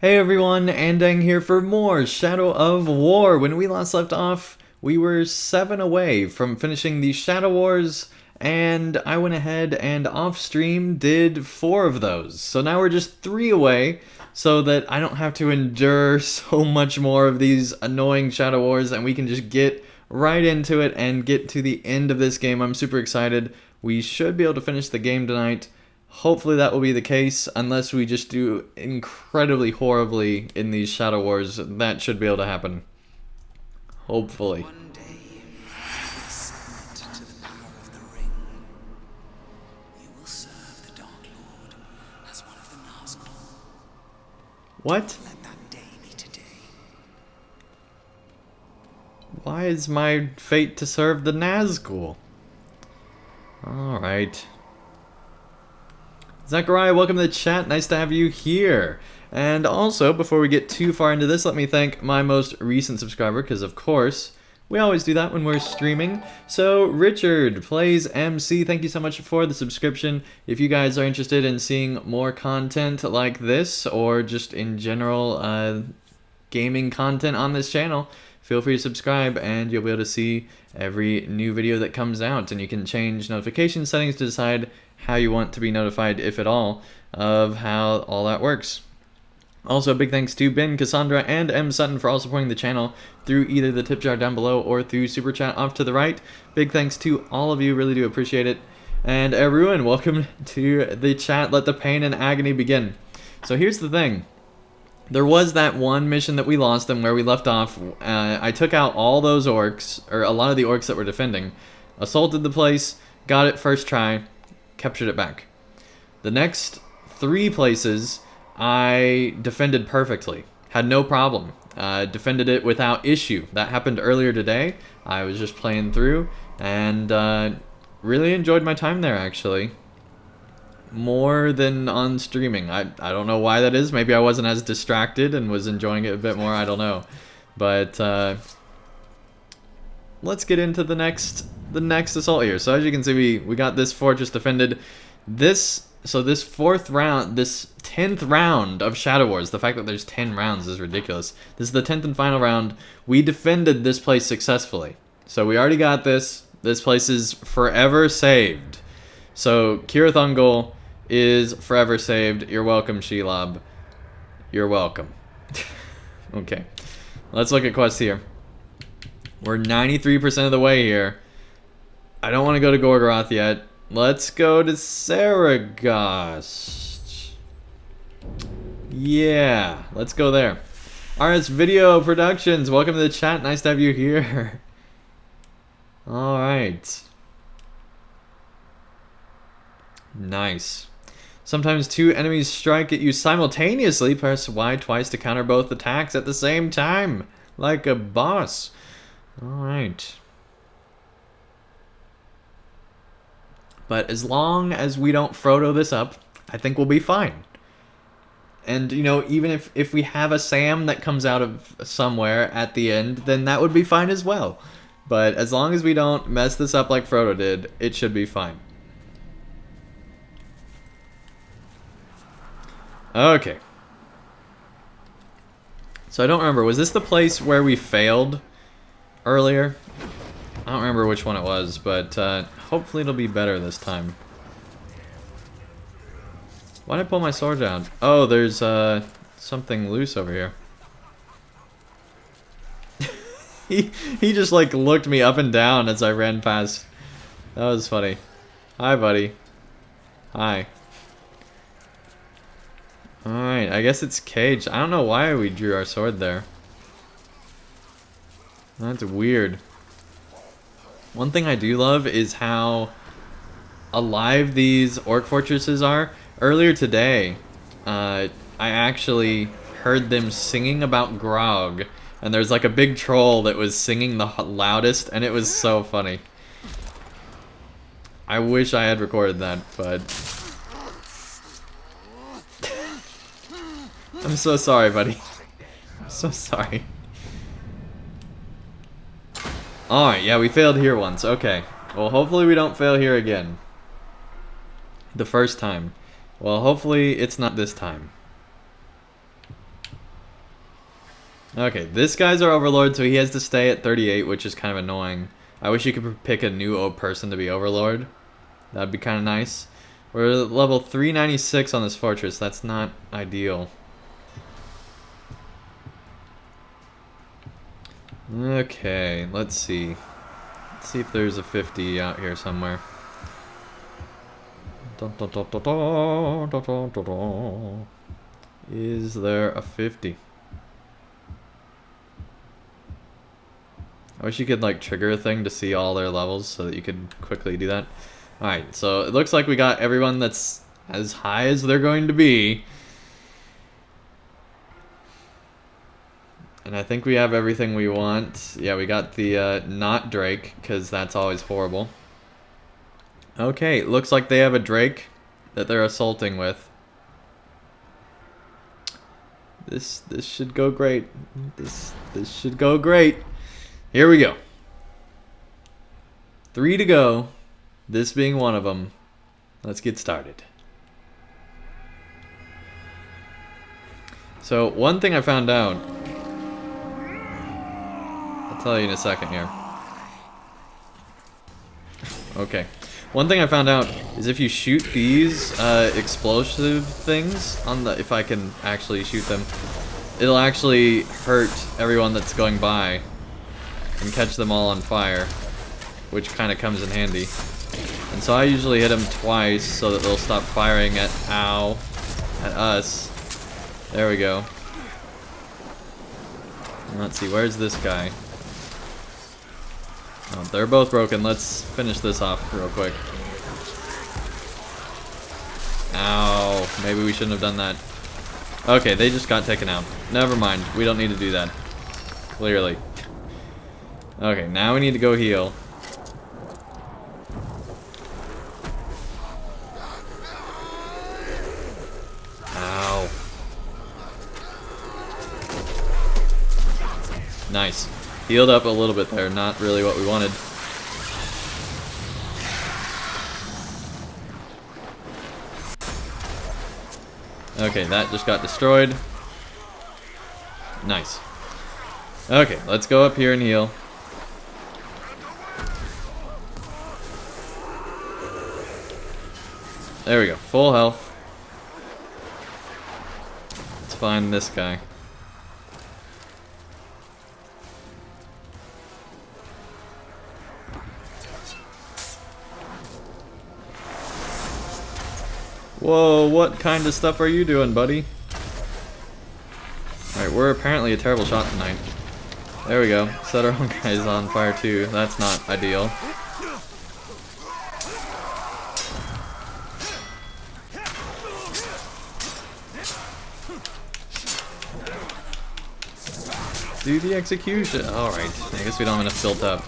Hey everyone, Andang here for more Shadow of War. When we last left off, we were 7 away from finishing the Shadow Wars, and I went ahead and off-stream did 4 of those. So now we're just 3 away, so that I don't have to endure so much more of these annoying Shadow Wars, and we can just get right into it and get to the end of this game. I'm super excited. We should be able to finish the game tonight. Hopefully that will be the case, unless we just do incredibly horribly in these Shadow Wars. That should be able to happen. Hopefully. One day, you will submit to the power of the ring. You will serve the Dark Lord as one of the Nazgul. What? Let that day be today. Why is my fate to serve the Nazgul? Alright. Zachariah, welcome to the chat. Nice to have you here. And also, before we get too far into this, let me thank my most recent subscriber, because of course, we always do that when we're streaming. So, Richard Plays MC, thank you so much for the subscription. If you guys are interested in seeing more content like this, or just in general gaming content on this channel, feel free to subscribe and you'll be able to see every new video that comes out. And you can change notification settings to decide how you want to be notified, if at all, of how all that works. Also, big thanks to Ben, Cassandra, and M. Sutton for all supporting the channel through either the tip jar down below or through Super Chat off to the right. Big thanks to all of you, really do appreciate it. And everyone, welcome to the chat. Let the pain and agony begin. So here's the thing. There was that one mission that we lost, and where we left off, I took out all those orcs, or a lot of the orcs that were defending, assaulted the place, got it first try, captured it back. The next 3 places I defended perfectly, had no problem, defended it without issue. That happened earlier today. I was just playing through and really enjoyed my time there, actually, more than on streaming. I don't know why that is. Maybe I wasn't as distracted and was enjoying it a bit more. I don't know, but let's get into the next assault here. So as you can see, we got this fortress defended. This 4th round, this 10th round of Shadow Wars, the fact that there's 10 rounds is ridiculous. This is the 10th and final round. We defended this place successfully. So we already got this. This place is forever saved. So Kirith Ungol is forever saved. You're welcome, Shelob. You're welcome. Okay. Let's look at quests here. We're 93% of the way here. I don't want to go to Gorgoroth yet. Let's go to Saragast. Yeah, let's go there. RS Video Productions, welcome to the chat. Nice to have you here. Alright. Nice. Sometimes 2 enemies strike at you simultaneously. Press Y twice to counter both attacks at the same time, like a boss. Alright. But as long as we don't Frodo this up, I think we'll be fine. And, you know, even if we have a Sam that comes out of somewhere at the end, then that would be fine as well. But as long as we don't mess this up like Frodo did, it should be fine. Okay. So I don't remember. Was this the place where we failed earlier? I don't remember which one it was, but hopefully it'll be better this time. Why did I pull my sword down? Oh, there's something loose over here. he just like looked me up and down as I ran past. That was funny. Hi, buddy. Hi. Alright, I guess it's caged. I don't know why we drew our sword there. That's weird. One thing I do love is how alive these orc fortresses are. Earlier today, I actually heard them singing about Grog, and there's like a big troll that was singing the loudest, and it was so funny. I wish I had recorded that, but I'm so sorry, buddy. I'm so sorry. Alright, yeah, we failed here once. Okay. Well, hopefully we don't fail here again. The first time. Well, hopefully it's not this time. Okay, this guy's our overlord, so he has to stay at 38, which is kind of annoying. I wish you could pick a new person to be overlord. That'd be kind of nice. We're level 396 on this fortress. That's not ideal. Okay, let's see. Let's see if there's a 50 out here somewhere. Is there a 50? I wish you could like trigger a thing to see all their levels so that you could quickly do that. Alright, so it looks like we got everyone that's as high as they're going to be. And I think we have everything we want. Yeah, we got the not Drake, because that's always horrible. Okay, looks like they have a Drake that they're assaulting with. This should go great. This should go great. Here we go. 3 to go. This being one of them. Let's get started. So one thing I found out. I'll tell you in a second here. Okay. One thing I found out is if you shoot these explosive things on the, if I can actually shoot them, it'll actually hurt everyone that's going by and catch them all on fire, which kind of comes in handy. And so I usually hit them twice so that they'll stop firing at at us. There we go. Let's see, where's this guy? Oh, they're both broken. Let's finish this off real quick. Ow. Maybe we shouldn't have done that. Okay, they just got taken out. Never mind. We don't need to do that. Clearly. Okay, now we need to go heal. Ow. Nice. Healed up a little bit there, not really what we wanted. Okay, that just got destroyed. Nice. Okay, let's go up here and heal. There we go, full health. Let's find this guy. Whoa, what kind of stuff are you doing, buddy? Alright, we're apparently a terrible shot tonight. There we go. Set our own guys on fire too. That's not ideal. Do the execution. Alright, I guess we don't have enough built up.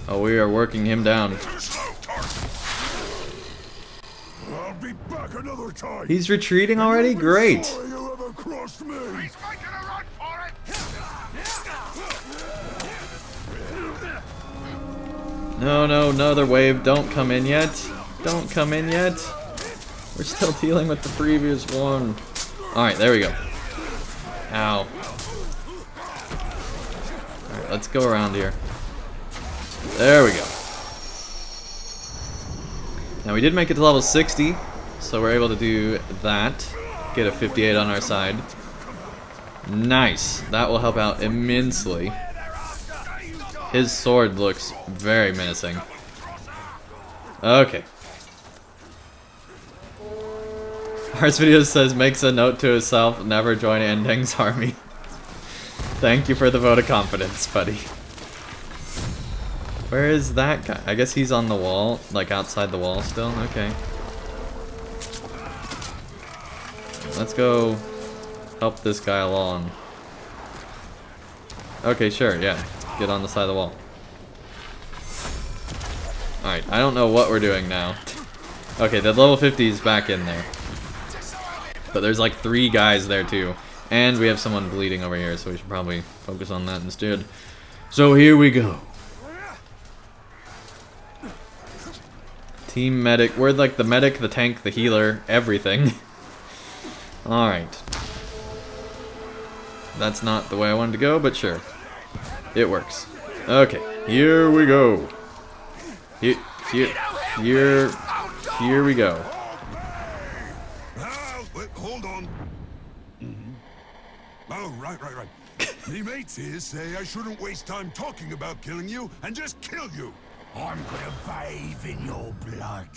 Oh, we are working him down. He's retreating already? Great. No, no, another wave. Don't come in yet. Don't come in yet. We're still dealing with the previous one. Alright, there we go. Ow. Alright, let's go around here. There we go. Now we did make it to level 60, so we're able to do that. Get a 58 on our side. Nice. That will help out immensely. His sword looks very menacing. Okay. Hearts Video says, makes a note to himself, never join Andang's army. Thank you for the vote of confidence, buddy. Where is that guy? I guess he's on the wall, like outside the wall still. Okay. Let's go help this guy along. Okay, sure, yeah. Get on the side of the wall. Alright, I don't know what we're doing now. Okay, the level 50 is back in there. But there's like 3 guys there too. And we have someone bleeding over here, so we should probably focus on that instead. So here we go. Team medic. We're like the medic, the tank, the healer, everything. Alright. That's not the way I wanted to go, but sure. It works. Okay, here we go. Here we go. Wait, hold on. Oh, right. Me mates here say I shouldn't waste time talking about killing you and just kill you. I'm gonna bathe in your blood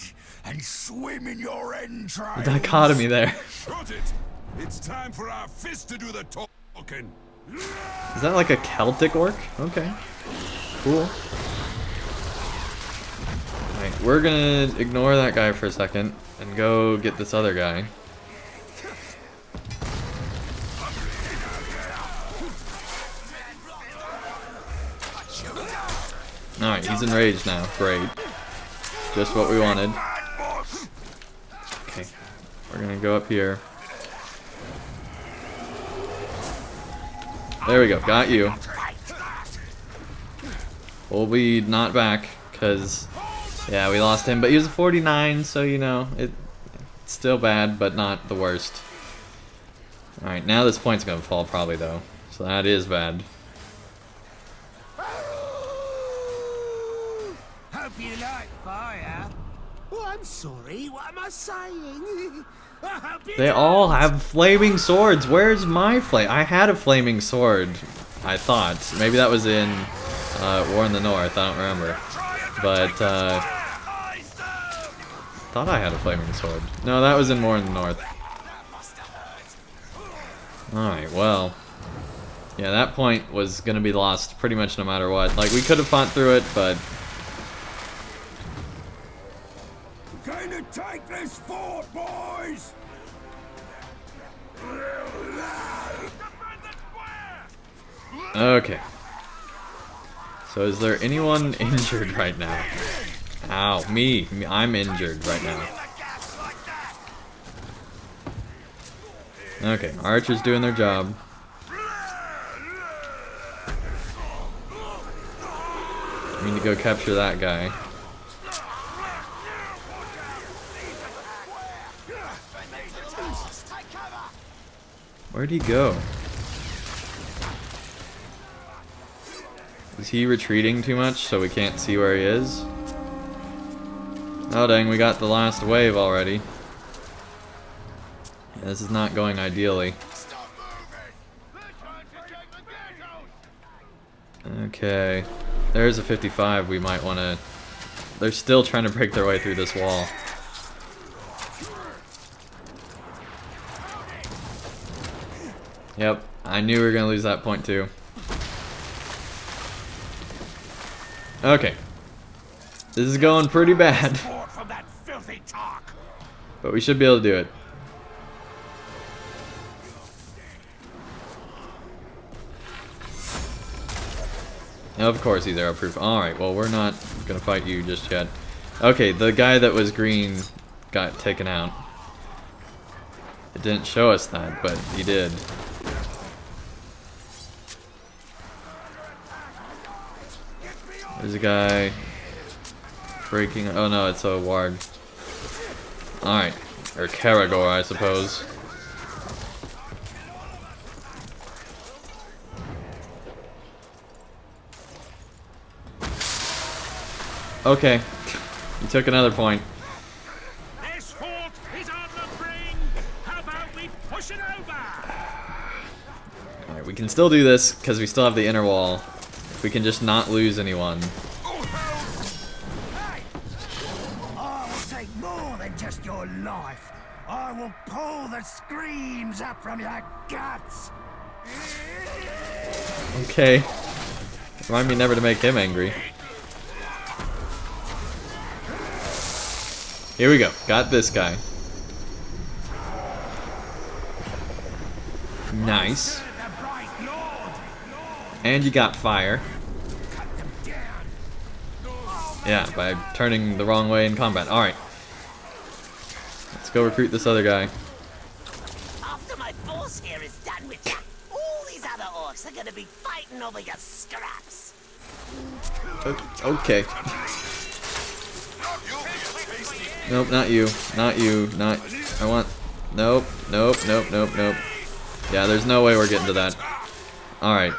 and swim in your entrails. Dichotomy there. Shut it! It's time for our fist to do the talking. Is that like a Celtic orc? Okay. Cool. Alright, we're gonna ignore that guy for a second and go get this other guy. Alright, he's enraged now. Great. Just what we wanted. Okay. We're gonna go up here. There we go. Got you. We'll be not back, because, yeah, we lost him. But he was a 49, so, you know, it's still bad, but not the worst. Alright, now this point's gonna fall probably, though. So that is bad. Hope you like fire. Oh, I'm sorry. What am I saying? I hope you They all have flaming swords. Where's my flame? I had a flaming sword, I thought. Maybe that was in War in the North. I don't remember. But thought I had a flaming sword. No, that was in War in the North. Alright, well. Yeah, that point was going to be lost pretty much no matter what. Like, we could have fought through it, but... Gonna take this fort, boys! Okay. So is there anyone injured right now? Ow, me. I'm injured right now. Okay, archers doing their job. We need to go capture that guy. Where'd he go? Is he retreating too much so we can't see where he is? Oh dang, we got the last wave already. Yeah, this is not going ideally. Okay. There's a 55 we might want to... They're still trying to break their way through this wall. Yep, I knew we were going to lose that point too. Okay. This is going pretty bad. But we should be able to do it. Of course he's arrow proof. Alright, well we're not going to fight you just yet. Okay, the guy that was green got taken out. It didn't show us that, but he did. There's a guy breaking. Oh no, it's a ward. Alright. Or Karagor, I suppose. Okay. You took another point. This fort is on the brink. How about we push it over? Alright, we can still do this because we still have the inner wall. If we can just not lose anyone. I will take more than just your life. I will pull the screams up from your guts. Okay. Remind me never to make him angry. Here we go. Got this guy. Nice. And you got fire. Yeah, by turning the wrong way in combat. Alright. Let's go recruit this other guy. After my boss here is done with you, all these other orcs are gonna be fighting over your scraps. Okay. Nope, not you. Not you. Not... I want... Nope. Nope, nope, nope, nope. Yeah, there's no way we're getting to that. Alright.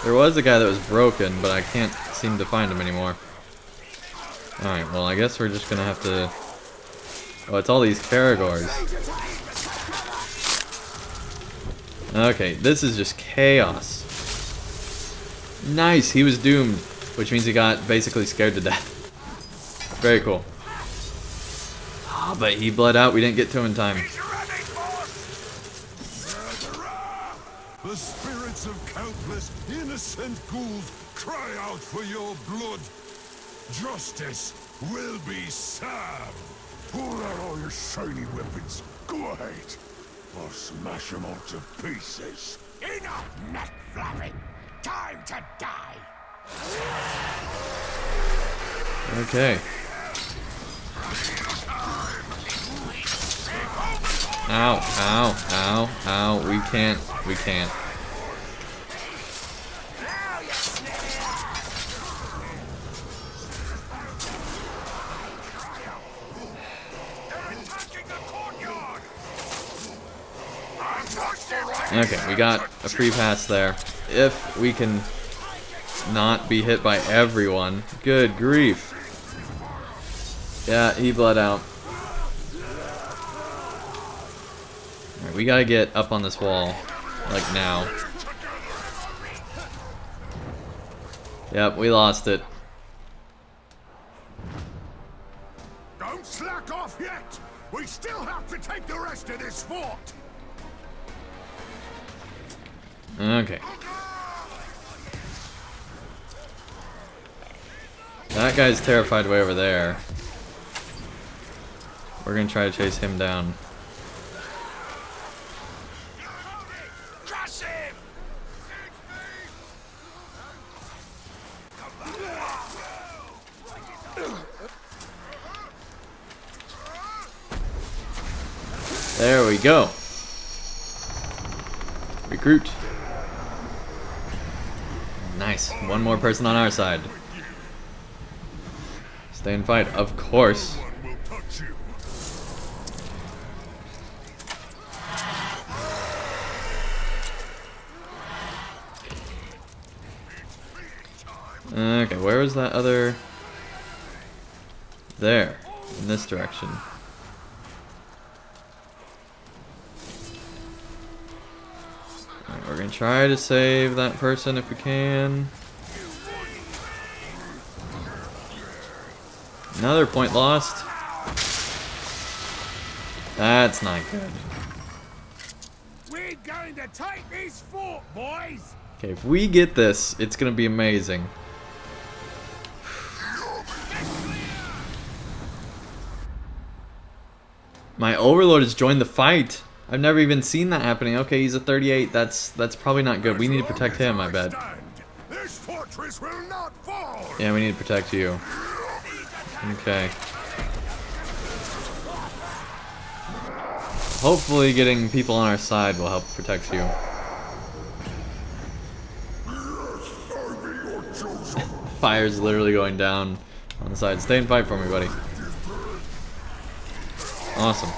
There was a guy that was broken, but I can't seem to find him anymore. Alright, well, I guess we're just gonna have to... Oh, it's all these Karagors. Okay, this is just chaos. Nice, he was doomed, which means he got basically scared to death. Very cool. Oh, but he bled out, we didn't get to him in time. The spirits of countless innocent ghouls cry out for your blood. Justice will be served. Pull out all your shiny weapons. Go ahead. I'll smash them all to pieces. Enough neck flapping. Time to die. Okay. Ow, ow, ow, ow. We can't. We can't. Okay, we got a free pass there. If we can not be hit by everyone. Good grief. Yeah, he bled out. Alright, we gotta get up on this wall. Like now. Yep, we lost it. Don't slack off yet. We still have to take the rest of this fort. Okay. That guy's terrified way over there. We're gonna try to chase him down. There we go. Recruit. Nice. One more person on our side. Stay and fight, of course. Okay, where was that other... There. In this direction. Alright, we're gonna try to save that person if we can. Another point lost. That's not good. We're going to take this fort, boys. Okay, if we get this, it's gonna be amazing. My overlord has joined the fight. I've never even seen that happening. Okay, he's a 38. That's probably not good. We need to protect him, I bet. This fortress will not fall. Yeah, we need to protect you. Okay. Hopefully getting people on our side will help protect you. Fire's literally going down on the side. Stay and fight for me, buddy. Awesome.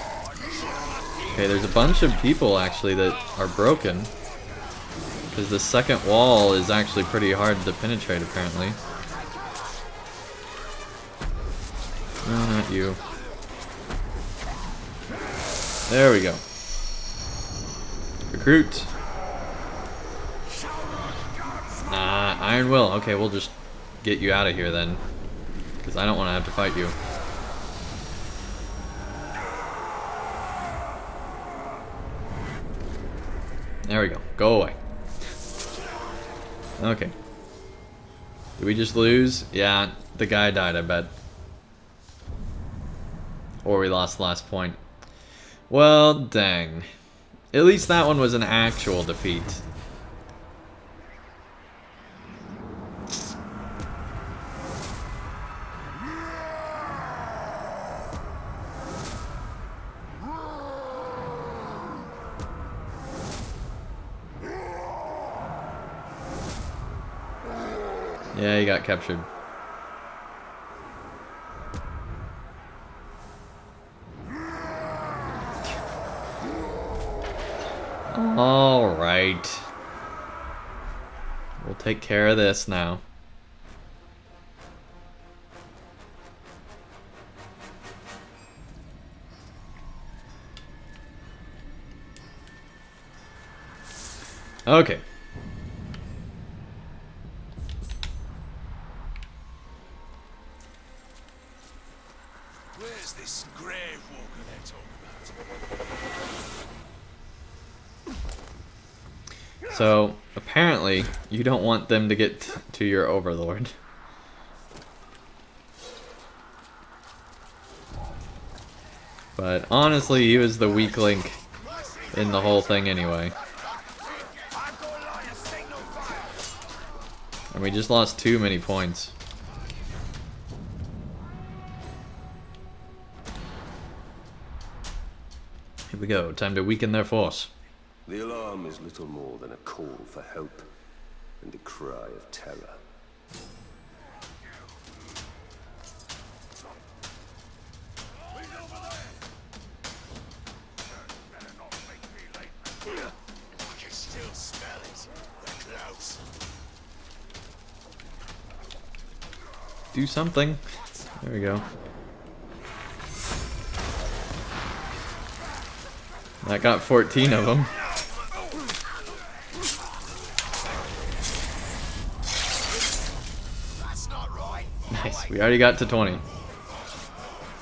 Okay, there's a bunch of people actually that are broken. Because the second wall is actually pretty hard to penetrate, apparently. No, not you. There we go. Recruit. Iron Will. Okay, we'll just get you out of here then. Because I don't want to have to fight you. There we go. Go away. Okay. Did we just lose? Yeah, the guy died, I bet. Or we lost the last point. Well, dang. At least that one was an actual defeat. Yeah, he got captured. Alright. We'll take care of this now. Okay. Where's this grave walker they're talking about? So, apparently, you don't want them to get to your overlord. But honestly, he was the weak link in the whole thing anyway. And we just lost too many points. Here we go, time to weaken their force. The alarm is little more than a call for help and a cry of terror. I can still smell it. They're close. Do something. There we go. That got 14 of them. That's not right. Nice, we already got to 20.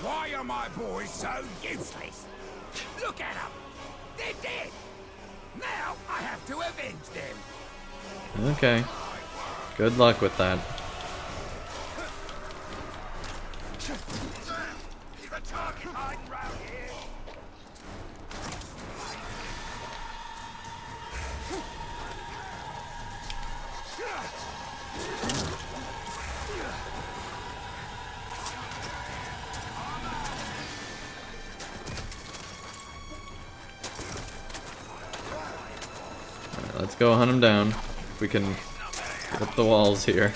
Why are my boys so useless? Look at them. They're dead. Now I have to avenge them. Okay. Good luck with that. Keep a target hiding round here. Alright, let's go hunt them down. If we can get up the walls here.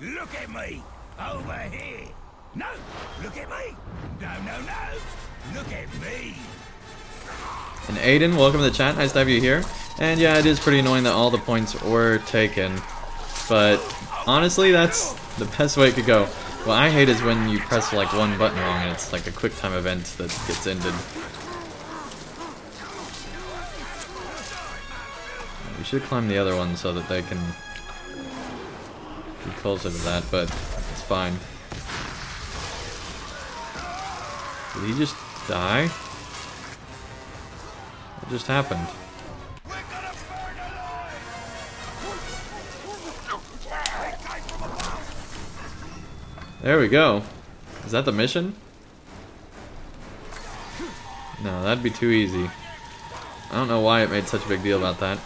Look at me! Over here! No! Look at me! No, no, no! Look at me! And Aiden, welcome to the chat. Nice to have you here. And yeah, it is pretty annoying that all the points were taken. But honestly, that's the best way it could go. What I hate is when you press like one button wrong and it's like a quick time event that gets ended. We should climb the other one so that they can be closer to that, but it's fine. Did he just die? What just happened? There we go. Is that the mission? No, that'd be too easy. I don't know why it made such a big deal about that.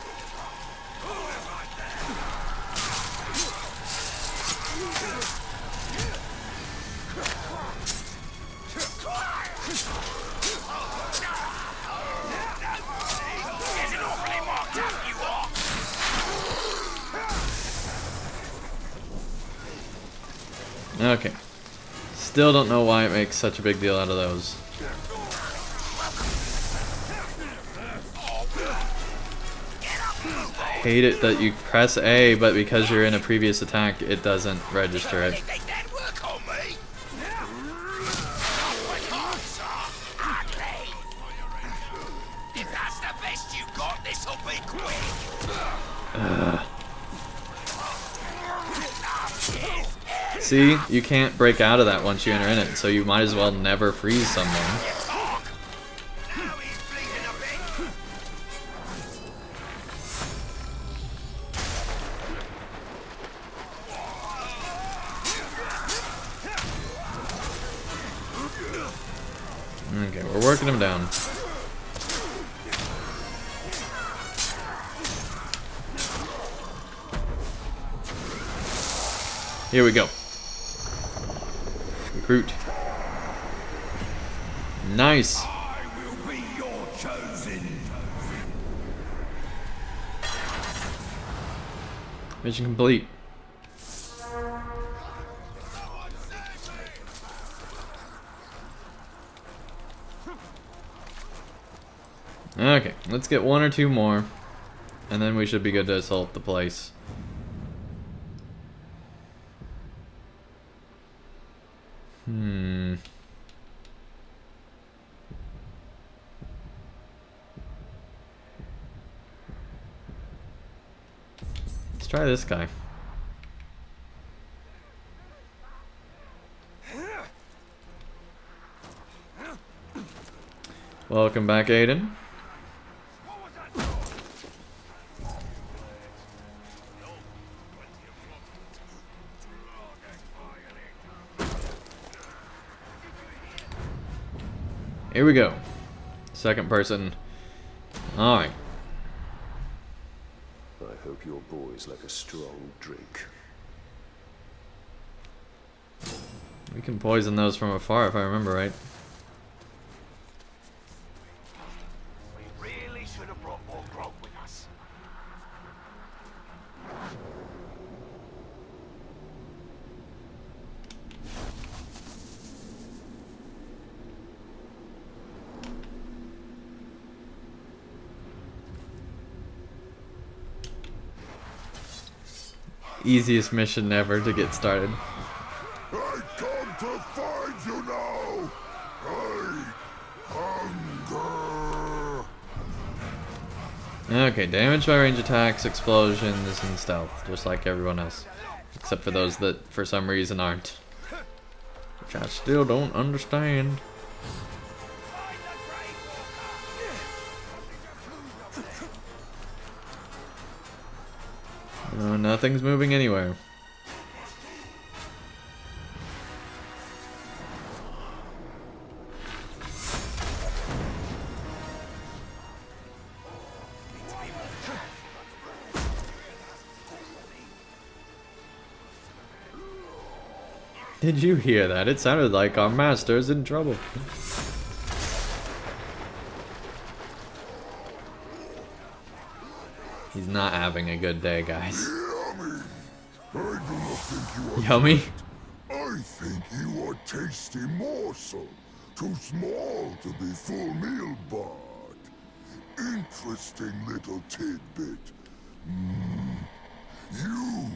Okay. Still don't know why it makes such a big deal out of those. I hate it that you press A, but because you're in a previous attack, it doesn't register it. Think that'd work on me? Oh, I can't, sir. Ugly. If that's the best you got, this'll be quick. See, you can't break out of that once you enter in it, so you might as well never freeze someone. Now he's bleeding a bit. Okay, we're working him down. Here we go. Recruit. Nice. I will be your chosen. Mission complete. Okay, let's get one or two more, and then we should be good to assault the place. Let's try this guy. Welcome back, Aiden. Here we go. Second person. Alright. I hope your boys like a strong drink. We can poison those from afar if I remember right. We really should have brought more grog with us. Easiest mission ever to get started. I come to find you now. I hunger. Okay, damage by range attacks, explosions, and stealth, just like everyone else. Except for those that, for some reason, aren't. Which I still don't understand. No, nothing's moving anywhere. Did you hear that? It sounded like our master's in trouble. He's not having a good day, guys. Yummy. I do not think you are. Yummy? I think you are tasty morsel. Too small to be full meal, but interesting little tidbit. You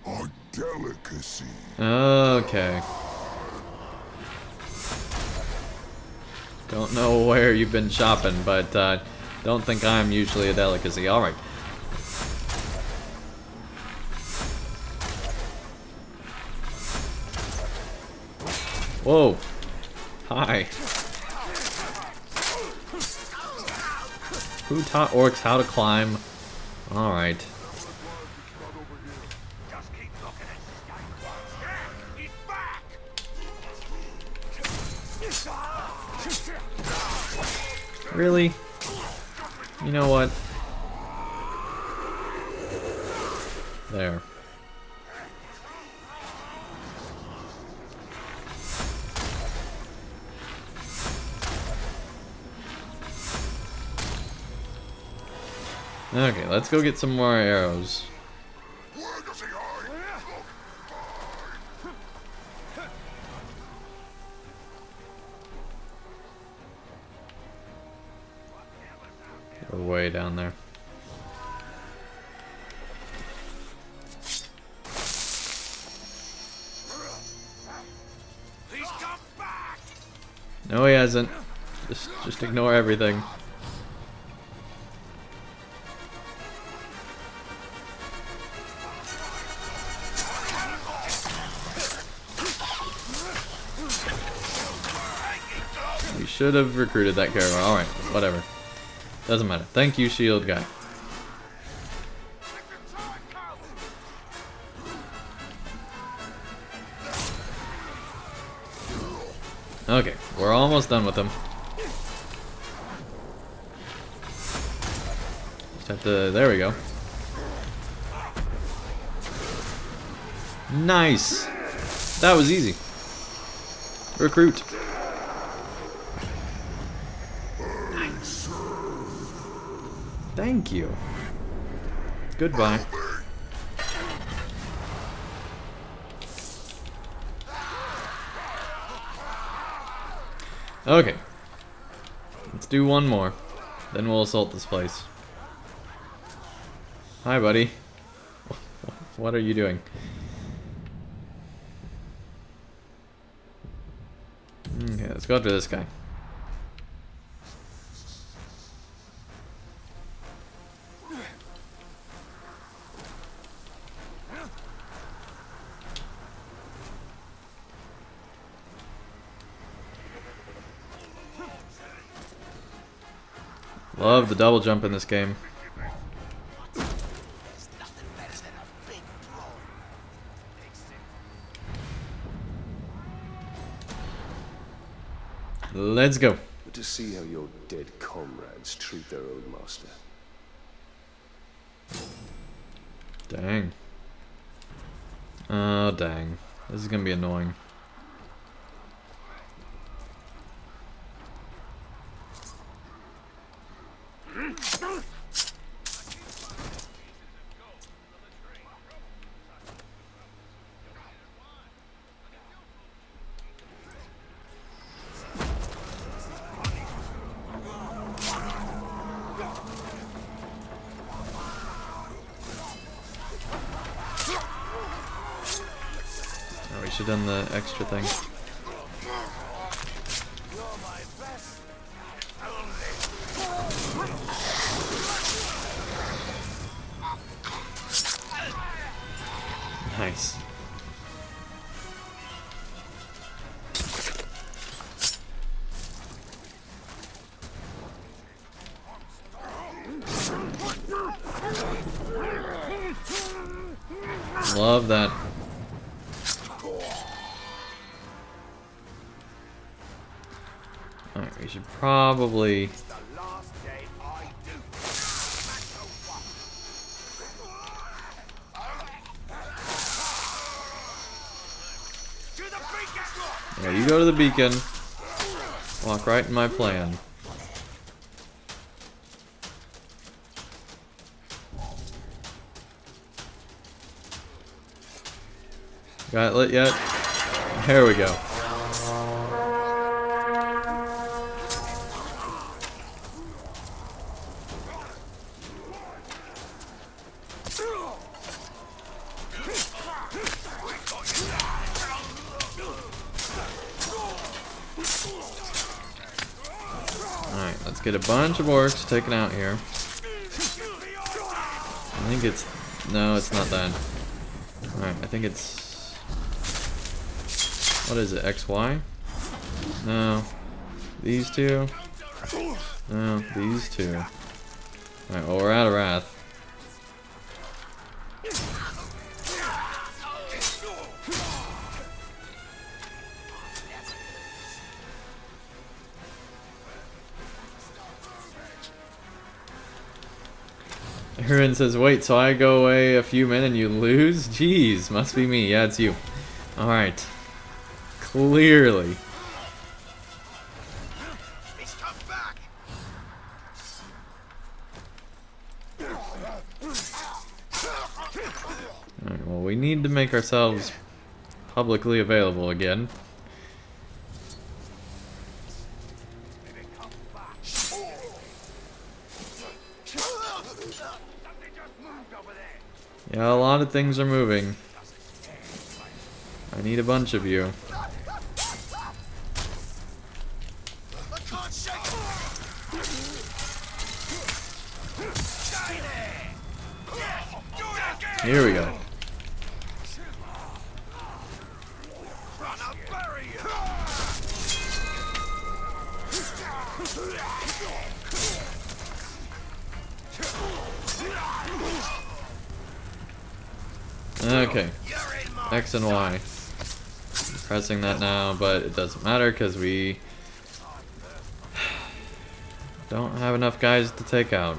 are delicacy. Okay. Don't know where you've been shopping, but don't think I'm usually a delicacy. Alright. Whoa. Hi. Who taught orcs how to climb? Alright. Just keep looking at this guy. Yeah, he's back. Really? You know what? There. Okay, let's go get some more arrows. Where does he hide? We're way down there. He's come back. No, he hasn't. Just ignore everything. We should have recruited that caravan. Alright, whatever. Doesn't matter. Thank you, shield guy. Okay, we're almost done with him. Just have to... There we go. Nice! That was easy. Recruit. Thank you. Goodbye. Okay. Let's do one more. Then we'll assault this place. Hi, buddy. What are you doing? Okay, let's go after this guy. Love the double jump in this game. There's nothing better than a big brawl. Let's go. But to see how your dead comrades treat their old master. Dang. Oh, dang. This is gonna be annoying. Oh, we should have done the extra thing. Nice. Love that. Alright, we should probably... Yeah, you go to the beacon. Walk right in my plan. Got it lit yet? There we go. Alright, let's get a bunch of orcs taken out here. I think it's... No, it's not that. Alright, I think it's... What is it, XY? No. These two? No, these two. Alright, well, we're out of wrath. Aaron says, wait, so I go away a few men and you lose? Jeez, must be me. Yeah, it's you. Alright. Clearly. He's come back. Alright, well, we need to make ourselves publicly available again. Yeah, a lot of things are moving. I need a bunch of you. Here we go. Okay. X and Y. I'm pressing that now, but it doesn't matter because we don't have enough guys to take out.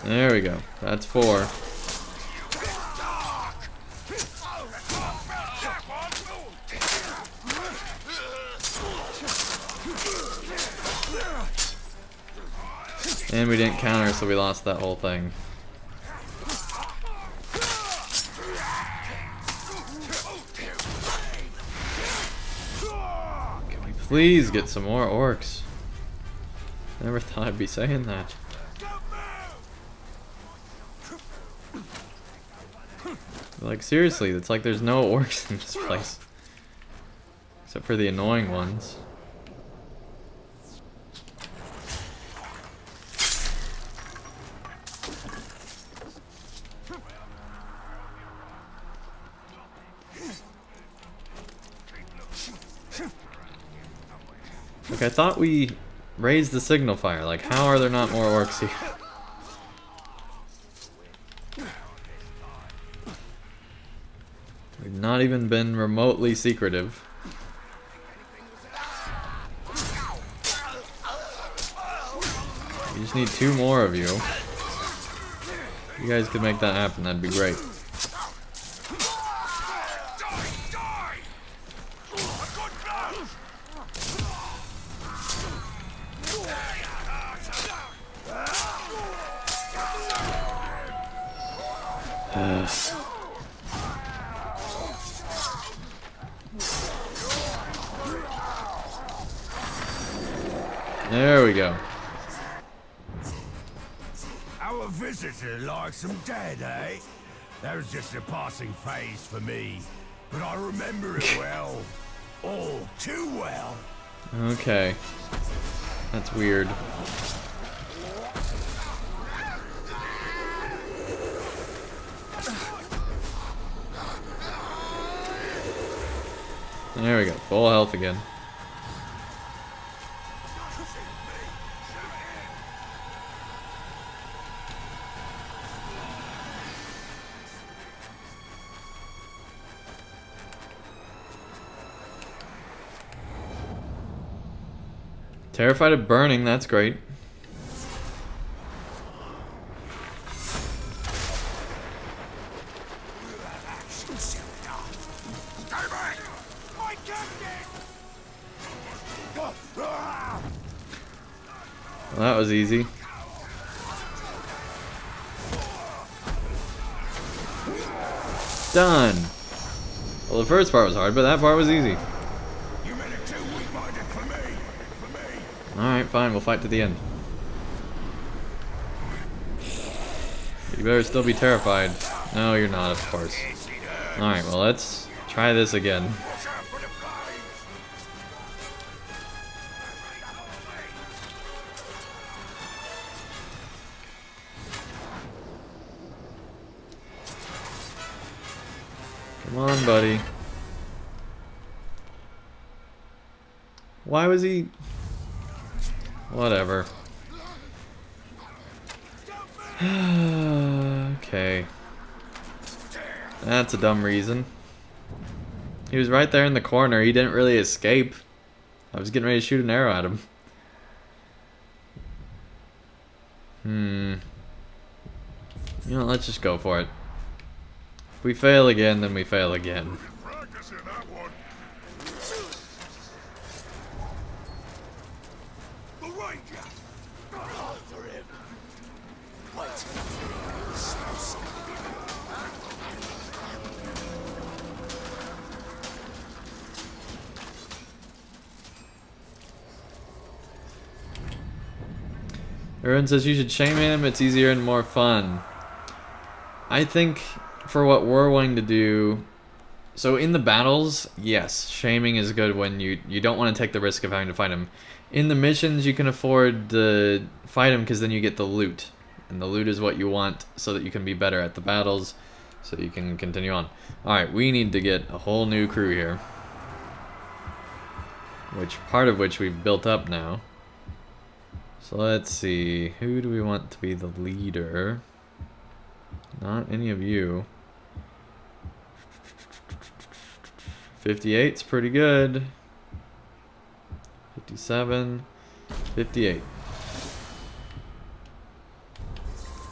There we go. That's 4. And we didn't counter, so we lost that whole thing. Can we please get some more orcs? Never thought I'd be saying that. Like, seriously, it's like there's no orcs in this place. Except for the annoying ones. Like, I thought we raised the signal fire. Like, how are there not more orcs here? We've not even been remotely secretive. We just need 2 more of you. If you guys could make that happen, that'd be great. There we go. Our visitor likes them dead, eh? That was just a passing phase for me. But I remember it well. All too well. Okay. That's weird. There we go. Full health again. Terrified of burning, that's great. Well, that was easy. Done. Well, the first part was hard, but that part was easy. Alright, fine, we'll fight to the end. You better still be terrified. No, you're not, of course. Alright, well, let's try this again. Come on, buddy. Why was he... Whatever. Okay. That's a dumb reason. He was right there in the corner. He didn't really escape. I was getting ready to shoot an arrow at him. You know, let's just go for it. If we fail again, then we fail again. Everyone says you should shame him, it's easier and more fun. I think for what we're wanting to do, so in the battles, yes, shaming is good when you don't want to take the risk of having to fight him. In the missions, you can afford to fight him because then you get the loot. And the loot is what you want so that you can be better at the battles, so you can continue on. Alright, we need to get a whole new crew here. Part of which we've built up now. So let's see, who do we want to be the leader? Not any of you. 58's pretty good. 57, 58.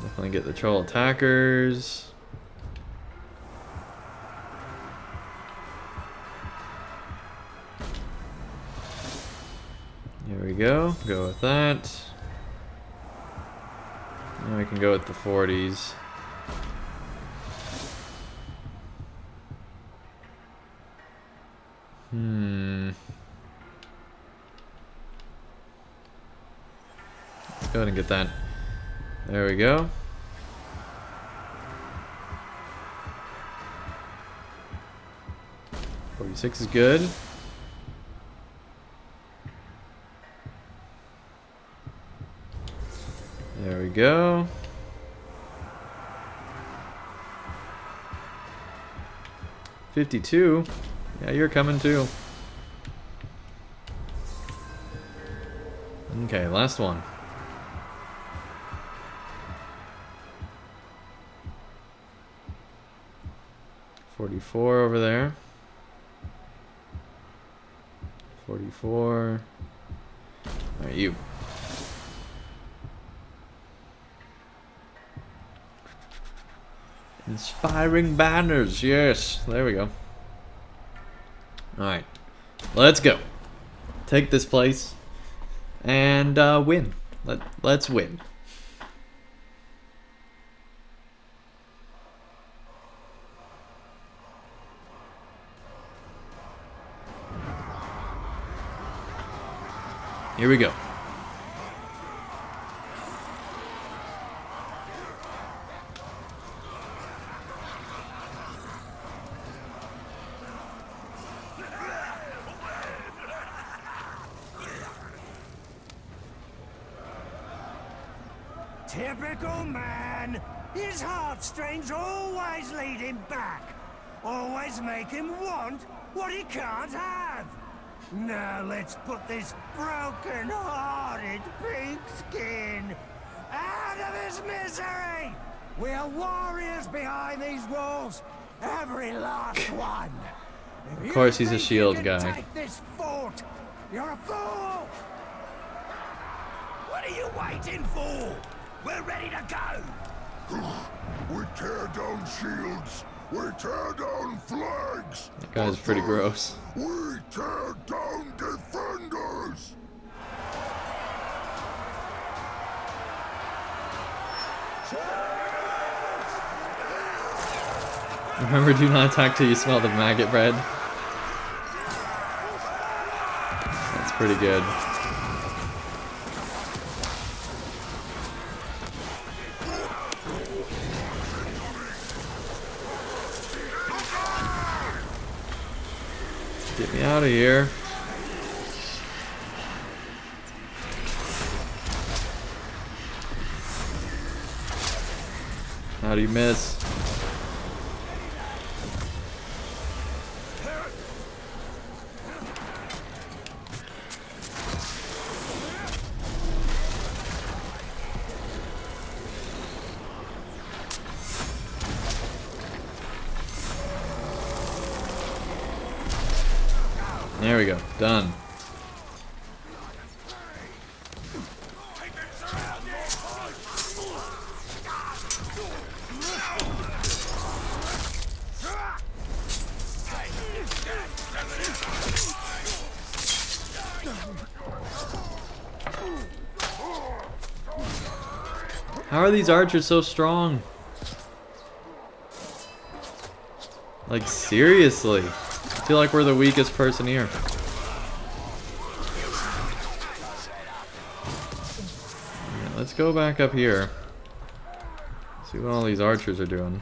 Definitely get the troll attackers. Here we go. Go with that. Now we can go with the 40s. Let's go ahead and get that. There we go. .46 is good. There we go. .52. Yeah, you're coming too. Okay, last one. .44 over there. 44. Alright, you. Inspiring banners, yes. There we go. Alright. Let's go. Take this place. And win. Let's win. Here we go. Typical man. His heartstrings always lead him back. Always make him want what he can't have. Now let's put this broken-hearted pigskin out of his misery. We are warriors behind these walls, every last one. Of course, he's a shield guy. Take this fort. You're a fool. What are you waiting for? We're ready to go. We tear down shields. We tear down flags. That guy's pretty gross. We tear down defenders. Remember, do not attack till you smell the maggot bread. That's pretty good. Get me out of here. How do you miss? There we go. Done. How are these archers so strong? Like, seriously. I feel like we're the weakest person here. Yeah, let's go back up here. See what all these archers are doing.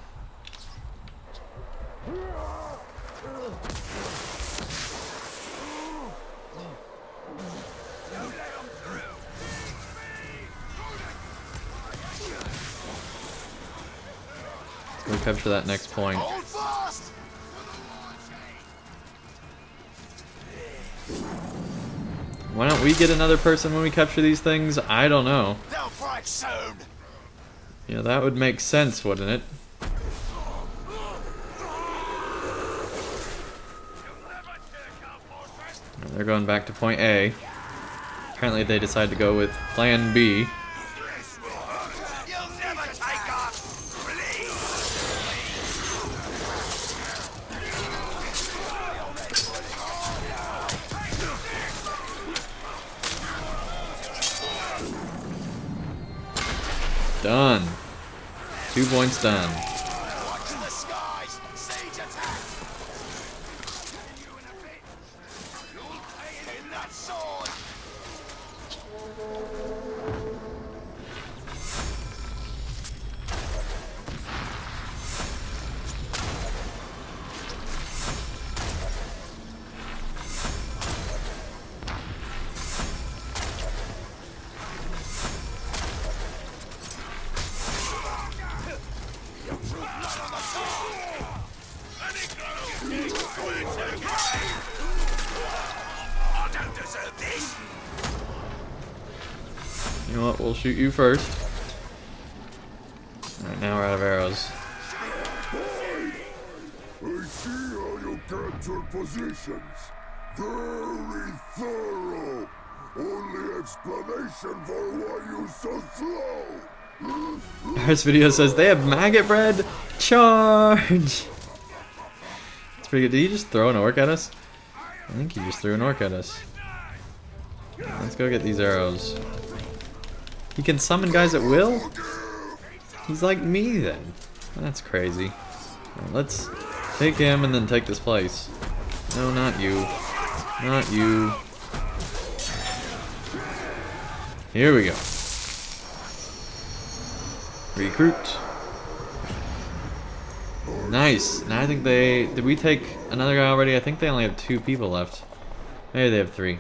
Let's go capture that next point. Why don't we get another person when we capture these things? I don't know. They'll fight soon. Yeah, that would make sense, wouldn't it? They're going back to point A. Apparently they decide to go with plan B. You'll never take us. Done. 2 points done. Watch the skies! Siege attack! You'll pay in that sword! I don't deserve this! You know what? We'll shoot you first. Alright, now we're out of arrows. I see how you captured positions. Very thorough. Only explanation for why you're so slow. This video says they have maggot bread. Charge! It's pretty good. Did he just throw an orc at us? I think he just threw an orc at us. Let's go get these arrows. He can summon guys at will? He's like me then. That's crazy. Alright, let's take him and then take this place. No, not you. Not you. Here we go. Recruit. Nice. Now I think they... Did we take another guy already? I think they only have 2 people left. Maybe they have 3.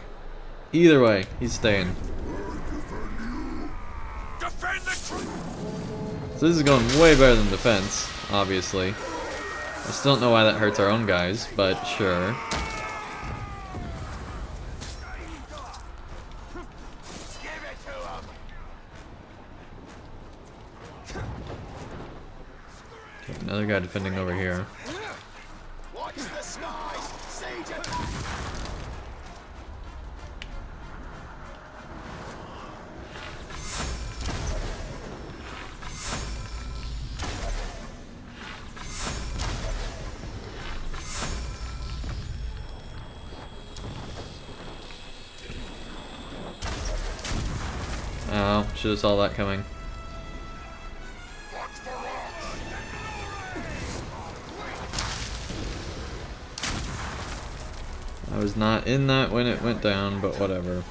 Either way, he's staying. Defend the So this is going way better than defense, obviously. I still don't know why that hurts our own guys, but sure. Okay, another guy defending over here. Watch the skies! Siege attack! Oh, should have saw that coming. I was not in that when it went down, but whatever.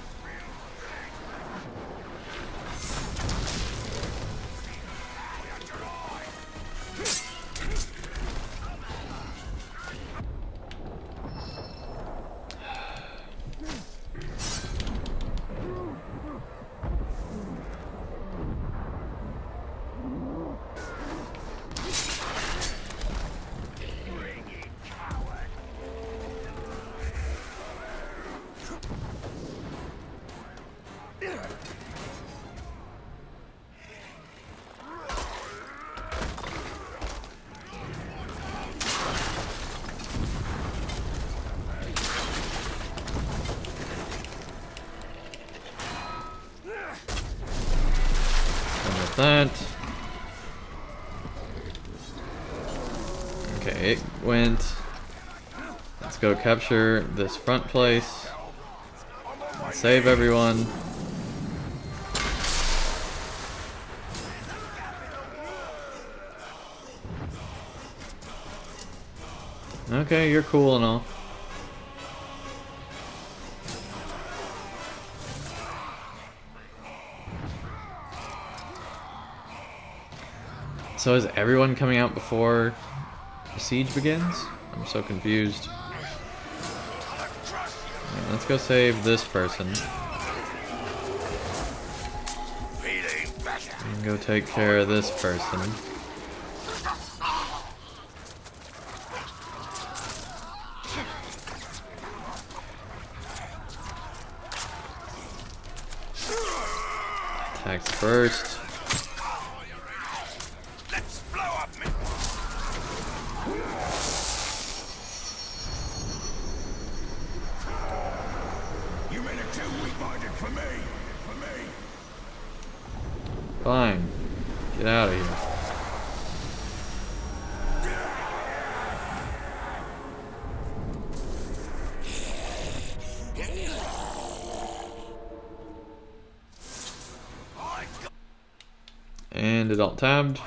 That. Okay, it went. Let's go capture this front place. Save everyone. Okay, you're cool and all. So is everyone coming out before the siege begins? I'm so confused. Alright, let's go save this person. And go take care of this person. Attacks first. Fine. Get out of here. And it alt tabbed.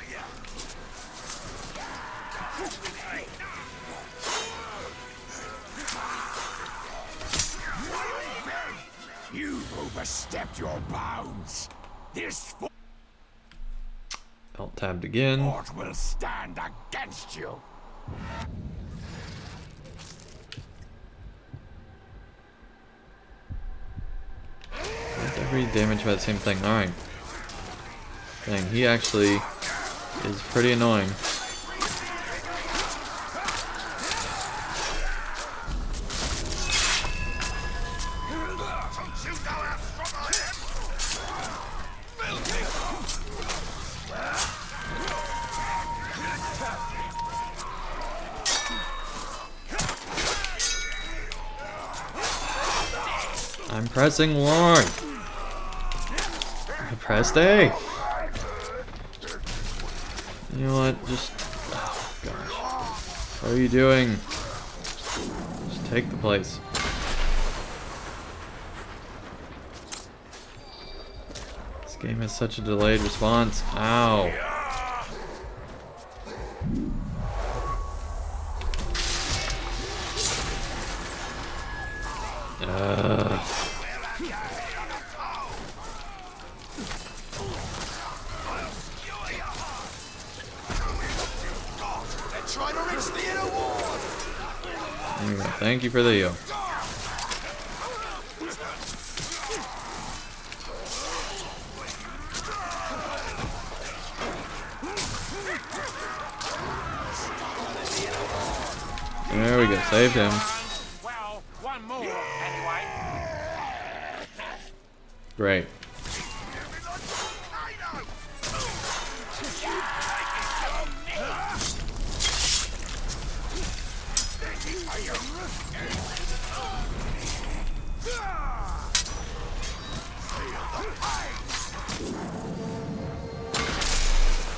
You've overstepped your bounds. This Alt tabbed again. fort will stand against you. That's every damage by the same thing. Alright. Dang, he actually is pretty annoying. I'm pressing Y. I pressed A. You know what? Just. Oh, gosh. What are you doing? Just take the place. This game has such a delayed response. Ow. There you go. Thank you for the heal. There we go. Saved him. Well, one more, anyway. Great.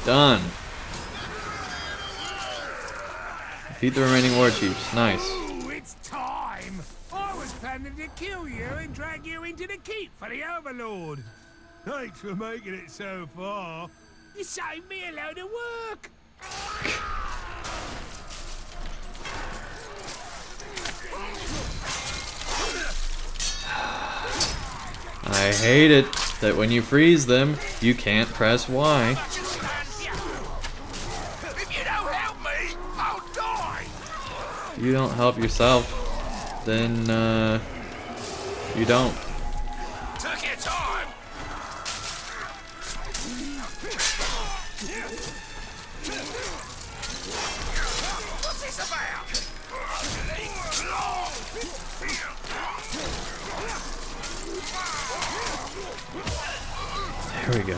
Done. Defeat the remaining war chiefs. Nice. Ooh, it's time! I was planning to kill you and drag you into the keep for the Overlord. Thanks for making it so far. You saved me a load of work. I hate it that when you freeze them, you can't press Y. If you don't help me, I'll die. If you don't help yourself, then you don't. Took your time. What's this about? There we go.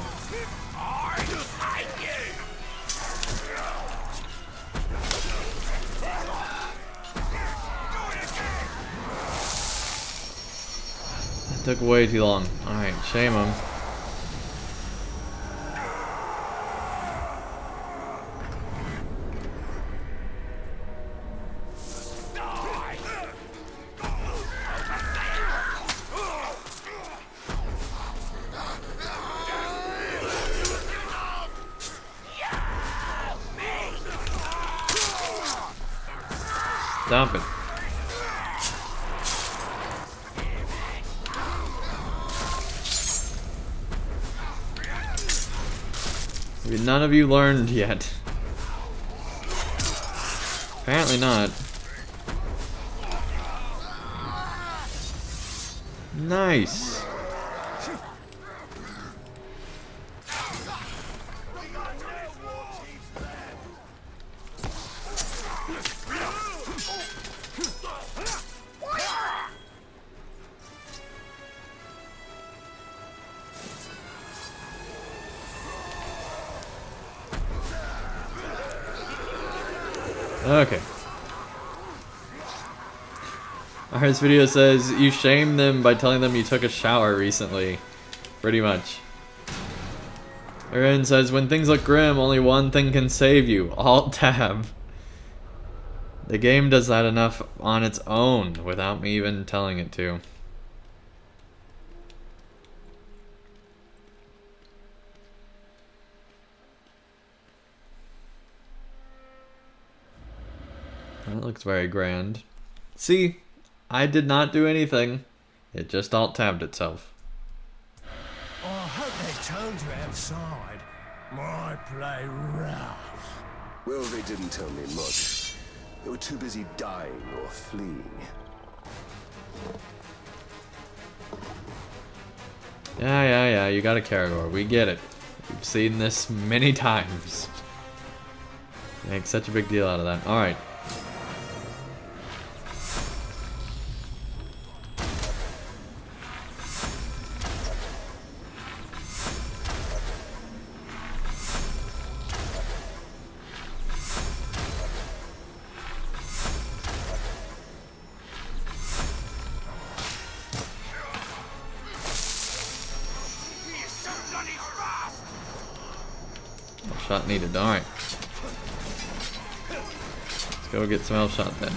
That took way too long. Alright, shame him. Dump it. None of you learned yet. Apparently not. Nice. Okay. Alright, this video says you shamed them by telling them you took a shower recently. Pretty much. Aaron says, when things look grim, only one thing can save you. Alt tab. The game does that enough on its own without me even telling it to. That looks very grand. See, I did not do anything. It just alt-tabbed itself. Oh, I hope they told you outside. I play rough. Well, they didn't tell me much. They were too busy dying or fleeing. Yeah, you got a Caragor. We get it. We've seen this many times. Make such a big deal out of that. Alright. Shot needed. Alright. Let's go get some elf shot then.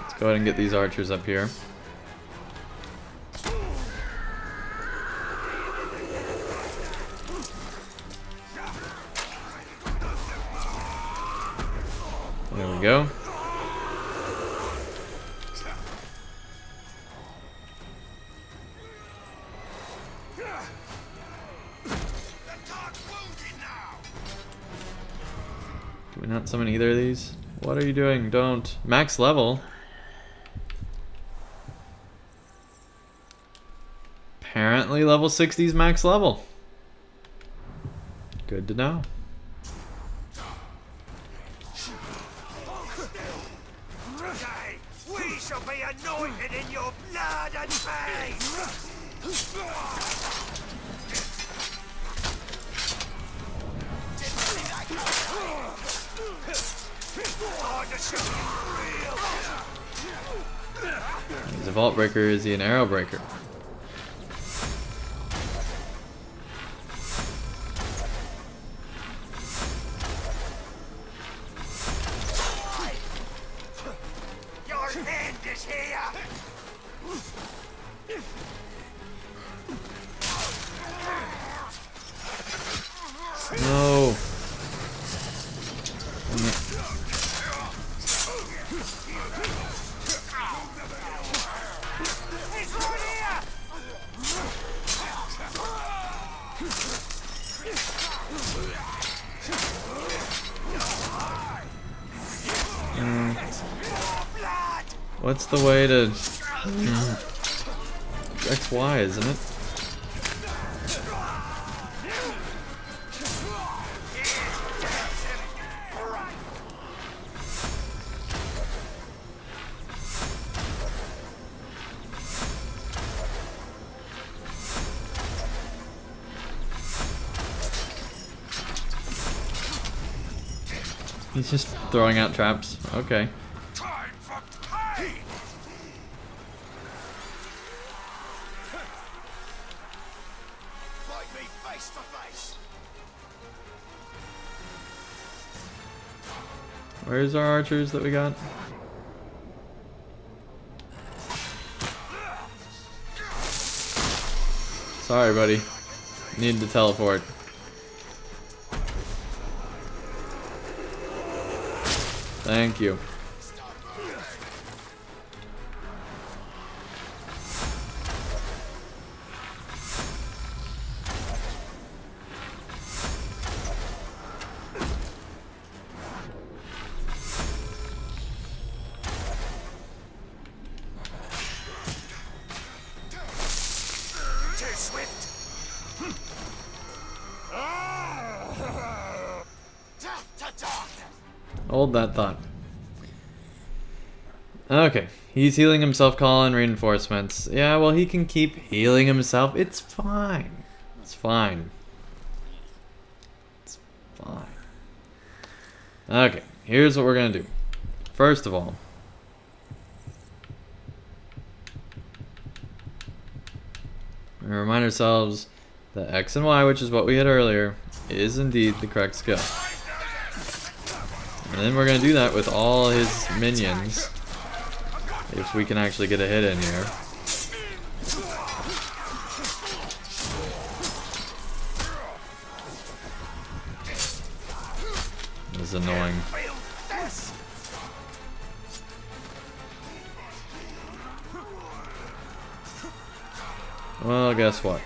Let's go ahead and get these archers up here. There we go. Do we not summon either of these? What are you doing? Don't. Max level? Apparently level 60 is max level. Good to know. Today, we shall be anointed in your blood and veins! He's a vault breaker, is he an arrow breaker? Your hand is here! No. He's right here! What's the way to... XY, isn't it? He's just throwing out traps. Okay. Time for pain! Fight me face to face! Where's our archers that we got? Sorry, buddy. Need to teleport. Thank you. Too swift! Death to darkness! Hold that thought. Okay, he's healing himself, calling reinforcements. Yeah, well, he can keep healing himself. It's fine. It's fine. It's fine. Okay, here's what we're gonna do. First of all, we're gonna remind ourselves that X and Y, which is what we had earlier, is indeed the correct skill. And then we're gonna do that with all his minions. If we can actually get a hit in here. is annoying. Feel this. Well, guess what?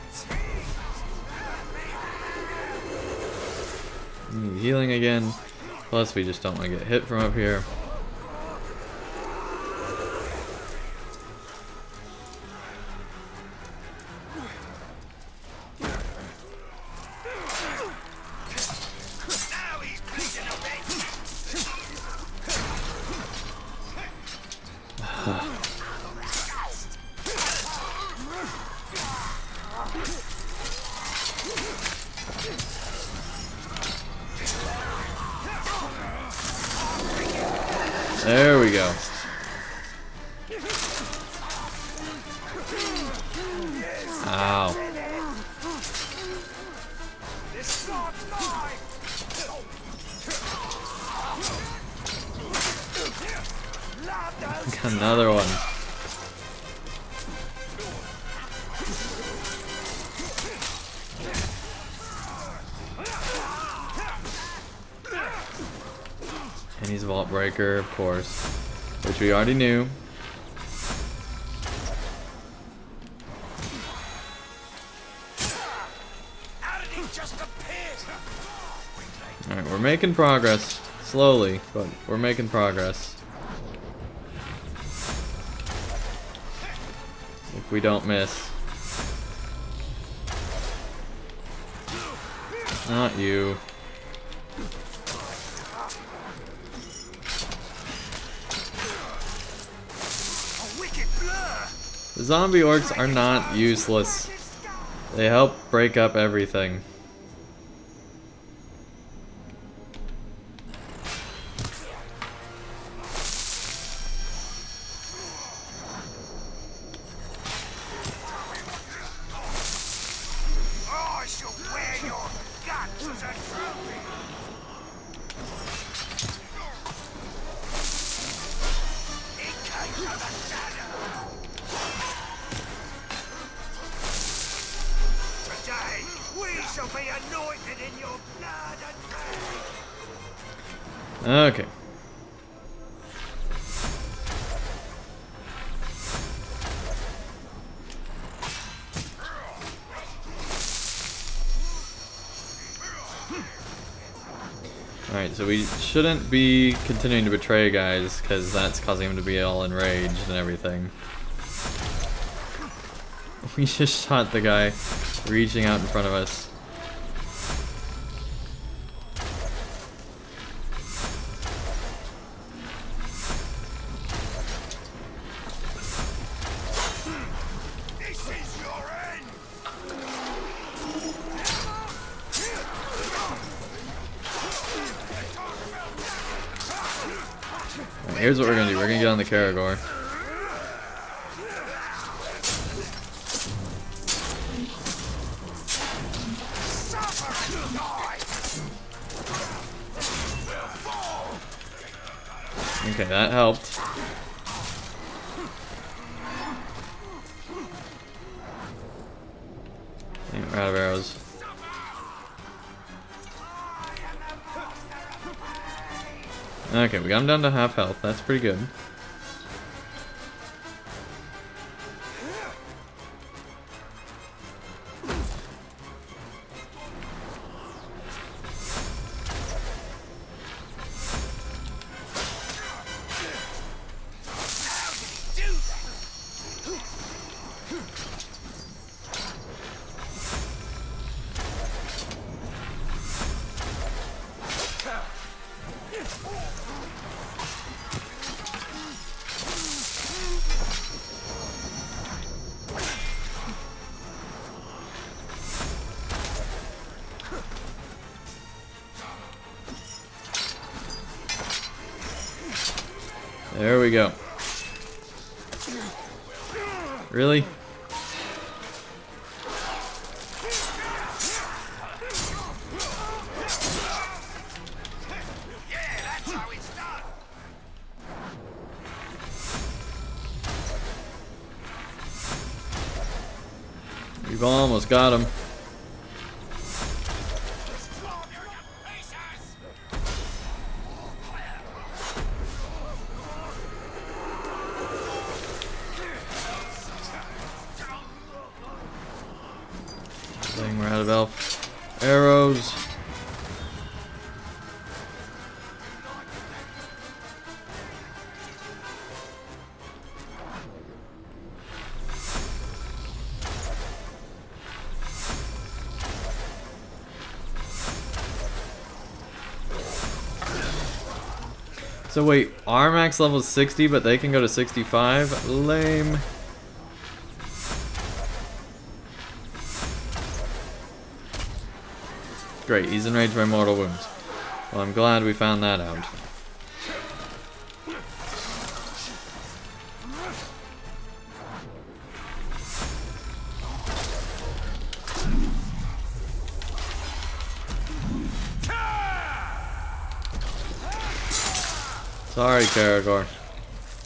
Need healing again. Plus, we just don't want to get hit from up here. Now he's bleeding a bit. There we go. Ow. This sword's mine. Got another one. And he's Vault Breaker, of course, which we already knew. How did he just appear? Alright, we're making progress. Slowly, but we're making progress. If we don't miss. Not you. A wicked blur. The zombie orcs are not useless. They help break up everything. I shall wear your guts as a trophy. It came from the shadow. Today, we shall be anointed in your blood and fire. Okay. Alright, so we shouldn't be continuing to betray guys, because that's causing him to be all enraged and everything. We just shot the guy reaching out in front of us. This is your end. Alright, here's what we're gonna do. We're gonna get on the Karagor. Okay, that helped. Dang, we're out of arrows. Okay, we got him down to half health. That's pretty good. There we go. Really? Yeah, that's how it's done. We've almost got him. Dang, we're out of elf arrows. So wait, our max level is 60, but they can go to 65? Lame. Great, he's enraged by mortal wounds. Well, I'm glad we found that out. Sorry, Karagor.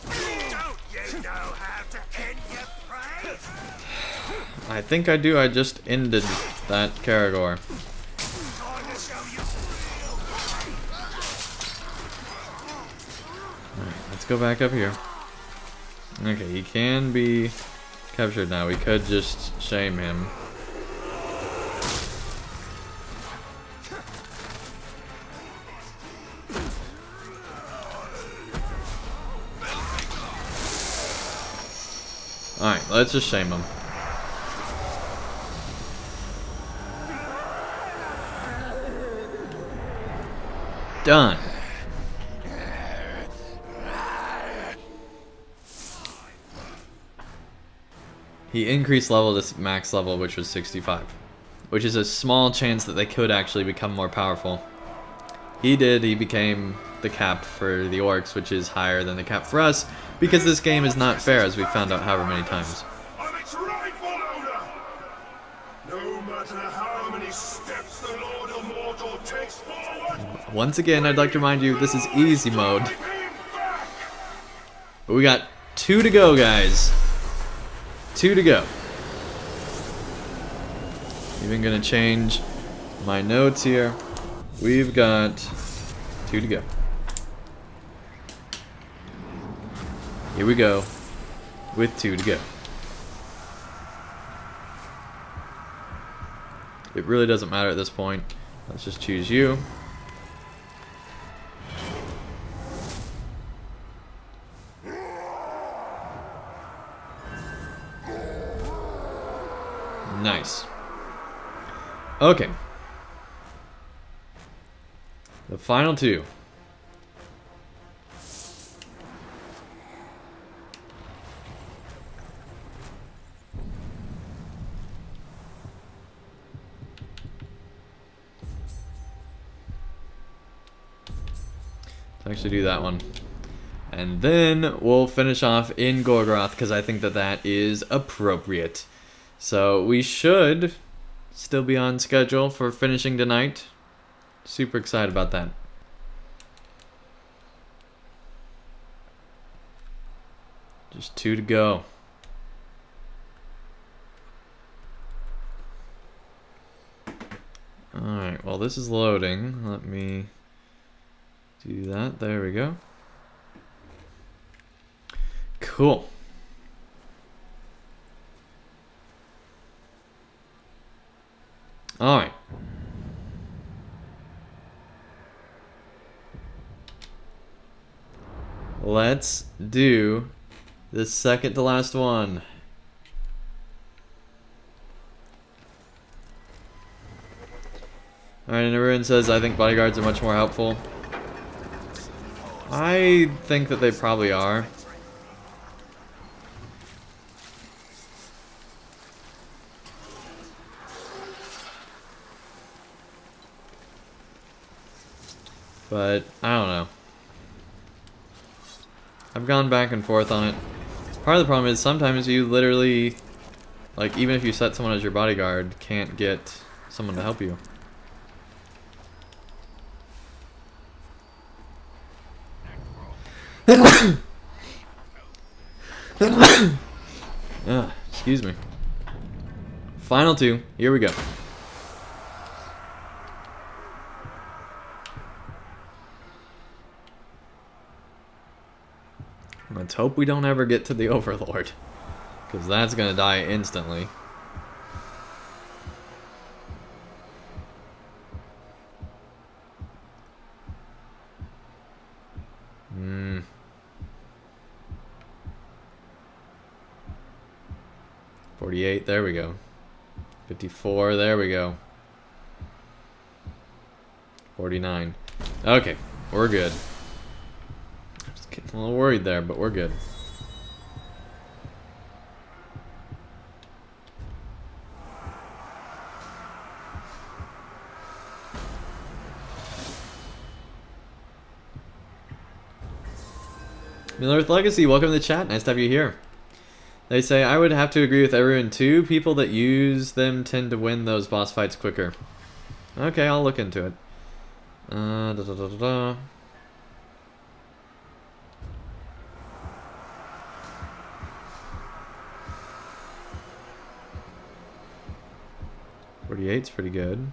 Don't you know how to end your prey? I think I do. I just ended that Karagor. Time to show you Alright, let's go back up here. Okay, he can be captured now. We could just shame him. Alright, let's just shame him. Done. He increased level to max level, which was 65. Which is a small chance that they could actually become more powerful. He did, he became the cap for the orcs, which is higher than the cap for us, because this game is not fair, as we found out however many times. I'm its rightful owner! No matter how many steps the Lord of Mortal takes forward, Once again, I'd like to remind you, this is easy mode. But we got 2 to go, guys. 2 to go. Even gonna change my notes here. We've got 2 to go. Here we go, with 2 to go. It really doesn't matter at this point. Let's just choose you. Nice. Okay. The final 2. Let's actually do that one. And then we'll finish off in Gorgoroth, because I think that that is appropriate. So we should still be on schedule for finishing tonight. Super excited about that. Just 2 to go. Alright, well this is loading. Let me do that. There we go. Cool. Alright. Let's do the second to last one. Alright, and everyone says, I think bodyguards are much more helpful. I think that they probably are. But, I don't know. I've gone back and forth on it. Part of the problem is sometimes you literally, like, even if you set someone as your bodyguard, can't get someone to help you. Excuse me. Final 2. Here we go. Let's hope we don't ever get to the Overlord, because that's gonna die instantly. 48, there we go. 54, there we go. 49. Okay, we're good. Just getting a little worried there, but we're good. Middle-earth Legacy, welcome to the chat. Nice to have you here. They say, I would have to agree with everyone too. People that use them tend to win those boss fights quicker. Okay, I'll look into it. Da, da, da, da, da. .48's pretty good.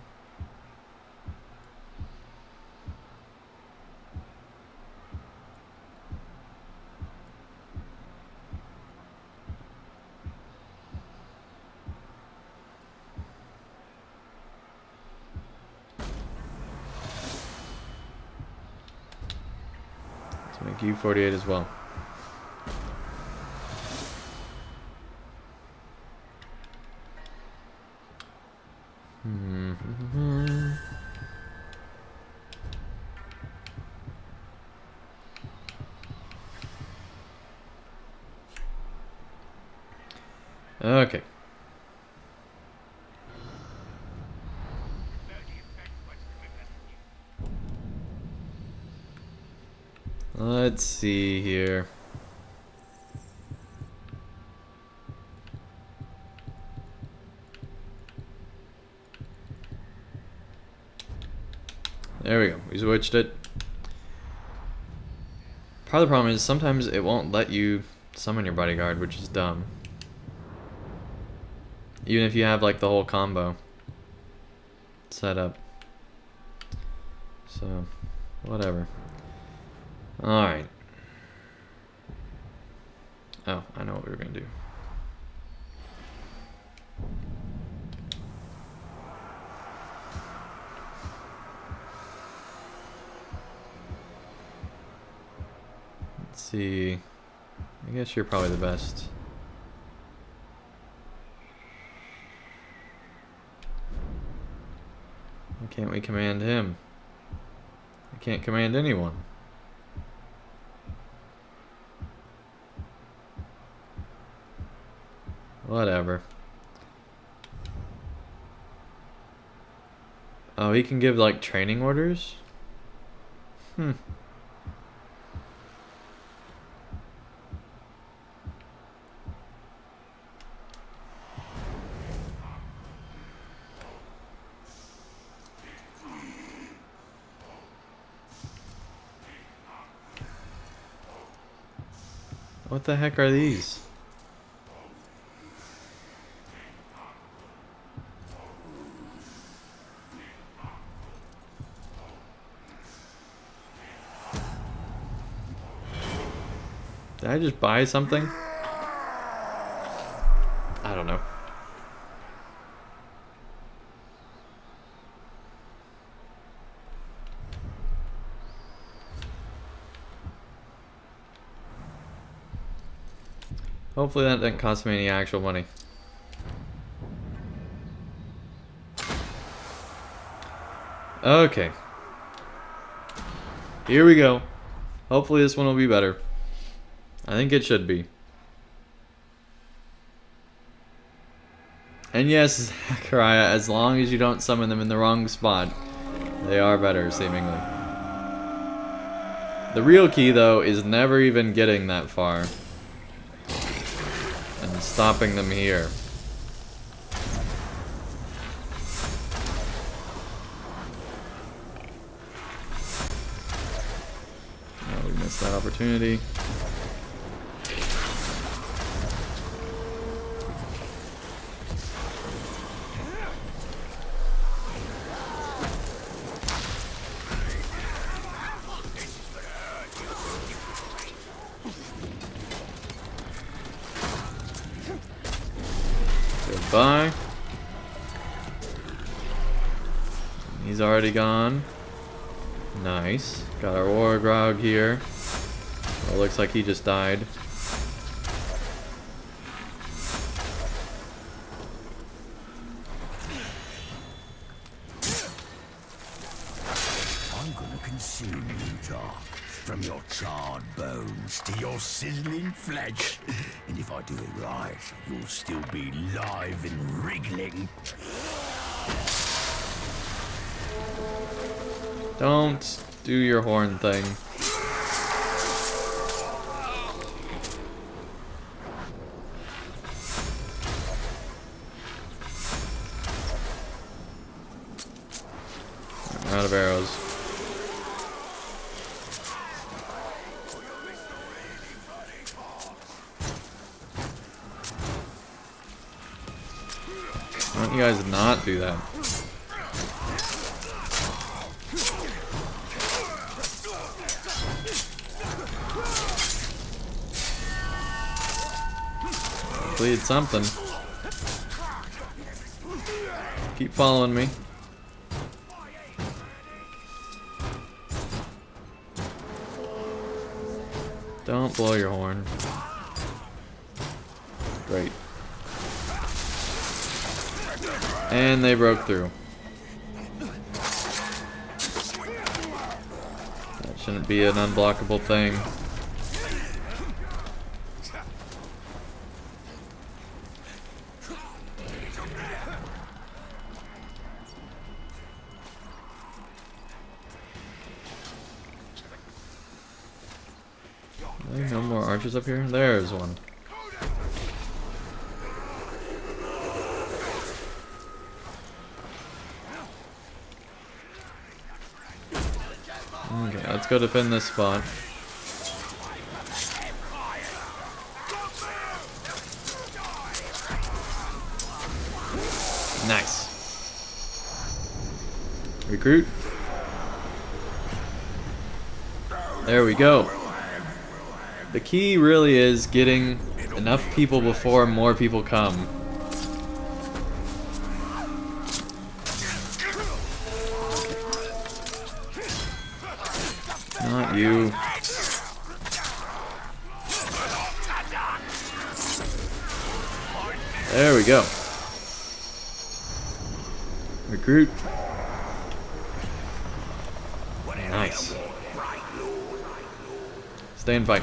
Make you 48 as well. Okay. Let's see here. There we go. We switched it. Part of the problem is sometimes it won't let you summon your bodyguard, which is dumb. Even if you have like the whole combo set up. So, whatever. Alright. Oh, I know what we were going to do. Let's see. I guess you're probably the best. Why can't we command him? I can't command anyone. Whatever. Oh, he can give like training orders? Hmm. What the heck are these? Did I just buy something? I don't know. Hopefully that didn't cost me any actual money. Okay. Here we go. Hopefully this one will be better. I think it should be. And yes, Karaya, as long as you don't summon them in the wrong spot, they are better, seemingly. The real key, though, is never even getting that far. And stopping them here. Oh, we missed that opportunity. Goodbye. He's already gone. Nice. Got our Wargrog here. Oh, looks like he just died. seen you, Doc. From your charred bones to your sizzling flesh. And if I do it right, you'll still be live and wriggling. Don't do your horn thing. I'm out of arrows. Why don't you guys not do that? Completed something. Keep following me. Don't blow your horn. Great. And they broke through. That shouldn't be an unblockable thing. No more archers up here? There's one. Okay, let's go defend this spot. Nice. Recruit. There we go. The key really is getting enough people before more people come. Not you. There we go. Recruit. Nice. Stay and fight.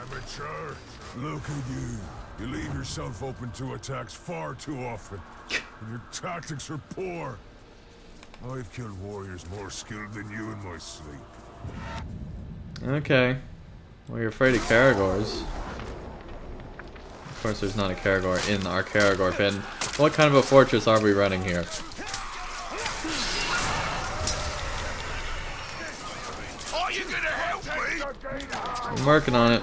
Amateur, look at you. You leave yourself open to attacks far too often. And your tactics are poor. I've killed warriors more skilled than you in my sleep. Okay. Well, you're afraid of Caragors. Of course, there's not a Caragor in our Caragor pin. What kind of a fortress are we running here? Are you gonna help me? I'm working on it.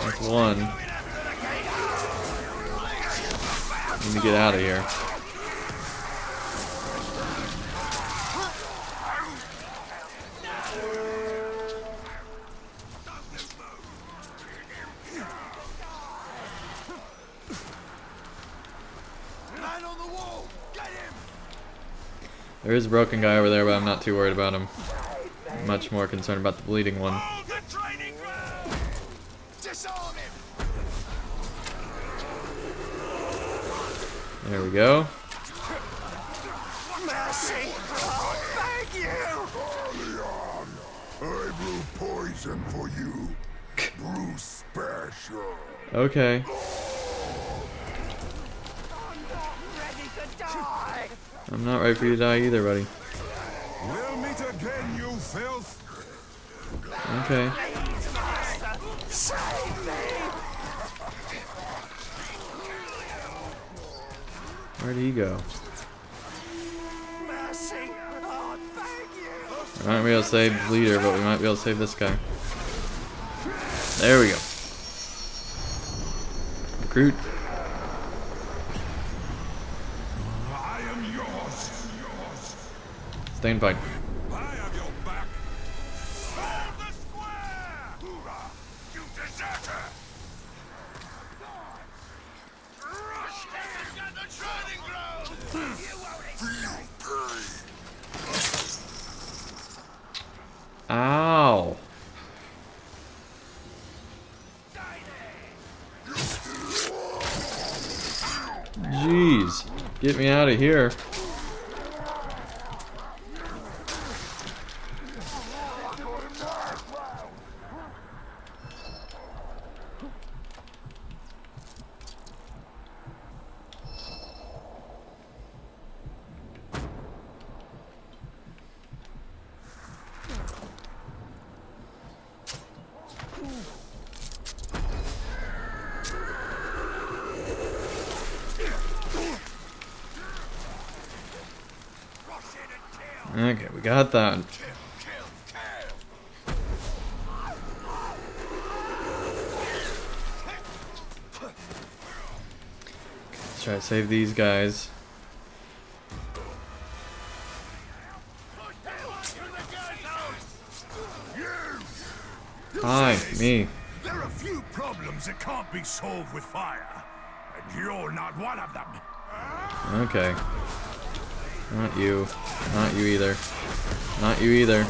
That's one. Need to get out of here. There is a broken guy over there, but I'm not too worried about him. I'm much more concerned about the bleeding one. There we go. Mercy! Oh, thank you! I brew poison for you. Brew special. Okay. I'm not ready to die! I'm not ready for you to die either, buddy. We'll meet again, you filth. Okay. Please, Master, save me! Where'd he go? Mercy! Oh, thank you! We might be able to save the leader, but we might be able to save this guy. There we go. Recruit. I am yours. Stay and fight. I have your back. Hold the square! Hoorah! You deserter! Rush in! Get the training ground! Get me out of here. Okay, we got that. Let's try to save these guys. Hi, me. There are few problems that can't be solved with fire, and you're not one of them. Okay. Not you. Not you either. Not you either.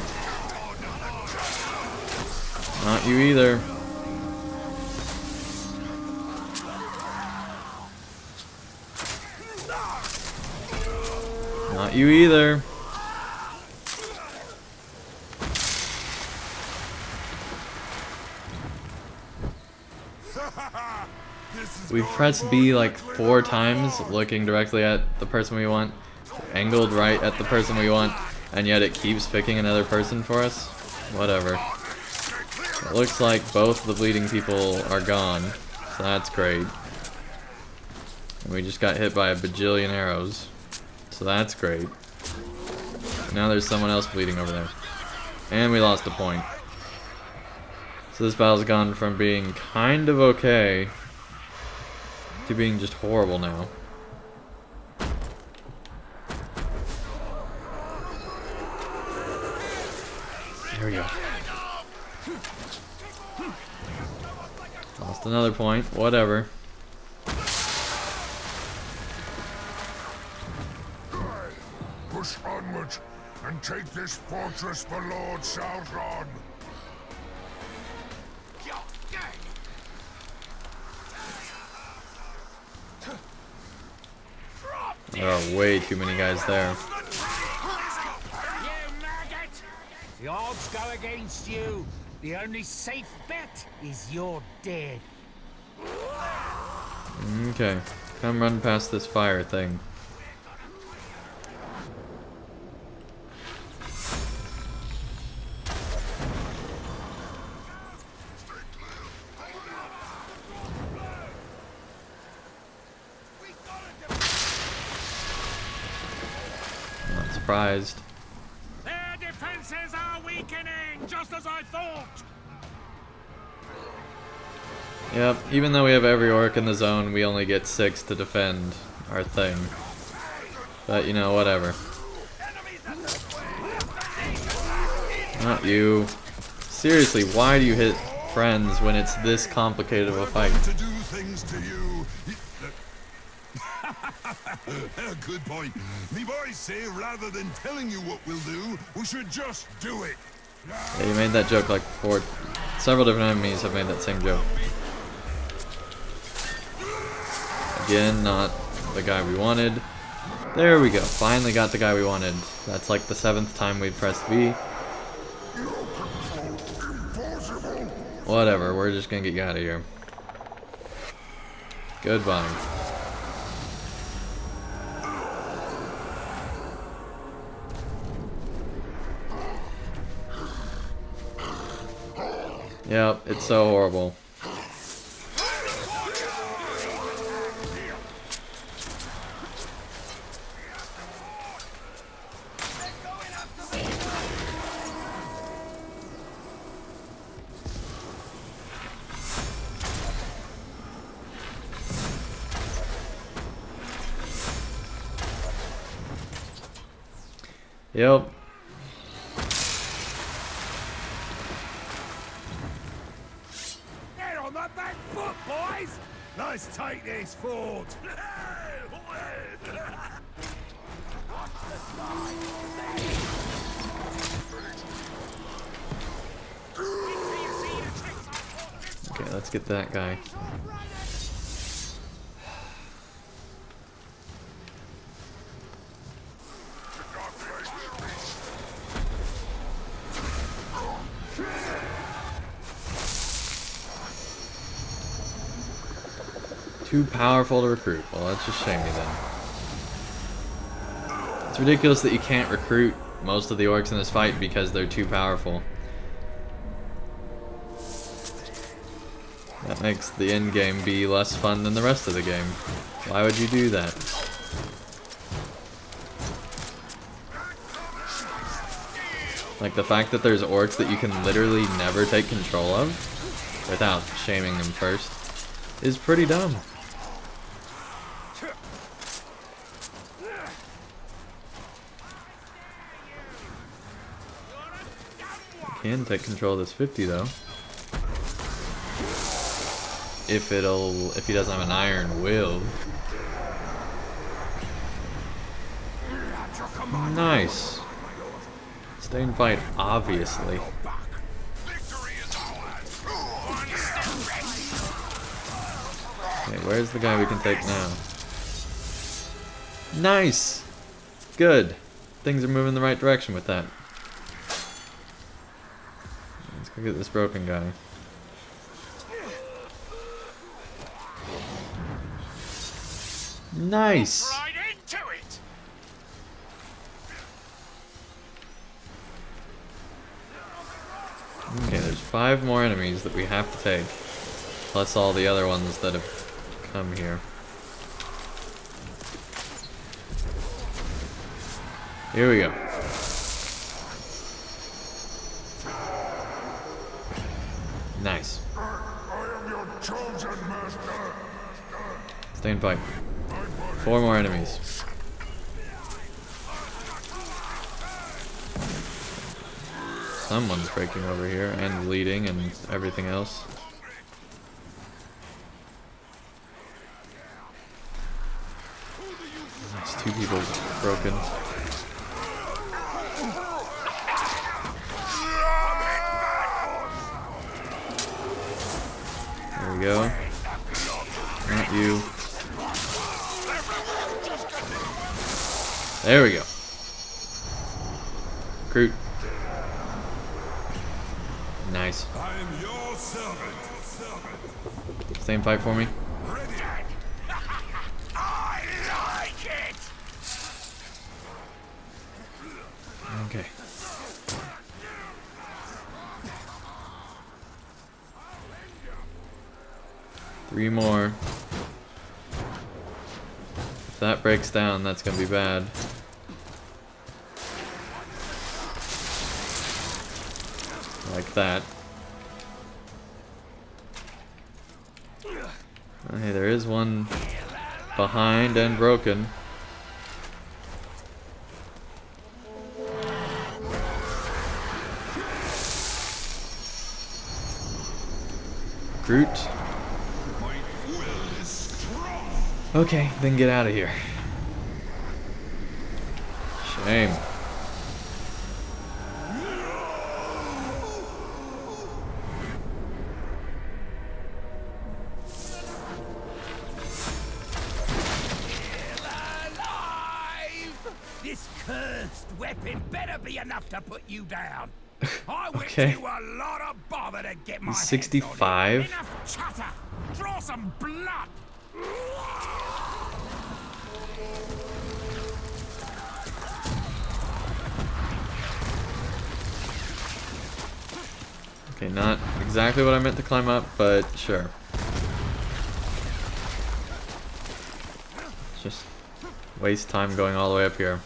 Not you either. Not you either. We've pressed B like 4 times, looking directly at the person we want, angled right at the person we want, and yet it keeps picking another person for us. Whatever. It looks like both the bleeding people are gone, so that's great. And we just got hit by a bajillion arrows, so that's great. Now there's someone else bleeding over there. And we lost a point. So this battle's gone from being kind of okay to being just horrible now. There we go. Lost another point. Whatever. Push onward and take this fortress the Lord Sauron. There are way too many guys there. You maggot! The odds go against you. The only safe bet is you're dead. Okay. Come run past this fire thing. Not surprised. Their defenses are weakening, just as I thought. Yep, even though we have every orc in the zone, we only get 6 to defend our thing. But, you know, whatever. Not you. Seriously, why do you hit friends when it's this complicated of a fight? To do things to you. Good point. Me boys say rather than telling you what we'll do, we should just do it. Yeah, you made that joke like several different enemies have made that same joke. Again, not the guy we wanted. There we go. Finally got the guy we wanted. That's like the 7th time we've pressed B. Whatever, we're just gonna get you out of here. Goodbye. Yep, it's so horrible. Yep. Get on the back foot, boys! Let's take this fort! Okay, let's get that guy. Too powerful to recruit. Well, that's just shame me then. It's ridiculous that you can't recruit most of the orcs in this fight because they're too powerful. That makes the end game be less fun than the rest of the game. Why would you do that? Like the fact that there's orcs that you can literally never take control of without shaming them first is pretty dumb. You can take control of this 50 though. If he doesn't have an iron will. Nice. Stay and fight, obviously. Okay, where's the guy we can take now? Nice! Good. Things are moving in the right direction with that. Let's go get this broken guy. Nice! Right into it. Okay, there's 5 more enemies that we have to take. Plus all the other ones that have come here. Here we go. Nice. Stay and fight. 4 more enemies. Someone's breaking over here and bleeding and everything else. There's 2 people broken. There we go. Not you. There we go. Recruit. Nice. I am your servant. Same fight for me. I like it. Okay. Three more. If that breaks down, that's gonna be bad. Like that. Okay, there is one behind and broken. Groot. Okay, then get out of here. Shame. This cursed weapon better be enough to put you down. I went Okay. to a lot of bother to get my He's hands 65. on it. Enough chatter. Draw some blood. Okay, not exactly what I meant to climb up, but sure. Just waste time going all the way up here.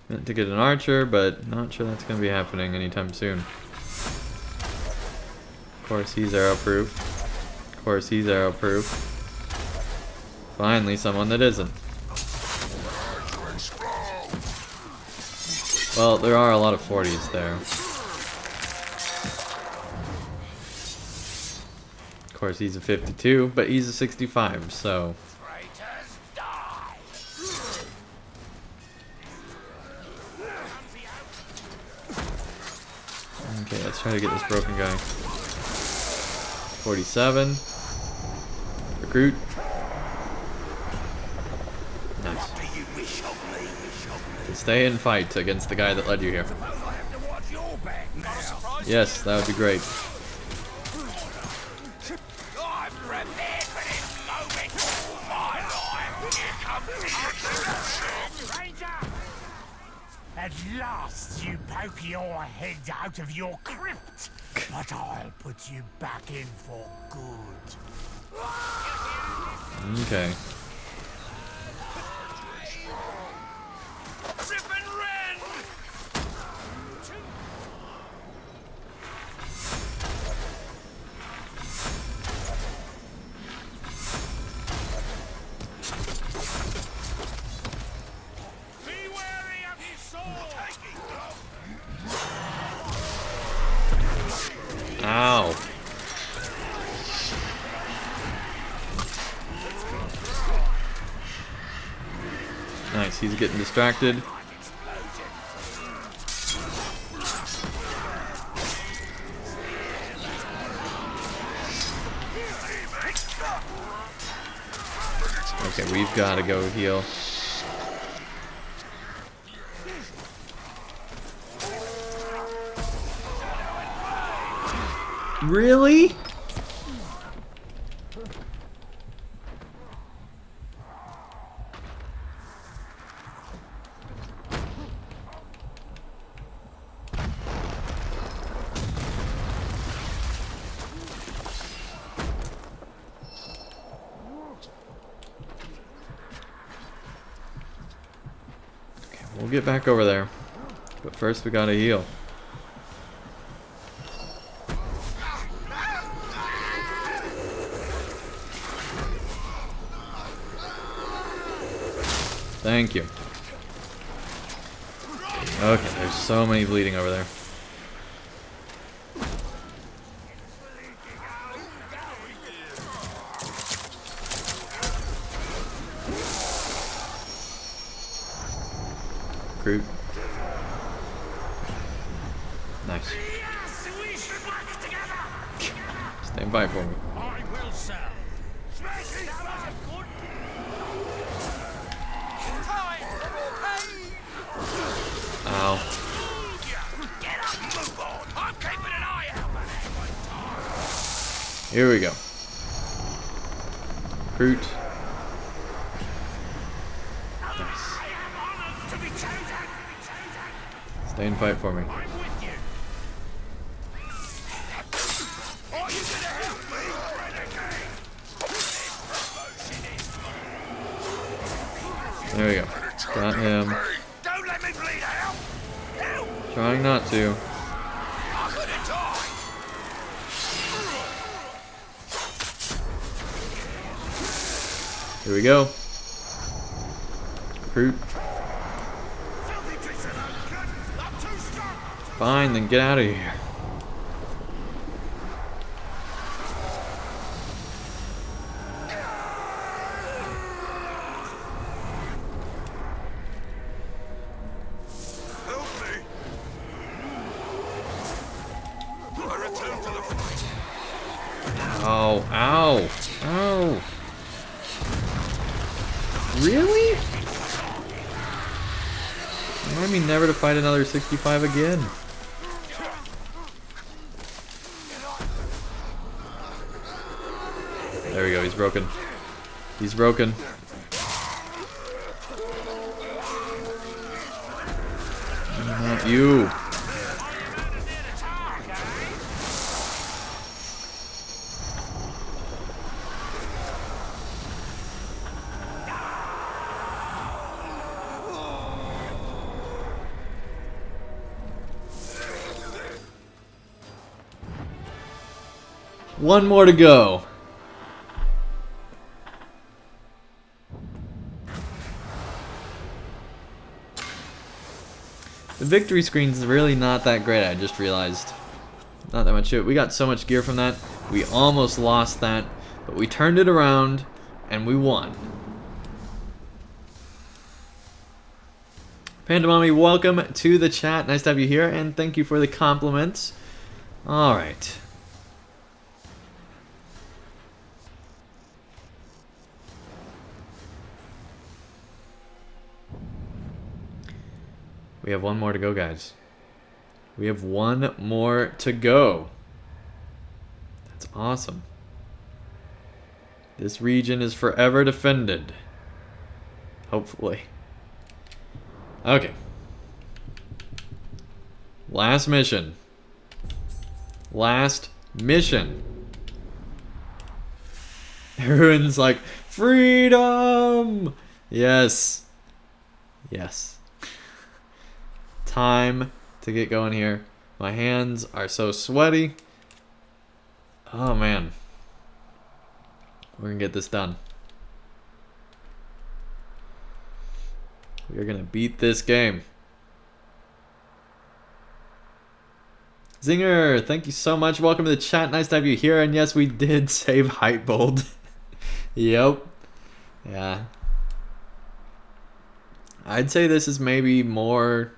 Meant to get an archer, but not sure that's going to be happening anytime soon. Of course, he's arrow-proof. Of course, he's arrow-proof. Finally, someone that isn't. Well, there are a lot of 40s there. Of course, he's a 52, but he's a 65, so... Traitors die. Okay, let's try to get this broken guy. 47. Recruit. Nice. Stay and fight against the guy that led you here. Suppose I have to watch your Yes, that would be great. I've prepared for this moment all my life. Here comes Ranger! At last you poke your head out of your crypt, but I'll put you back in for good. Okay. Rip and rend! Be wary of his sword! Ow. Nice, he's getting distracted. Okay, we've got to go heal. Really? Okay, we'll get back over there. But first we gotta heal. Thank you. Okay, there's so many bleeding over there. Groot. Nice. Yes, we should work together! Stand by for me. I will, sir. That was a good... Ow. Get up, move on! I'm keeping an eye out for that. Here we go. Groot. Nice. I am honored to be chosen! Stay and fight for me. I'm with you. Are you gonna help me, renegade? This promotion is There we go. Got him. Don't let me bleed out! Help! Trying not to. I'm gonna die! Here we go. Groot. Filthy tricks are no good! I'm too strong! Fine, then get out of here. Help me! I return to the fight. Ow, ow, ow. Really? Remind me never to fight another 65 again. There we go, he's broken. He's broken. Not you. One more to go. The victory screen's really not that great, I just realized. Not that much. We got so much gear from that. We almost lost that, but we turned it around and we won. Panda Mommy, welcome to the chat. Nice to have you here, and thank you for the compliments. Alright. We have one more to go, guys. We have one more to go. That's awesome. This region is forever defended. Hopefully. Okay. Last mission. Last mission. Everyone's like, freedom! Yes. Yes. Time to get going here. My hands are so sweaty. Oh man. We're gonna get this done. We're gonna beat this game. Zinger, thank you so much. Welcome to the chat. Nice to have you here. And yes, we did save Hypebold. Yep. Yeah. I'd say this is maybe more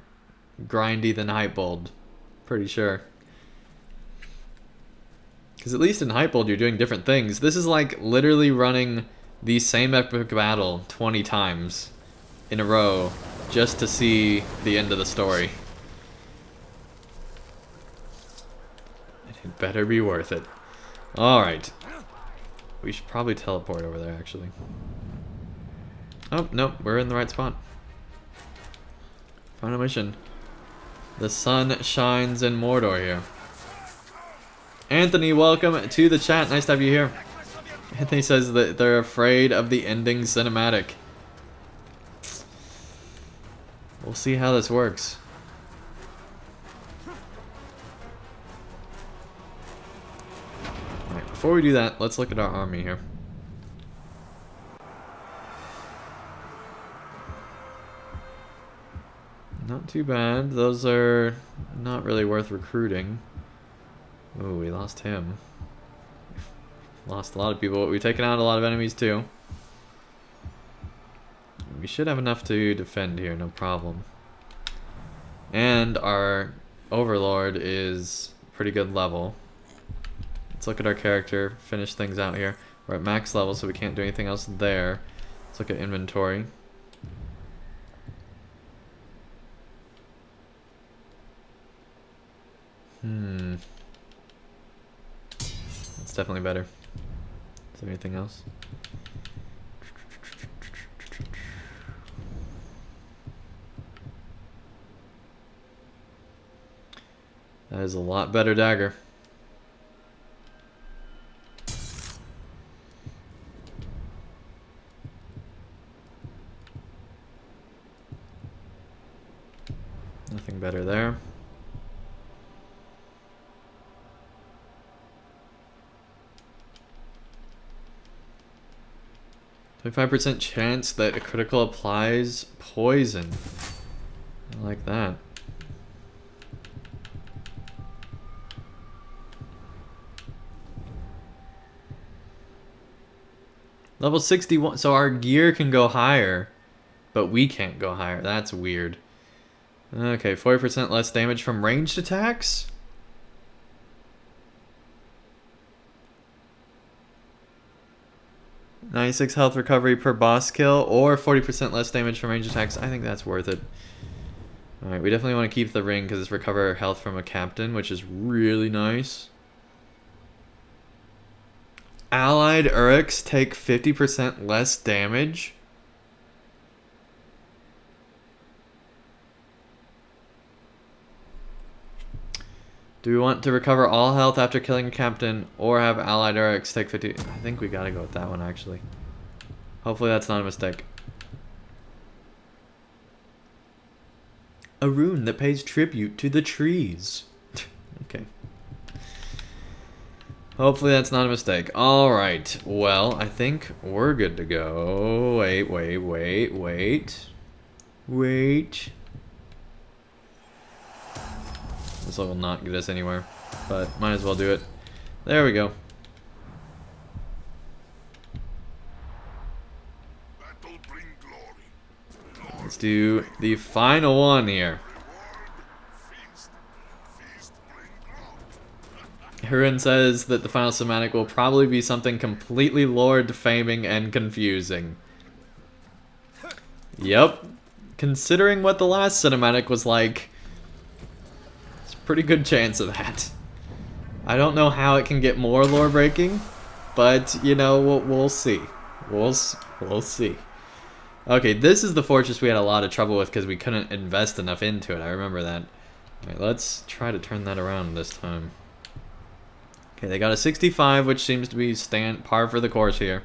grindy than Hypebold. Pretty sure. Because at least in Hypebold you're doing different things. This is like literally running the same epic battle 20 times in a row just to see the end of the story. It better be worth it. Alright. We should probably teleport over there, actually. Oh, no, we're in the right spot. Final mission. The sun shines in Mordor here. Anthony, welcome to the chat. Nice to have you here. Anthony says that they're afraid of the ending cinematic. We'll see how this works. Alright, before we do that, let's look at our army here. Not too bad. Those are not really worth recruiting. Oh, we lost him. Lost a lot of people, but we've taken out a lot of enemies too. We should have enough to defend here, no problem. And our overlord is pretty good level. Let's look at our character, finish things out here. We're at max level, so we can't do anything else there. Let's look at inventory. That's definitely better. Is there anything else? That is a lot better dagger. Nothing better there. 25% chance that a critical applies poison. I like that. Level 61, so our gear can go higher, but we can't go higher. That's weird. Okay, 40% less damage from ranged attacks? $96 health recovery per boss kill, or 40% less damage from ranged attacks. I think that's worth it. Alright, we definitely want to keep the ring because it's recover health from a captain, which is really nice. Allied Uruks take 50% less damage. Do we want to recover all health after killing a captain, or have Allied Uruks take 50? I think we gotta go with that one, actually. Hopefully that's not a mistake. A rune that pays tribute to the trees. Okay. Hopefully that's not a mistake. Alright, well, I think we're good to go. Wait. This will not get us anywhere, but might as well do it. There we go. Let's do the final one here. Hurin says that the final cinematic will probably be something completely lore-defaming and confusing. Yep. Considering what the last cinematic was like, it's pretty good chance of that. I don't know how it can get more lore breaking, but you know, we'll see. We'll see. Okay, this is the fortress we had a lot of trouble with because we couldn't invest enough into it. I remember that. Alright, let's try to turn that around this time. Okay, they got a 65, which seems to be par for the course here.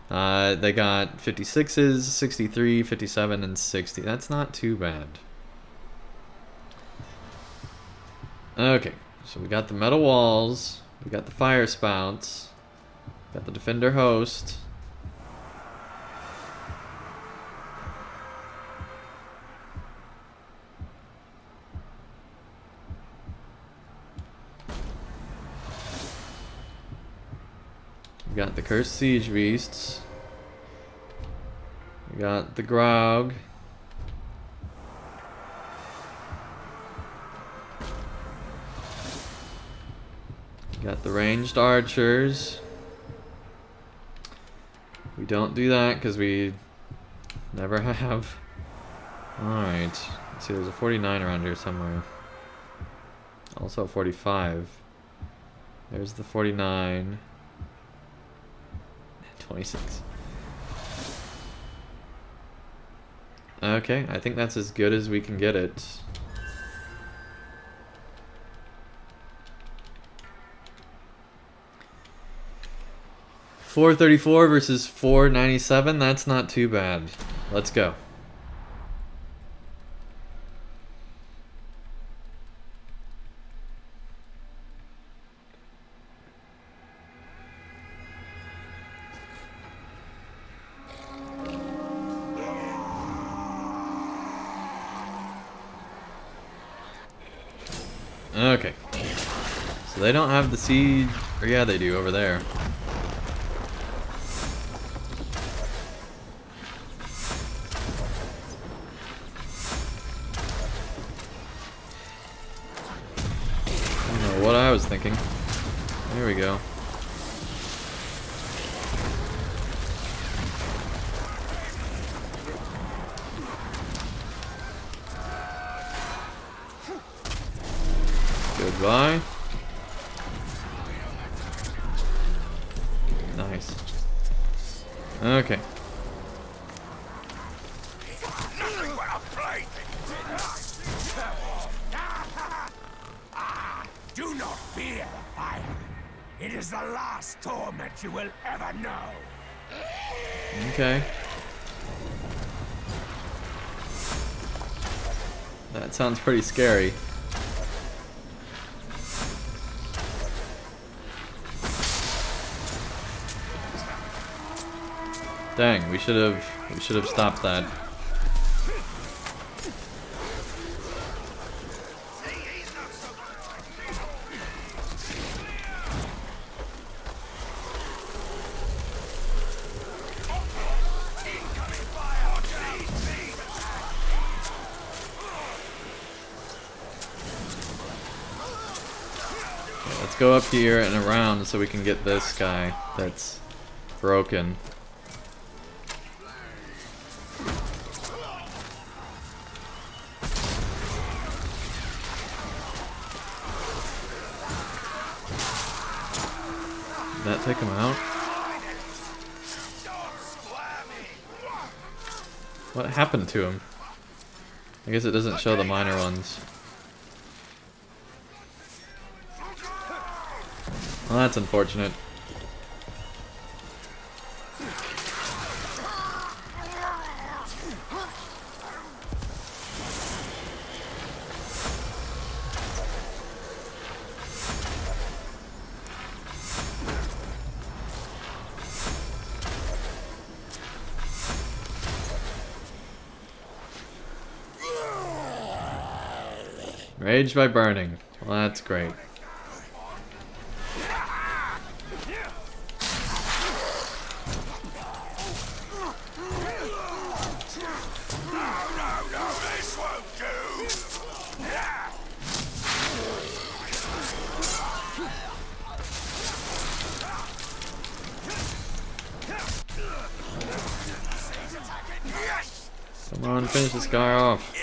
They got 56s, 63, 57, and 60. That's not too bad. Okay, so we got the metal walls, we got the fire spouts, got the defender host. We got the cursed siege beasts. We got the grog. We got the ranged archers. We don't do that because we never have. Alright. Let's see, there's a 49 around here somewhere. Also a 45. There's the 49. 26. Okay, I think that's as good as we can get it. $434 versus $497. That's not too bad. Let's go. Okay. So they don't have the siege, or yeah, they do over there. I don't know what I was thinking. There we go. Goodbye. Nice. Okay. Do not fear the fire. It is the last torment you will ever know. Okay. That sounds pretty scary. Dang, we should have stopped that. Okay, let's go up here and around so we can get this guy that's broken. Did that take him out? What happened to him? I guess it doesn't show the minor ones. Well, that's unfortunate. Rage by burning. Well, that's great. Come on, finish this guy off.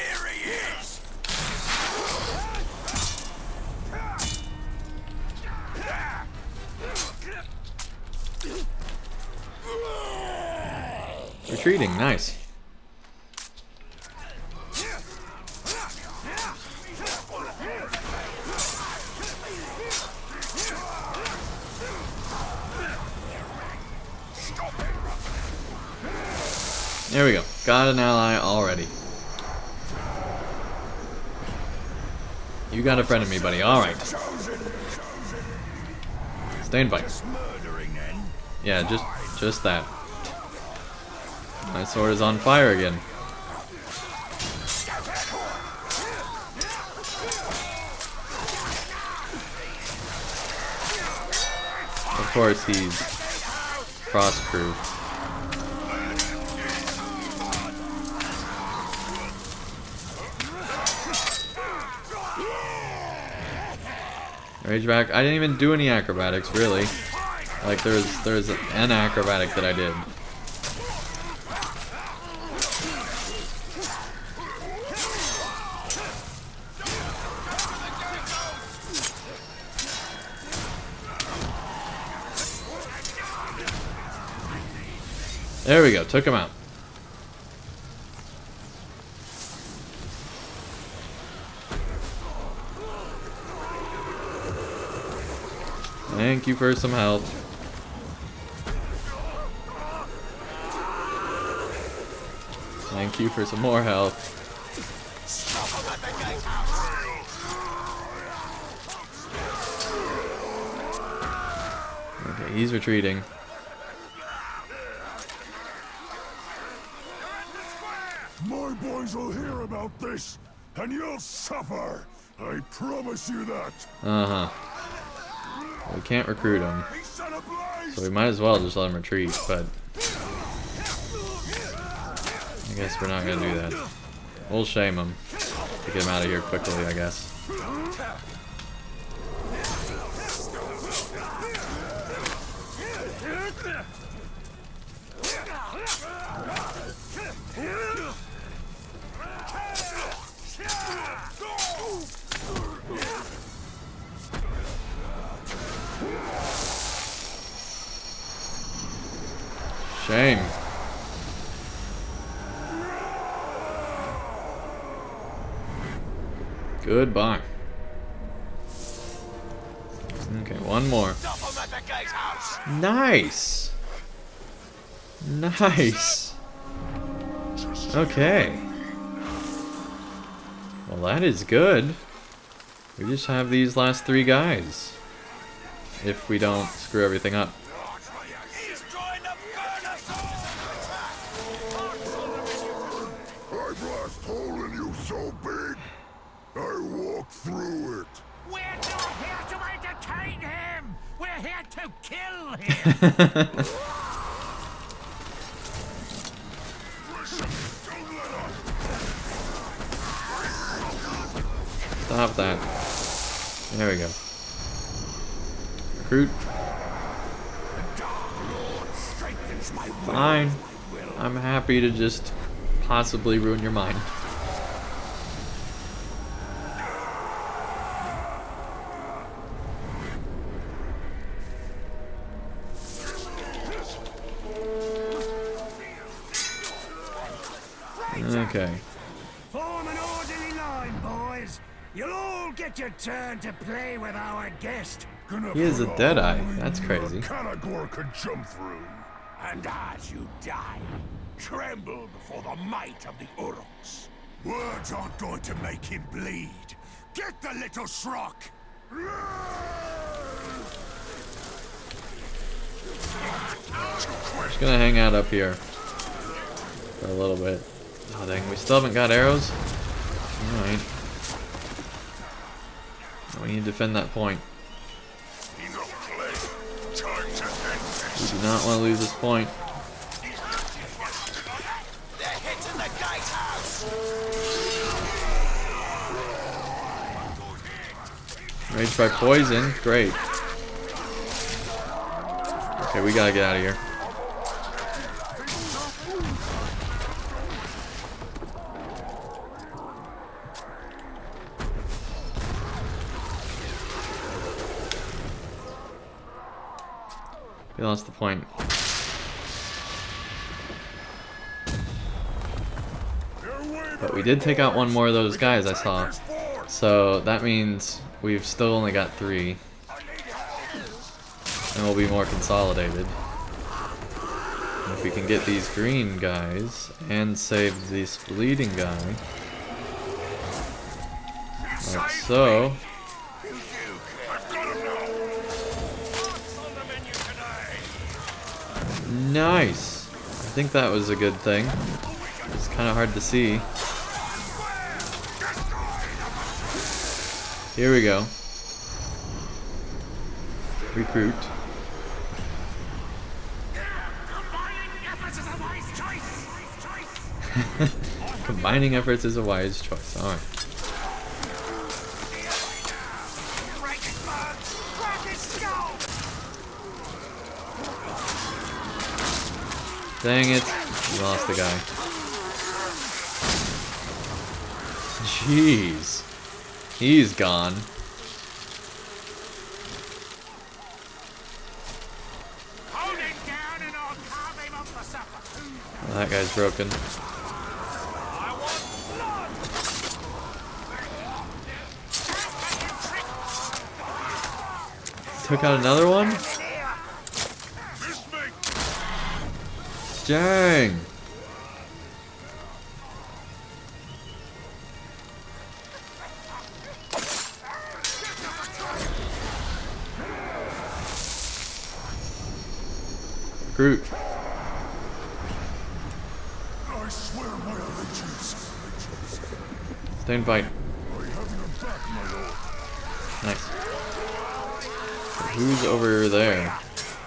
retreating. Nice. There we go. Got an ally already. You got a friend of me, buddy. Alright. Stay and fight. Yeah, just that. My sword is on fire again. Of course, he's frost-proof. Rage back. I didn't even do any acrobatics, really. Like, there's an acrobatic that I did. There we go. Took him out. Thank you for some help. Thank you for some more help. Okay, he's retreating. My boys will hear about this, and you'll suffer. I promise you that. Uh-huh. We can't recruit him, so we might as well just let him retreat, but I guess we're not gonna do that. We'll shame him to get him out of here quickly, I guess. Shame. Goodbye. Okay, one more. Nice. Nice. Okay. Well, that is good. We just have these last 3 guys. If we don't screw everything up. I blast hole in you so big, I walk through it. We're not here to entertain him! We're here to kill him! Stop that. There we go. Recruit. Fine. I'm happy to just possibly ruin your mind. Okay. Form an orderly line, boys. You'll all get your turn to play with our guest. He is a deadeye. That's crazy. Kanagor could jump through. And as you die, tremble before the might of the Uruks. Words aren't going to make him bleed. Get the little shrock! Just gonna hang out up here for a little bit. Oh dang, we still haven't got arrows? Alright. We need to defend that point. We do not want to lose this point. They're hitting the gatehouse. Raged by poison, great. Okay, we gotta get out of here. We lost the point. we did take out one more of those guys I saw. So that means we've still only got 3. And we'll be more consolidated. And if we can get these green guys and save this bleeding guy. Like so. Nice! I think that was a good thing. It's kind of hard to see. Here we go. Recruit. Combining efforts is a wise choice. Alright. Dang it. We lost the guy. Jeez. He's gone. Oh, that guy's broken. Took out another one? Dang! Groot. I swear my allegiance. Stay and fight. I have your back, my lord. Nice. So who's over there?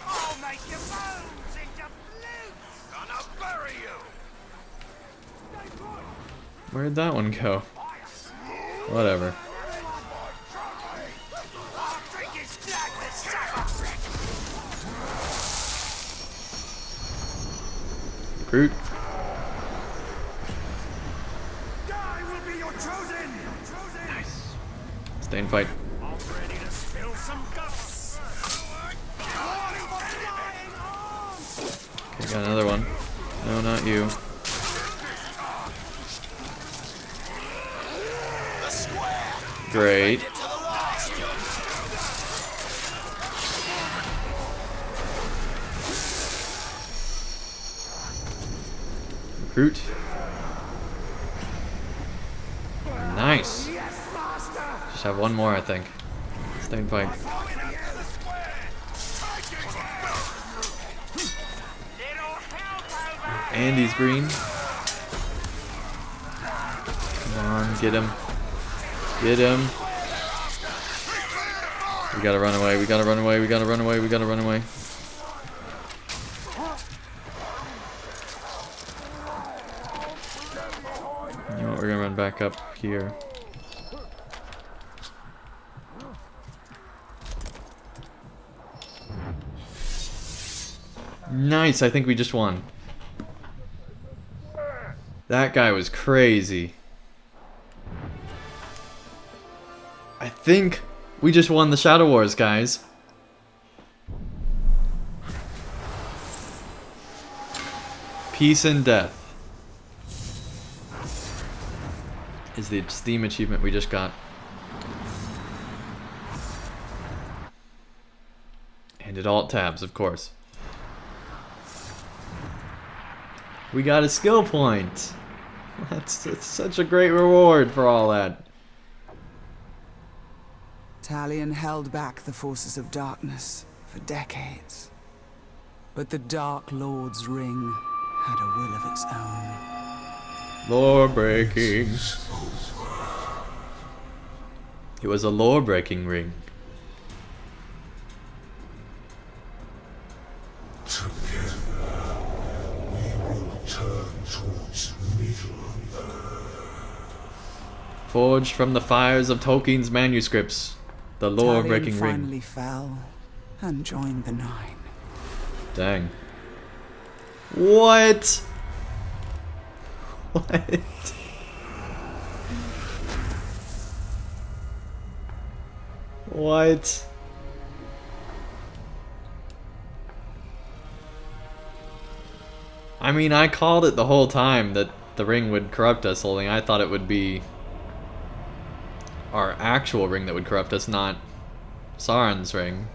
I'll make your bones into flute. Gonna bury you. Where'd that one go? Whatever. I'll drink his blood for supper. Groot. I will be your chosen. Nice. Stay and fight. I'm ready to spill some guts. Okay, got another one. No, not you. Great. Recruit. Nice. Just have one more, I think. Stay and fight. Andy's green. Come on, get him. Get him. We gotta run away, we gotta run away, we gotta run away, we gotta run away. You know what, we're gonna run back up here. Nice, I think we just won. That guy was crazy. I think we just won the Shadow Wars, guys. Peace and Death is the Steam achievement we just got. And it alt tabs, of course. We got a skill point. That's such a great reward for all that. Talion held back the forces of darkness for decades. But the Dark Lord's ring had a will of its own. Lore breaking. It was a lore breaking ring. Together, we will turn towards Middle-earth. Forged from the fires of Tolkien's manuscripts. The lore breaking Talion ring. finally fell and joined the Nine. Dang. What? What? What? I mean, I called it the whole time that the ring would corrupt us holding. I thought it would be our actual ring that would corrupt us, not Sauron's ring.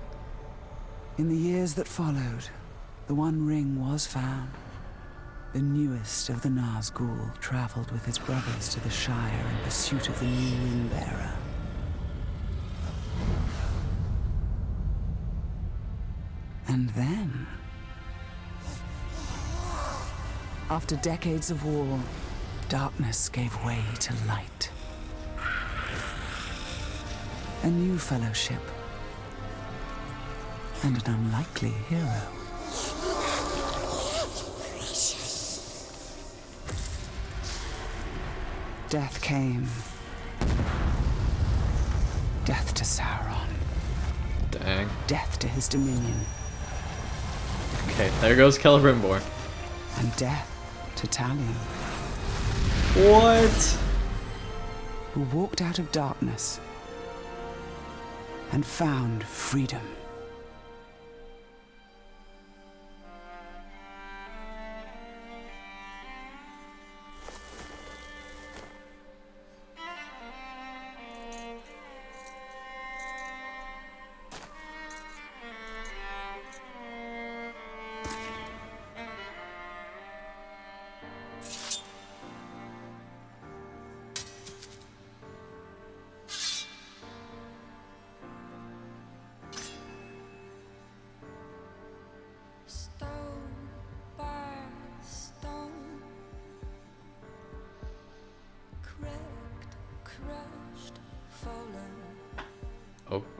In the years that followed, the One Ring was found. The newest of the Nazgul traveled with his brothers to the Shire in pursuit of the new ring bearer. And then, after decades of war, darkness gave way to light. A new fellowship, and an unlikely hero. Death came. Death to Sauron. Dang. Death to his dominion. Okay, there goes Celebrimbor. And death to Talion. What? Who walked out of darkness and found freedom.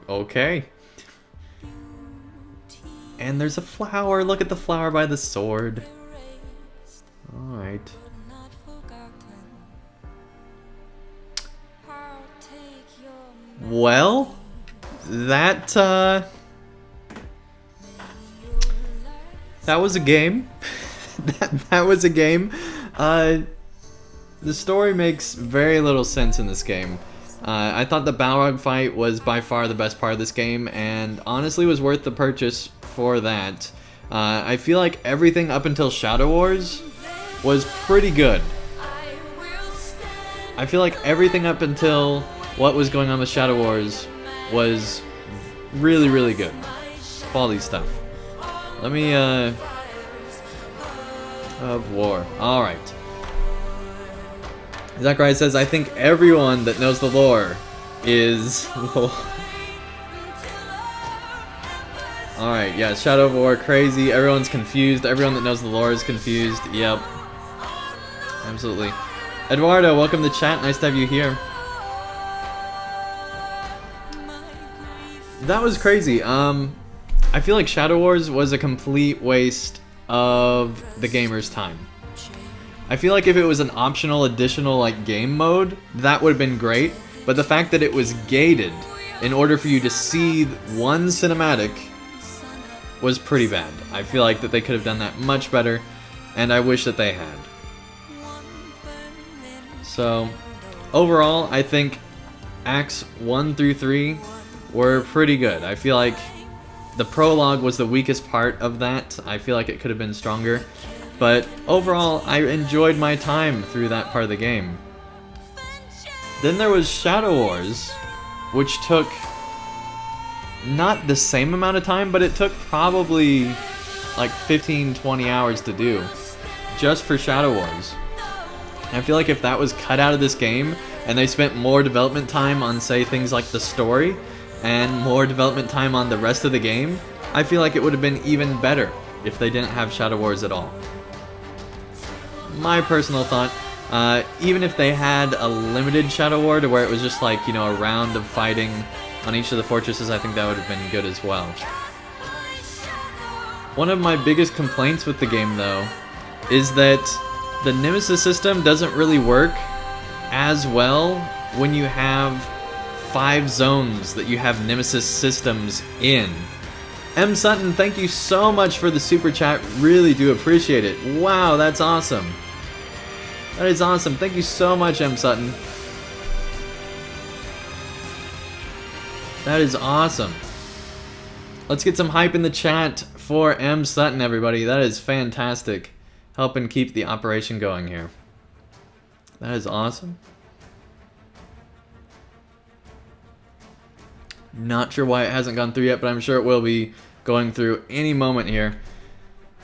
Okay. And there's a flower. Look at the flower by the sword. Alright. Well, that was a game. that was a game. The story makes very little sense in this game. I thought the Balrog fight was by far the best part of this game, and honestly was worth the purchase for that. I feel like everything up until Shadow Wars was pretty good. I feel like everything up until what was going on with Shadow Wars was really, really good. Quality stuff. Let me, of war. Alright. Zachariah says, I think everyone that knows the lore is... Alright, yeah, Shadow of War, crazy. Everyone's confused. Everyone that knows the lore is confused. Yep. Absolutely. Eduardo, welcome to chat. Nice to have you here. That was crazy. I feel like Shadow Wars was a complete waste of the gamer's time. I feel like if it was an optional additional like game mode, that would have been great, but the fact that it was gated in order for you to see one cinematic was pretty bad. I feel like that they could have done that much better, and I wish that they had. So, overall, I think Acts 1 through 3 were pretty good. I feel like the prologue was the weakest part of that. I feel like it could have been stronger. But overall, I enjoyed my time through that part of the game. Then there was Shadow Wars, which took not the same amount of time, but it took probably like 15-20 hours to do, just for Shadow Wars. And I feel like if that was cut out of this game, and they spent more development time on, say, things like the story, and more development time on the rest of the game, I feel like it would have been even better if they didn't have Shadow Wars at all. My personal thought, even if they had a limited Shadow War to where it was just like, you know, a round of fighting on each of the fortresses, I think that would have been good as well. One of my biggest complaints with the game, though, is that the Nemesis system doesn't really work as well when you have 5 zones that you have Nemesis systems in. M. Sutton, thank you so much for the super chat. Really do appreciate it. Wow, that's awesome. That is awesome. Thank you so much, M. Sutton. That is awesome. Let's get some hype in the chat for M. Sutton, everybody. That is fantastic. Helping keep the operation going here. That is awesome. Not sure why it hasn't gone through yet, but I'm sure it will be going through any moment here.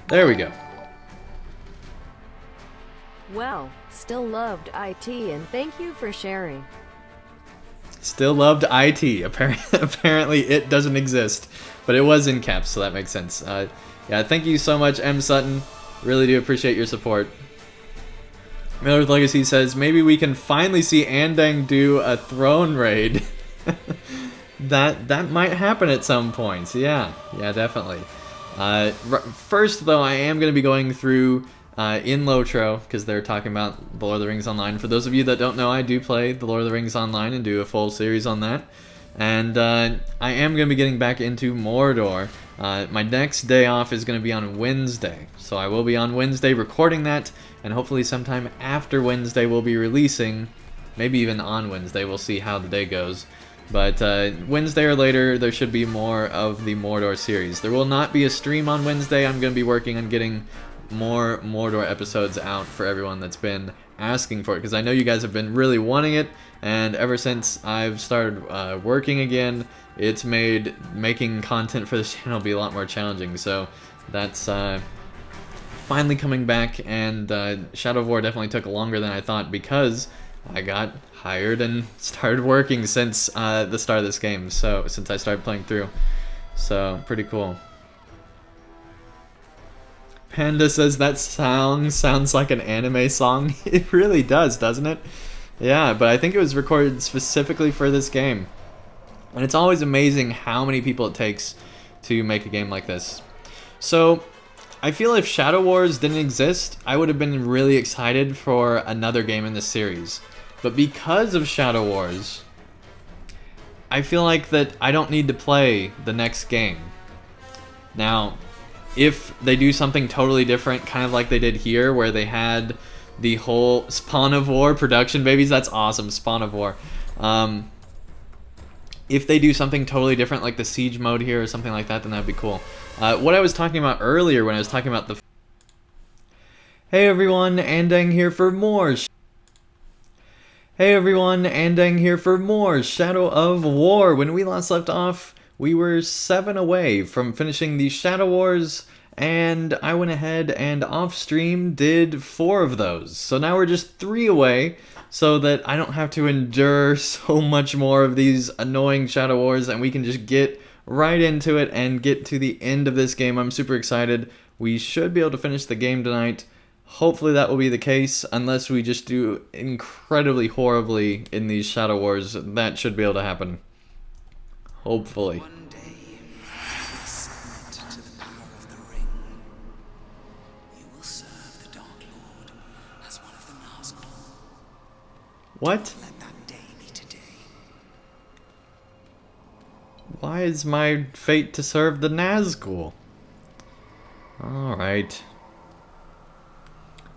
There we go. Well, still loved IT and thank you for sharing. Still loved IT. Apparently it doesn't exist, but it was in caps, so that makes sense. Yeah, thank you so much, M. Sutton. Really do appreciate your support. Miller's Legacy says, maybe we can finally see Andang do a throne raid. That might happen at some point. Yeah, definitely. First, though, I am going to be going through in Lotro, because they're talking about The Lord of the Rings Online. For those of you that don't know, I do play The Lord of the Rings Online and do a full series on that. And I am going to be getting back into Mordor. My next day off is going to be on Wednesday. So I will be on Wednesday recording that, and hopefully sometime after Wednesday we'll be releasing, maybe even on Wednesday, we'll see how the day goes. But Wednesday or later, there should be more of the Mordor series. There will not be a stream on Wednesday. I'm going to be working on getting more Mordor episodes out for everyone that's been asking for it, because I know you guys have been really wanting it, and ever since I've started working again, it's made making content for this channel be a lot more challenging. So that's finally coming back, and Shadow of War definitely took longer than I thought because I got hired and started working since the start of this game, so since I started playing through. So pretty cool. Panda says that song sounds like an anime song. It really does, doesn't it? Yeah, but I think it was recorded specifically for this game. And it's always amazing how many people it takes to make a game like this. So I feel if Shadow Wars didn't exist, I would have been really excited for another game in this series. But because of Shadow Wars, I feel like that I don't need to play the next game. Now, if they do something totally different, kind of like they did here, where they had the whole Spawn of War production babies, that's awesome, Spawn of War. If they do something totally different, like the Siege mode here or something like that, then that'd be cool. What I was talking about earlier when I was talking about the... Hey everyone, Andang here for more... Hey everyone, Andang here for more Shadow of War. When we last left off, we were 7 away from finishing the Shadow Wars, and I went ahead and off-stream did 4 of those. So now we're just 3 away, so that I don't have to endure so much more of these annoying Shadow Wars, and we can just get right into it and get to the end of this game. I'm super excited. We should be able to finish the game tonight. Hopefully that will be the case, unless we just do incredibly horribly in these Shadow Wars. That should be able to happen. Hopefully. One day, you will submit to the power of the ring. You will serve the Dark Lord as one of the Nazgul. What? Let that day be today. Why is my fate to serve the Nazgul? Alright.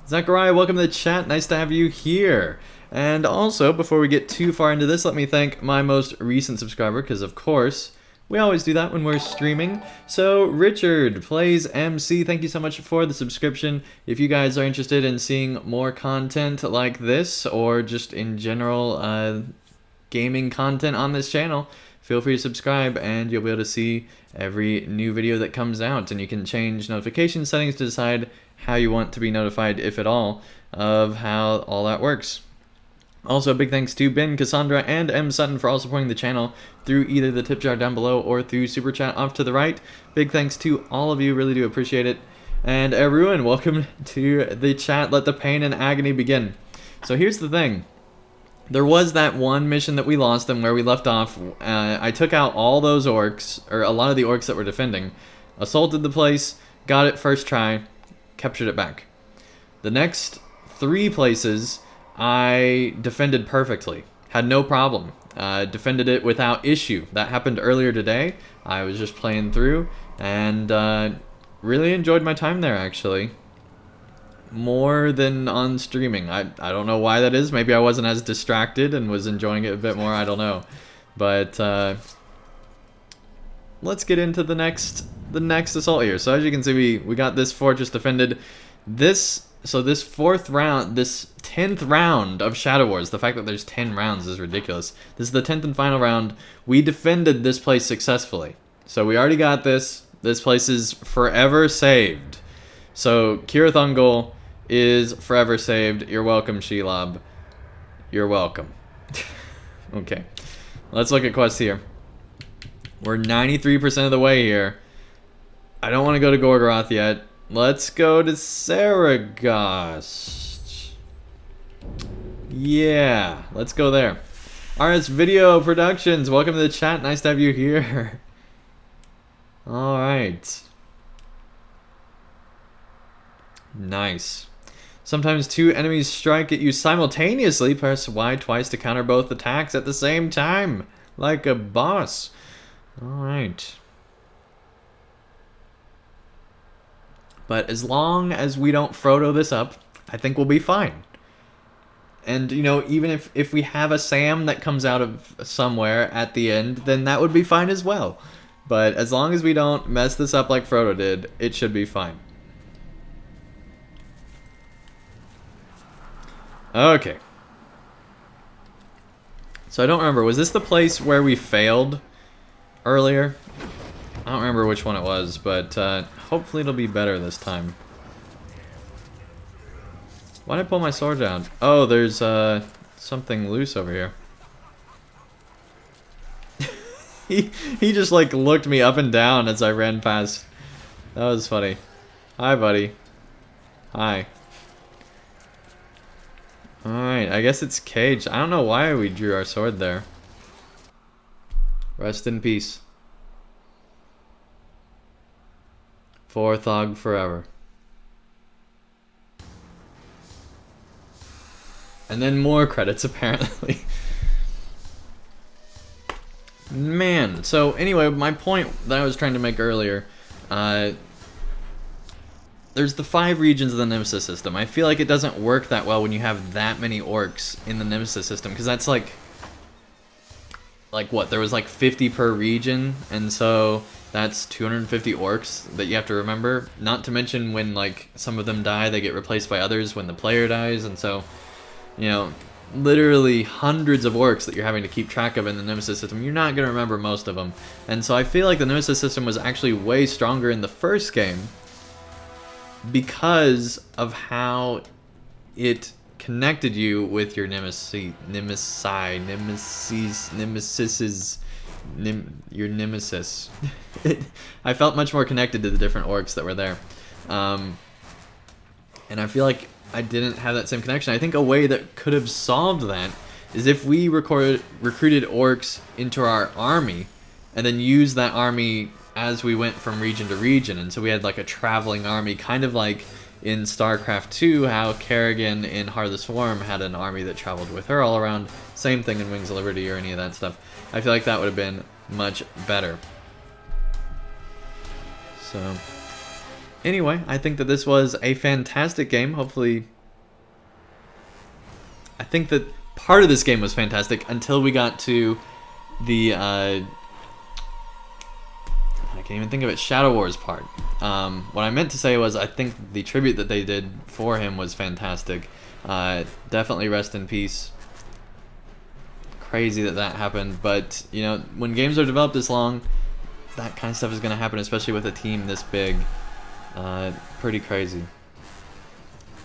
Zachariah, welcome to the chat. Nice to have you here. And also, before we get too far into this, let me thank my most recent subscriber, because of course, we always do that when we're streaming. So, Richard Plays MC, thank you so much for the subscription. If you guys are interested in seeing more content like this, or just in general gaming content on this channel, feel free to subscribe and you'll be able to see every new video that comes out. And you can change notification settings to decide how you want to be notified, if at all, of how all that works. Also, big thanks to Ben, Cassandra, and M. Sutton for all supporting the channel through either the tip jar down below or through Super Chat off to the right. Big thanks to all of you, really do appreciate it. And everyone, welcome to the chat. Let the pain and agony begin. So here's the thing. There was that one mission that we lost, and where we left off, I took out all those orcs, or a lot of the orcs that were defending, assaulted the place, got it first try, captured it back. The next 3 places I defended perfectly, had no problem, defended it without issue. That happened earlier today. I was just playing through and really enjoyed my time there, actually, more than on streaming. I don't know why that is. Maybe I wasn't as distracted and was enjoying it a bit more, I don't know. But let's get into the next assault here. So as you can see, we got this fortress defended. This So this 4th round, this 10th round of Shadow Wars, the fact that there's 10 rounds is ridiculous. This is the 10th and final round. We defended this place successfully. So we already got this. This place is forever saved. So Kira Thungol is forever saved. You're welcome, Shelob. You're welcome. Okay. Let's look at quests here. We're 93% of the way here. I don't want to go to Gorgoroth yet. Let's go to Saragost. Yeah, let's go there. RS Video Productions, welcome to the chat. Nice to have you here. Alright. Nice. Sometimes 2 enemies strike at you simultaneously. Press Y twice to counter both attacks at the same time. Like a boss. Alright. But as long as we don't Frodo this up, I think we'll be fine. And, you know, even if we have a Sam that comes out of somewhere at the end, then that would be fine as well. But as long as we don't mess this up like Frodo did, it should be fine. Okay. So I don't remember. Was this the place where we failed earlier? I don't remember which one it was, but hopefully it'll be better this time. Why did I pull my sword down? Oh, there's something loose over here. he just like looked me up and down as I ran past. That was funny. Hi, buddy. Hi. Alright, I guess it's caged. I don't know why we drew our sword there. Rest in peace. Forthog forever. And then more credits, apparently. Man, so anyway, my point that I was trying to make earlier, there's the 5 regions of the Nemesis system. I feel like it doesn't work that well when you have that many orcs in the Nemesis system, because that's like what, there was like 50 per region, and so that's 250 orcs that you have to remember. Not to mention when like some of them die, they get replaced by others when the player dies, and so, you know, literally hundreds of orcs that you're having to keep track of in the Nemesis system. You're not going to remember most of them. And so I feel like the Nemesis system was actually way stronger in the first game because of how it connected you with your your nemesis. I felt much more connected to the different orcs that were there. And I feel like I didn't have that same connection. I think a way that could have solved that is if we recruited orcs into our army and then used that army as we went from region to region. And so we had like a traveling army, kind of like in StarCraft 2, how Kerrigan in Heart of the Swarm had an army that traveled with her all around. Same thing in Wings of Liberty or any of that stuff. I feel like that would have been much better. So anyway, I think that this was a fantastic game. Hopefully, I think that part of this game was fantastic until we got to the I can't even think of it, Shadow Wars part. What I meant to say was I think the tribute that they did for him was fantastic. Definitely rest in peace. Crazy that that happened, but you know, when games are developed this long, that kind of stuff is going to happen, especially with a team this big. Pretty crazy.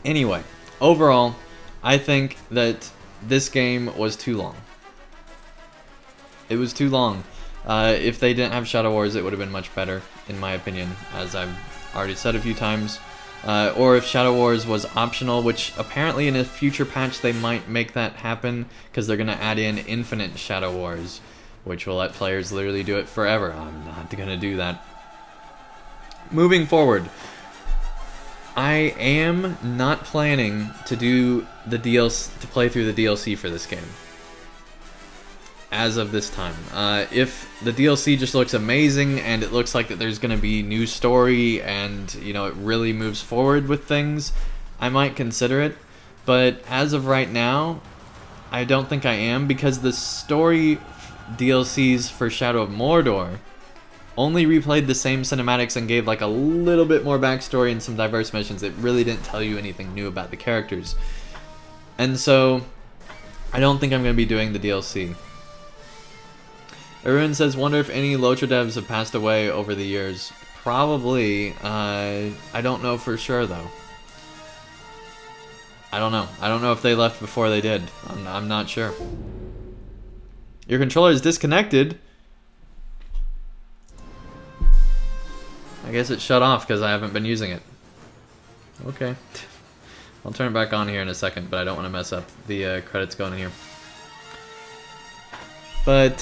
Anyway, overall, I think that this game was too long. It was too long. If they didn't have Shadow Wars, it would have been much better, in my opinion, as I've already said a few times. Or if Shadow Wars was optional, which apparently in a future patch they might make that happen, because they're going to add in infinite Shadow Wars, which will let players literally do it forever. I'm not going to do that. Moving forward, I am not planning to do the DLC, to play through the DLC for this game as of this time. If the DLC just looks amazing and it looks like that there's going to be new story and, you know, it really moves forward with things, I might consider it. But as of right now, I don't think I am, because the story DLCs for Shadow of Mordor only replayed the same cinematics and gave like a little bit more backstory and some diverse missions. It really didn't tell you anything new about the characters. And so, I don't think I'm going to be doing the DLC. Arun says, wonder if any Lotra devs have passed away over the years. Probably. I don't know for sure, though. I don't know. I don't know if they left before they did. I'm not sure. Your controller is disconnected. I guess it shut off because I haven't been using it. Okay. I'll turn it back on here in a second, but I don't want to mess up the credits going in here. But,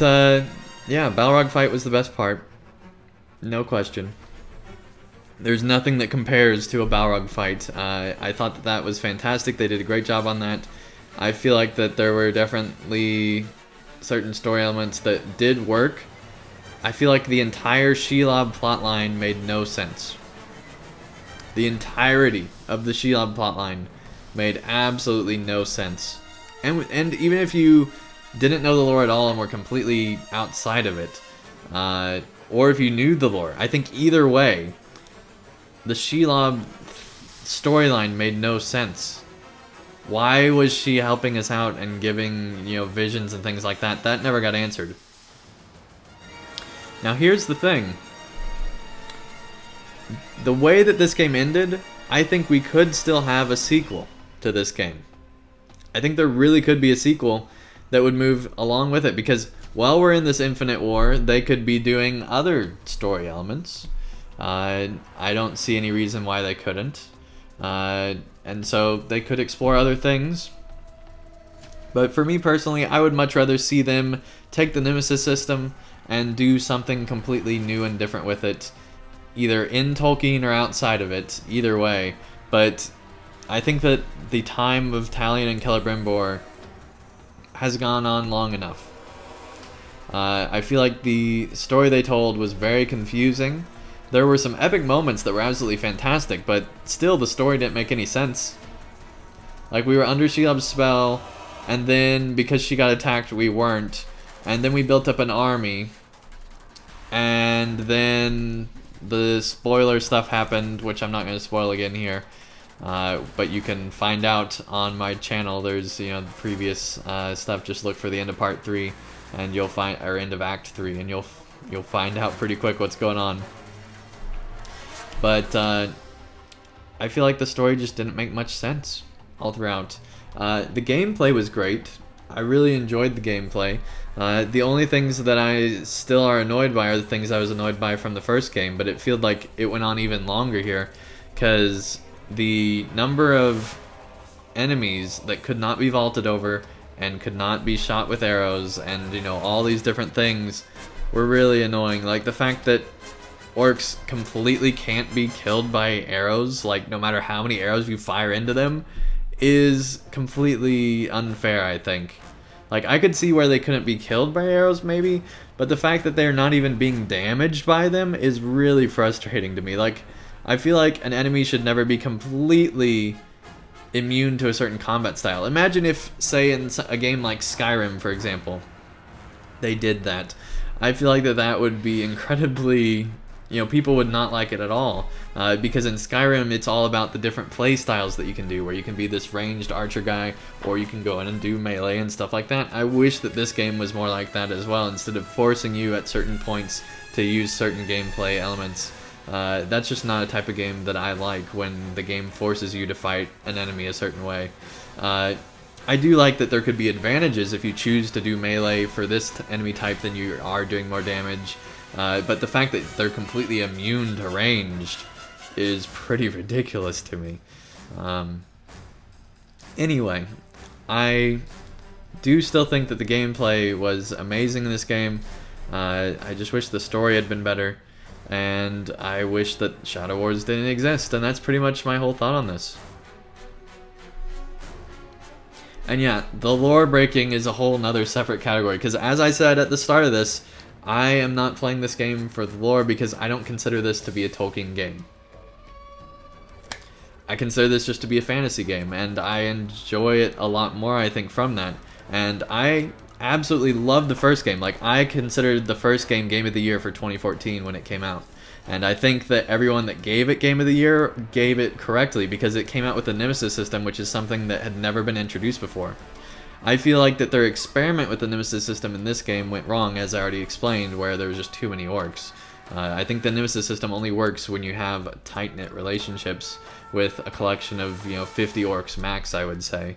yeah, Balrog fight was the best part. No question. There's nothing that compares to a Balrog fight. I thought that that was fantastic. They did a great job on that. I feel like that there were definitely certain story elements that did work. I feel like the entire Shelob plotline made no sense. The entirety of the Shelob plotline made absolutely no sense. And even if you didn't know the lore at all and were completely outside of it, or if you knew the lore, I think either way, the Shelob storyline made no sense. Why was she helping us out and giving, visions and things like that? That never got answered. Now here's the thing. The way that this game ended, I think we could still have a sequel to this game. I think there really could be a sequel that would move along with it, because while we're in this infinite war, they could be doing other story elements. I don't see any reason why they couldn't. And so they could explore other things. But for me personally, I would much rather see them take the Nemesis system and do something completely new and different with it, either in Tolkien or outside of it, either way. But I think that the time of Talion and Celebrimbor has gone on long enough. I feel like the story they told was very confusing. There were some epic moments that were absolutely fantastic, but still the story didn't make any sense. Like, we were under Shelob's spell, and then because she got attacked, we weren't. And then we built up an army, and then the spoiler stuff happened, which I'm not going to spoil again here. But you can find out on my channel. There's, the previous stuff. Just look for the end of part 3, and you'll find, or end of act 3, and you'll find out pretty quick what's going on. But I feel like the story just didn't make much sense all throughout. The gameplay was great. I really enjoyed the gameplay. The only things that I still are annoyed by are the things I was annoyed by from the first game, but it felt like it went on even longer here, because the number of enemies that could not be vaulted over and could not be shot with arrows and, all these different things were really annoying. Like the fact that orcs completely can't be killed by arrows, like no matter how many arrows you fire into them, is completely unfair, I think. Like, I could see where they couldn't be killed by arrows, maybe, but the fact that they're not even being damaged by them is really frustrating to me. Like, I feel like an enemy should never be completely immune to a certain combat style. Imagine if, say, in a game like Skyrim, for example, they did that. I feel like that would be incredibly... people would not like it at all, because in Skyrim it's all about the different play styles that you can do, where you can be this ranged archer guy, or you can go in and do melee and stuff like that. I wish that this game was more like that as well, instead of forcing you at certain points to use certain gameplay elements. That's just not a type of game that I like, when the game forces you to fight an enemy a certain way. I do like that there could be advantages if you choose to do melee for this enemy type, then you are doing more damage. But the fact that they're completely immune to ranged is pretty ridiculous to me. Anyway, I do still think that the gameplay was amazing in this game. I just wish the story had been better, and I wish that Shadow Wars didn't exist, and that's pretty much my whole thought on this. And yeah, the lore breaking is a whole nother separate category, because as I said at the start of this, I am not playing this game for the lore, because I don't consider this to be a Tolkien game. I consider this just to be a fantasy game, and I enjoy it a lot more, I think, from that. And I absolutely loved the first game. Like, I considered the first game of the year for 2014 when it came out. And I think that everyone that gave it Game of the Year gave it correctly, because it came out with the Nemesis system, which is something that had never been introduced before. I feel like that their experiment with the Nemesis system in this game went wrong, as I already explained, where there was just too many orcs. I think the Nemesis system only works when you have tight-knit relationships with a collection of, 50 orcs max, I would say.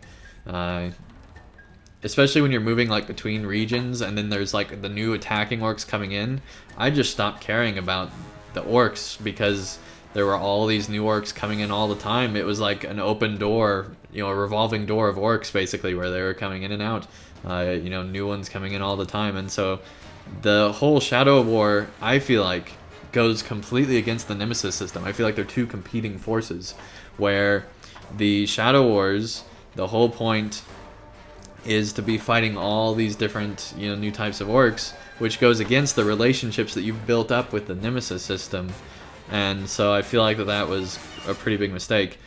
Especially when you're moving like between regions, and then there's like the new attacking orcs coming in. I just stopped caring about the orcs because there were all these new orcs coming in all the time. It was like an open door, a revolving door of orcs basically, where they were coming in and out. New ones coming in all the time, and so the whole Shadow of War, I feel like, goes completely against the Nemesis system. I feel like they're two competing forces, where the Shadow Wars, the whole point is to be fighting all these different, new types of orcs, which goes against the relationships that you've built up with the Nemesis system. And so I feel like that was a pretty big mistake.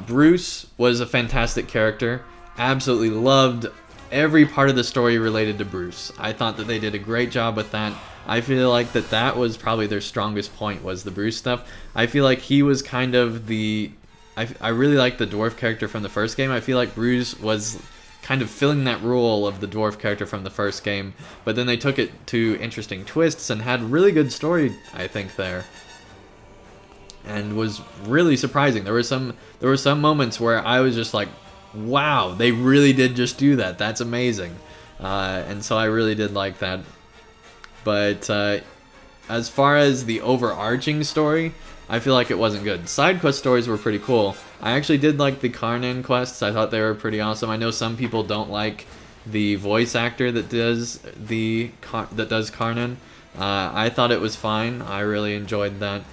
Bruce was a fantastic character. Absolutely loved every part of the story related to Bruce. I thought that they did a great job with that. I feel like that was probably their strongest point, was the Bruce stuff. I feel like he was kind of the... I really liked the dwarf character from the first game. I feel like Bruce was kind of filling that role of the dwarf character from the first game, but then they took it to interesting twists and had really good story, I think, there. And was really surprising. There were some moments where I was just like, wow, they really did just do that. That's amazing. And so I really did like that. But as far as the overarching story, I feel like it wasn't good. Side quest stories were pretty cool. I actually did like the Karnan quests. I thought they were pretty awesome. I know some people don't like the voice actor that does Karnan. I thought it was fine. I really enjoyed that.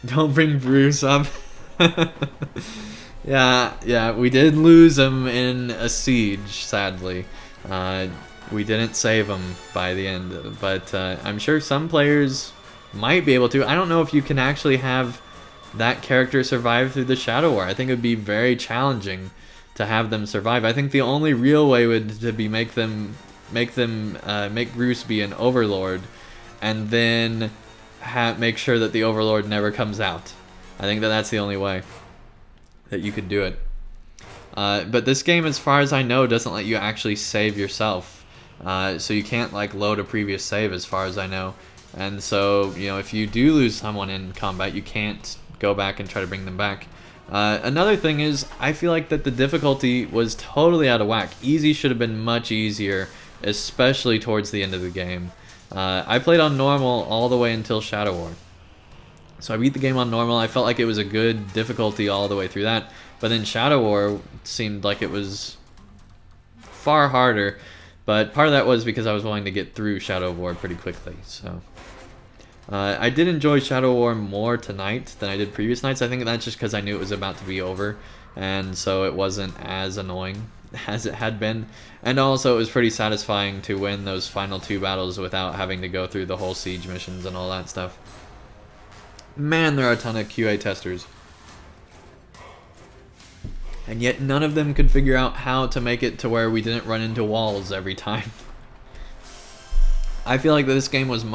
Don't bring Bruce up. Yeah, we did lose him in a siege, sadly. We didn't save him by the end, but I'm sure some players might be able to. I don't know if you can actually have that character survive through the Shadow War. I think it would be very challenging to have them survive. I think the only real way would to be make Bruce be an overlord, and then make sure that the overlord never comes out. I think that's the only way that you could do it. But this game, as far as I know, doesn't let you actually save yourself. So you can't like load a previous save, as far as I know. And so, if you do lose someone in combat, you can't go back and try to bring them back. Another thing is, I feel like that the difficulty was totally out of whack. Easy should have been much easier, especially towards the end of the game. I played on normal all the way until Shadow War. So I beat the game on normal. I felt like it was a good difficulty all the way through that. But then Shadow War seemed like it was far harder. But part of that was because I was willing to get through Shadow War pretty quickly. So I did enjoy Shadow War more tonight than I did previous nights. I think that's just because I knew it was about to be over, and so it wasn't as annoying as it had been. And also it was pretty satisfying to win those final 2 battles without having to go through the whole siege missions and all that stuff. Man, there are a ton of QA testers. And yet none of them could figure out how to make it to where we didn't run into walls every time. I feel like this game was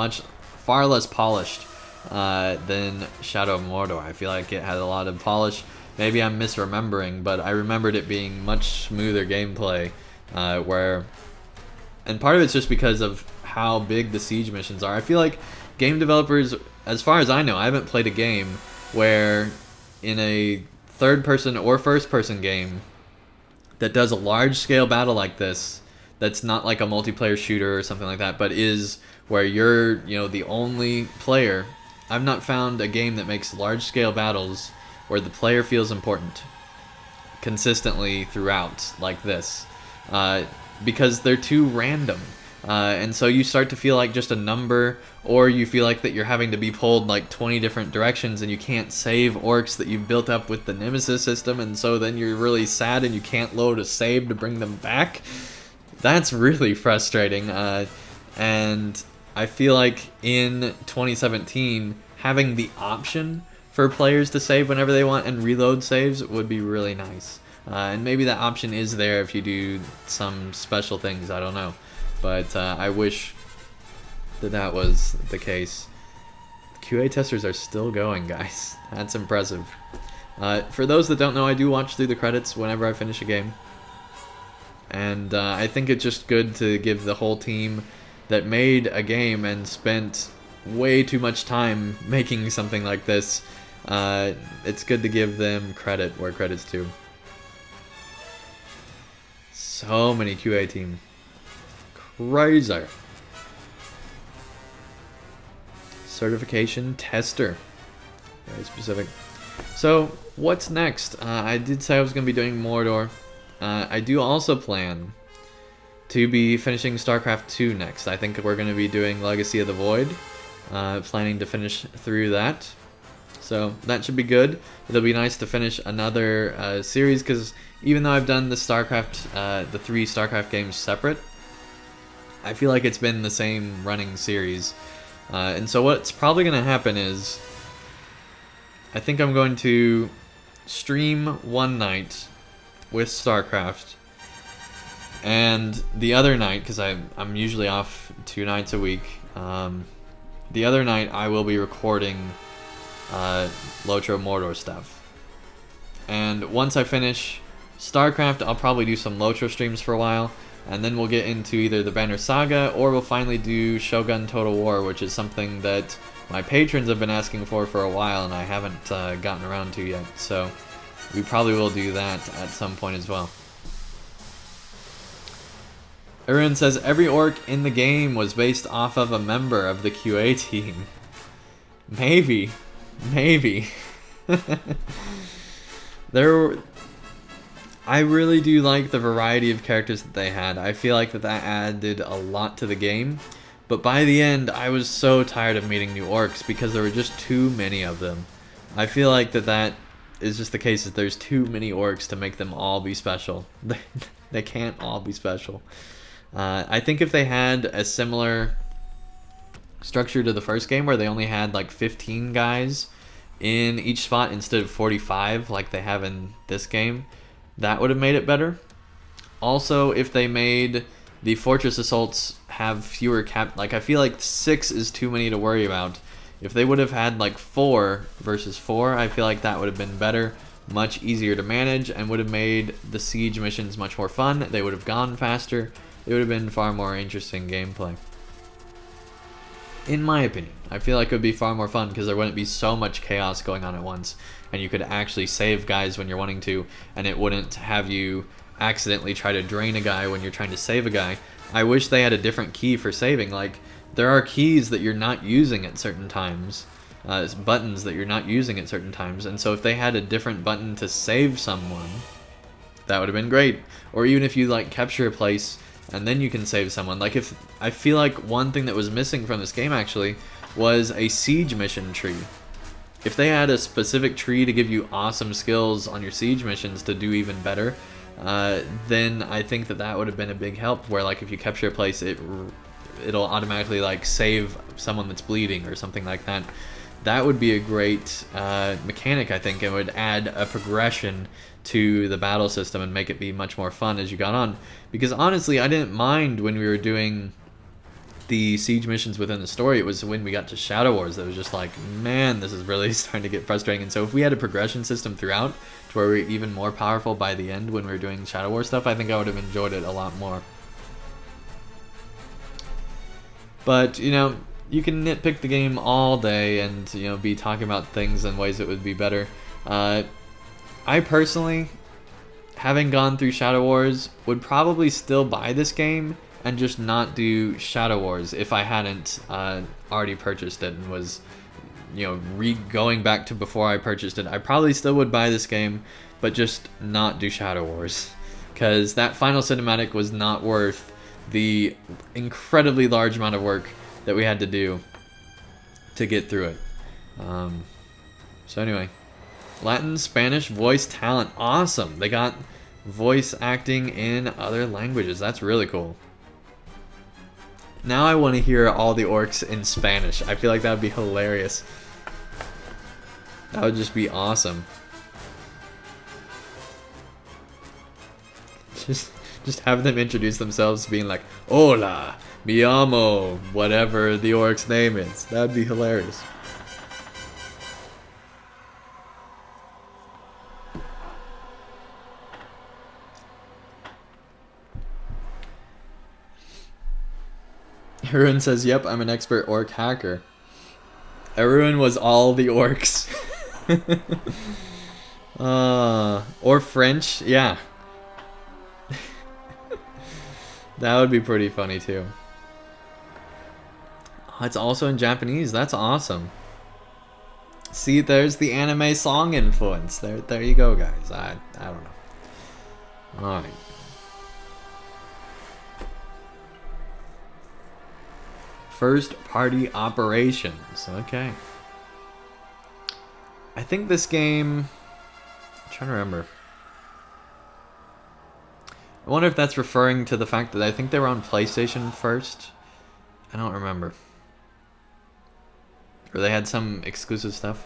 far less polished than Shadow of Mordor. I feel like it had a lot of polish. Maybe I'm misremembering, but I remembered it being much smoother gameplay. And part of it's just because of how big the siege missions are. I feel like game developers, as far as I know, I haven't played a game where in a third-person or first-person game that does a large-scale battle like this, that's not like a multiplayer shooter or something like that, but is where you're, the only player. I've not found a game that makes large-scale battles where the player feels important consistently throughout like this, because they're too random. And so you start to feel like just a number, or you feel like that you're having to be pulled like 20 different directions, and you can't save orcs that you've built up with the Nemesis system, and so then you're really sad and you can't load a save to bring them back. That's really frustrating. And I feel like in 2017, having the option for players to save whenever they want and reload saves would be really nice. And maybe that option is there if you do some special things, I don't know. But I wish that was the case. QA testers are still going, guys. That's impressive. For those that don't know, I do watch through the credits whenever I finish a game. And I think it's just good to give the whole team that made a game and spent way too much time making something like this. It's good to give them credit where credit's due. So many QA team. Crazy. Certification tester. Very specific. So, what's next? I did say I was going to be doing Mordor. I do also plan to be finishing StarCraft 2 next. I think we're going to be doing Legacy of the Void. Planning to finish through that. So that should be good. It'll be nice to finish another series, because even though I've done the StarCraft, the 3 StarCraft games separate, I feel like it's been the same running series. And so what's probably going to happen is, I think I'm going to stream one night with StarCraft, and the other night, because I'm usually off 2 nights a week, the other night I will be recording Lotro Mordor stuff. And once I finish StarCraft, I'll probably do some Lotro streams for a while, and then we'll get into either the Banner Saga, or we'll finally do Shogun Total War, which is something that my patrons have been asking for a while, and I haven't gotten around to yet. So we probably will do that at some point as well. Aaron says, every orc in the game was based off of a member of the QA team. Maybe. Maybe. I really do like the variety of characters that they had. I feel like that added a lot to the game. But by the end, I was so tired of meeting new orcs because there were just too many of them. I feel like that is just the case, that there's too many orcs to make them all be special. They can't all be special. I think if they had a similar structure to the first game, where they only had like 15 guys in each spot instead of 45 like they have in this game, that would have made it better. Also, if they made the fortress assaults have fewer like, I feel like 6 is too many to worry about. If they would have had like 4 versus 4, I feel like that would have been better, much easier to manage, and would have made the siege missions much more fun. They would have gone faster. It would have been far more interesting gameplay. In my opinion, I feel like it would be far more fun because there wouldn't be so much chaos going on at once, and you could actually save guys when you're wanting to, and it wouldn't have you accidentally try to drain a guy when you're trying to save a guy. I wish they had a different key for saving. Like, there are keys that you're not using at certain times, buttons that you're not using at certain times, and so if they had a different button to save someone, that would have been great. Or even if you like capture a place and then you can save someone. Like, if I feel like one thing that was missing from this game actually was a siege mission tree. If they had a specific tree to give you awesome skills on your siege missions to do even better, then I think that would have been a big help, where like if you capture a place, it'll automatically like save someone that's bleeding or something like that. That would be a great mechanic, I think. It would add a progression to the battle system and make it be much more fun as you got on. Because honestly, I didn't mind when we were doing the siege missions within the story. It was when we got to Shadow Wars that was just like, man, this is really starting to get frustrating. And so if we had a progression system throughout to where we're even more powerful by the end when we were doing Shadow Wars stuff, I think I would have enjoyed it a lot more. But, you know, you can nitpick the game all day and, you know, be talking about things in ways that would be better. I personally, having gone through Shadow Wars, would probably still buy this game and just not do Shadow Wars if I hadn't already purchased it and was, you know, going back to before I purchased it. I probably still would buy this game, but just not do Shadow Wars, because that final cinematic was not worth the incredibly large amount of work that we had to do to get through it. So anyway, Latin, Spanish, voice talent. Awesome. They got voice acting in other languages. That's really cool. Now I want to hear all the orcs in Spanish. I feel like that would be hilarious. That would just be awesome. Just have them introduce themselves being like, "Hola, mi amo," whatever the orc's name is. That'd be hilarious. Arun says, "Yep, I'm an expert orc hacker." Arun was all the orcs. Or French, yeah. That would be pretty funny too. Oh, it's also in Japanese. That's awesome. See, there's the anime song influence. There you go, guys. I don't know. All right. First party operations. Okay. I think this game, I'm trying to remember. I wonder if that's referring to the fact that I think they were on PlayStation first. I don't remember. Or they had some exclusive stuff.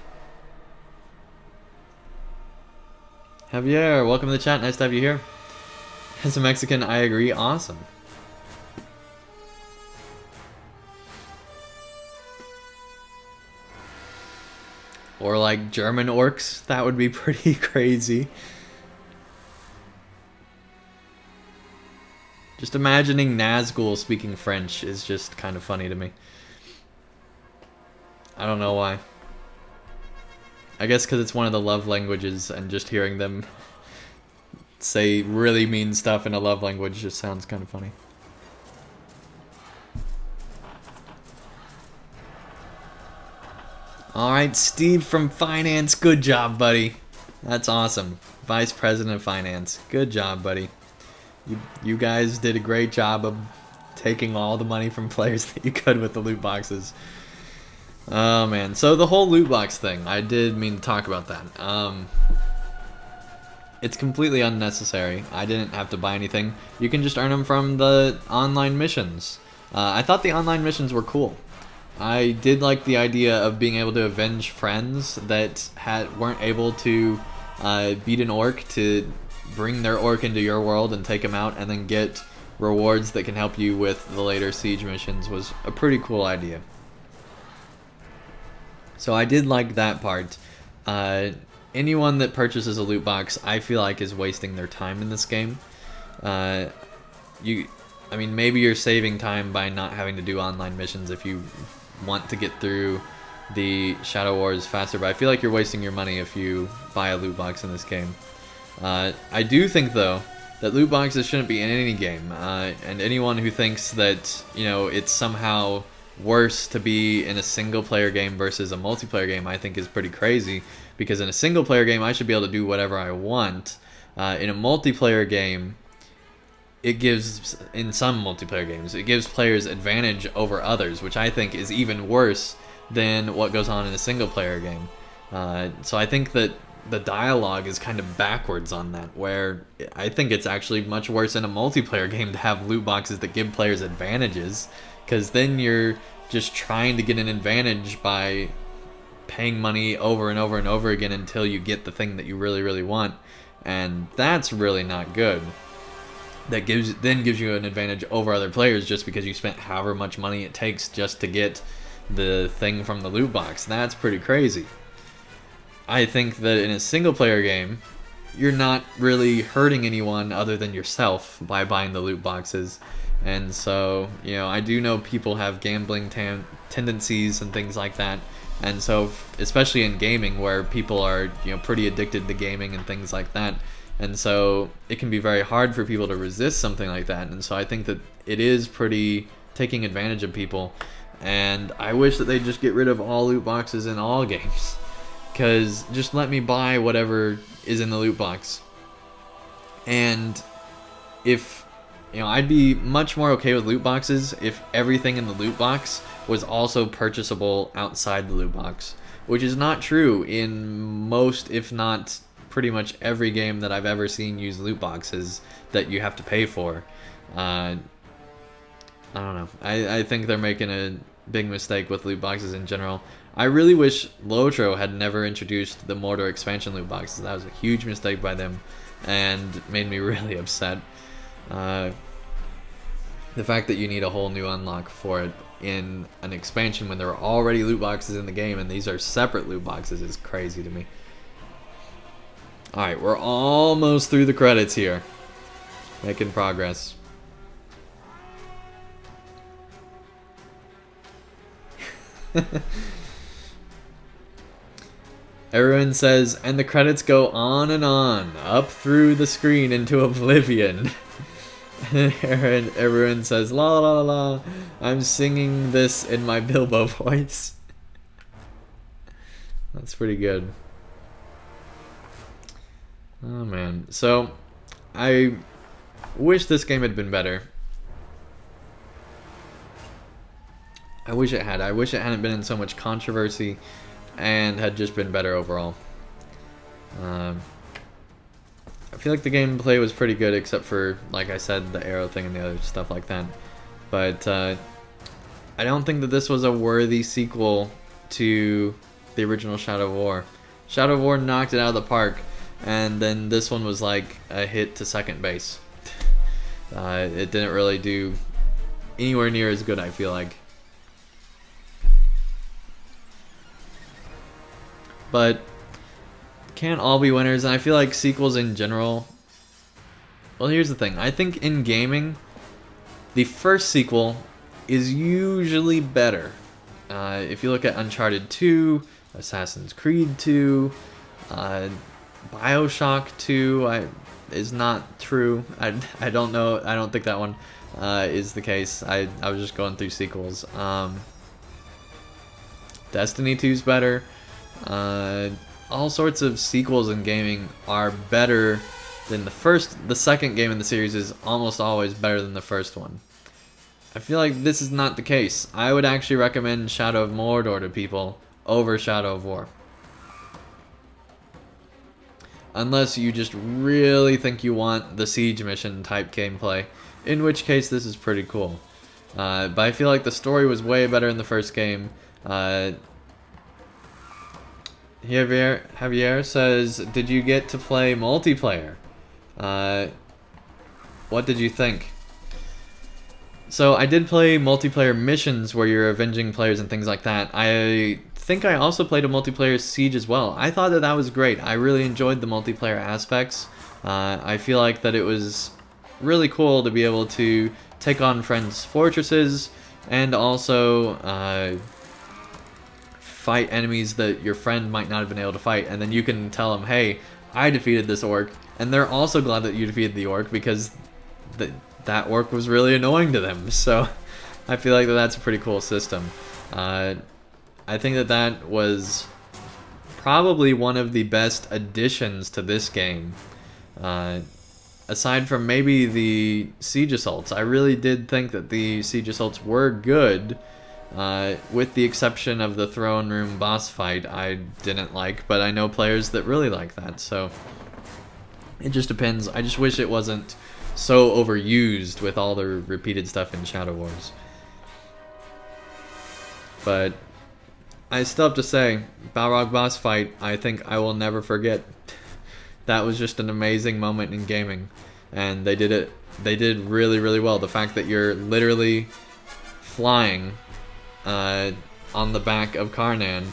Javier, welcome to the chat. Nice to have you here. As a Mexican, I agree. Awesome. Or like German orcs. That would be pretty crazy. Just imagining Nazgul speaking French is just kind of funny to me. I don't know why. I guess because it's one of the love languages, and just hearing them say really mean stuff in a love language just sounds kind of funny. Alright, Steve from Finance. Good job, buddy. That's awesome. Vice President of Finance. Good job, buddy. You guys did a great job of taking all the money from players that you could with the loot boxes. Oh man, so the whole loot box thing, I did mean to talk about that. It's completely unnecessary. I didn't have to buy anything. You can just earn them from the online missions. I thought the online missions were cool. I did like the idea of being able to avenge friends that weren't able to beat an orc, to bring their orc into your world and take them out, and then get rewards that can help you with the later siege missions. Was a pretty cool idea. So I did like that part. Anyone that purchases a loot box, I feel like, is wasting their time in this game. I mean, maybe you're saving time by not having to do online missions if you want to get through the Shadow Wars faster, but I feel like you're wasting your money if you buy a loot box in this game. I do think, though, that loot boxes shouldn't be in any game, and anyone who thinks that, you know, it's somehow worse to be in a single player game versus a multiplayer game, I think is pretty crazy, because in a single player game I should be able to do whatever I want. In a multiplayer game, in some multiplayer games, it gives players advantage over others, which I think is even worse than what goes on in a single player game. So I think that the dialogue is kind of backwards on that, where I think it's actually much worse in a multiplayer game to have loot boxes that give players advantages, because then you're just trying to get an advantage by paying money over and over and over again until you get the thing that you really, really want, and that's really not good. That then gives you an advantage over other players just because you spent however much money it takes just to get the thing from the loot box. That's pretty crazy. I think that in a single player game, you're not really hurting anyone other than yourself by buying the loot boxes. And so, you know, I do know people have gambling tendencies and things like that. And so, especially in gaming, where people are, you know, pretty addicted to gaming and things like that. And so it can be very hard for people to resist something like that. And so I think that it is pretty taking advantage of people. And I wish that they'd just get rid of all loot boxes in all games. Because just let me buy whatever is in the loot box. And if, you know, I'd be much more okay with loot boxes if everything in the loot box was also purchasable outside the loot box. Which is not true in most, if not pretty much every game that I've ever seen use loot boxes that you have to pay for. I don't know. I think they're making a big mistake with loot boxes in general. I really wish Lotro had never introduced the Mordor expansion loot boxes. That was a huge mistake by them and made me really upset. The fact that you need a whole new unlock for it in an expansion when there are already loot boxes in the game and these are separate loot boxes is crazy to me. Alright, we're almost through the credits here. Making progress. Everyone says, and the credits go on and on, up through the screen into oblivion. And everyone says, la la la la, I'm singing this in my Bilbo voice. That's pretty good. Oh man, so I wish this game had been better. I wish it had. I wish it hadn't been in so much controversy and had just been better overall. I feel like the gameplay was pretty good except for, like I said, the arrow thing and the other stuff like that. But I don't think that this was a worthy sequel to the original Shadow of War. Shadow of War knocked it out of the park, and then this one was like a hit to second base. It didn't really do anywhere near as good, I feel like. But can't all be winners, and I feel like sequels in general... Well, here's the thing. I think in gaming, the first sequel is usually better. If you look at Uncharted 2, Assassin's Creed 2, Bioshock 2 is not true. I don't know. I don't think that one is the case. I was just going through sequels. Destiny 2 is better. All sorts of sequels in gaming are better than the first. The second game in the series is almost always better than the first one. I feel like this is not the case. I would actually recommend Shadow of Mordor to people over Shadow of War. Unless you just really think you want the siege mission type gameplay, in which case this is pretty cool. But I feel like the story was way better in the first game. Javier says, did you get to play multiplayer? What did you think? So I did play multiplayer missions where you're avenging players and things like that. I think I also played a multiplayer siege as well. I thought that was great. I really enjoyed the multiplayer aspects. I feel like that it was really cool to be able to take on friends' fortresses and also fight enemies that your friend might not have been able to fight, and then you can tell them, hey, I defeated this orc, and they're also glad that you defeated the orc because that orc was really annoying to them. So I feel like that's a pretty cool system. I think that was probably one of the best additions to this game. Aside from maybe the siege assaults, I really did think that the siege assaults were good. With the exception of the throne room boss fight I didn't like, but I know players that really like that, so it just depends. I just wish it wasn't so overused with all the repeated stuff in Shadow Wars. But I still have to say, Balrog boss fight, I think I will never forget. That was just an amazing moment in gaming, and they did really, really well. The fact that you're literally flying on the back of Karnan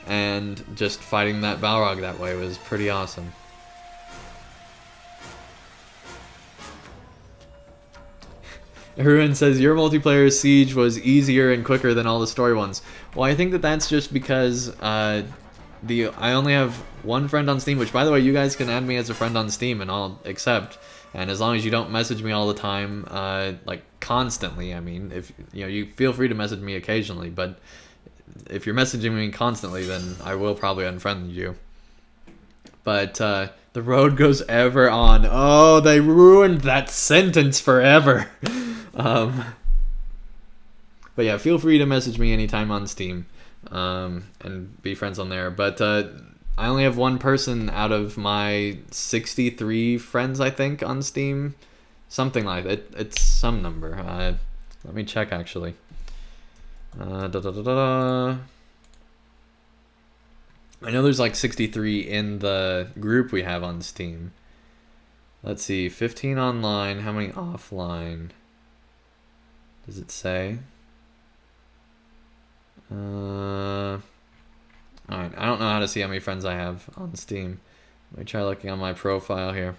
and just fighting that Balrog that way was pretty awesome. Ruin says, your multiplayer siege was easier and quicker than all the story ones. Well, I think that that's just because I only have one friend on Steam, which, by the way, you guys can add me as a friend on Steam and I'll accept. And as long as you don't message me all the time, like constantly, I mean, if you feel free to message me occasionally, but if you're messaging me constantly, then I will probably unfriend you. But the road goes ever on. Oh, they ruined that sentence forever. But yeah, feel free to message me anytime on Steam and be friends on there. But I only have one person out of my 63 friends, I think, on Steam. Something like that. It's some number. Let me check, actually. I know there's like 63 in the group we have on Steam. Let's see, 15 online. How many offline? Does it say? Alright, I don't know how to see how many friends I have on Steam. Let me try looking on my profile here.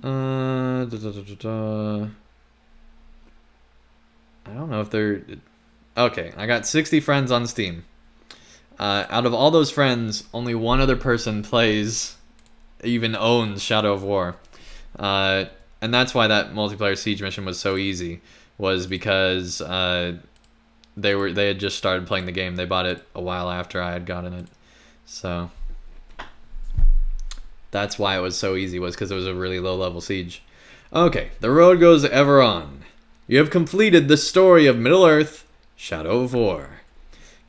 I don't know if they're... Okay, I got 60 friends on Steam. Out of all those friends, only one other person even owns Shadow of War. And that's why that multiplayer siege mission was so easy, was because they had just started playing the game. They bought it a while after I had gotten it. So that's why it was so easy, was because it was a really low level siege. Okay, the road goes ever on. You have completed the story of Middle-earth, Shadow of War.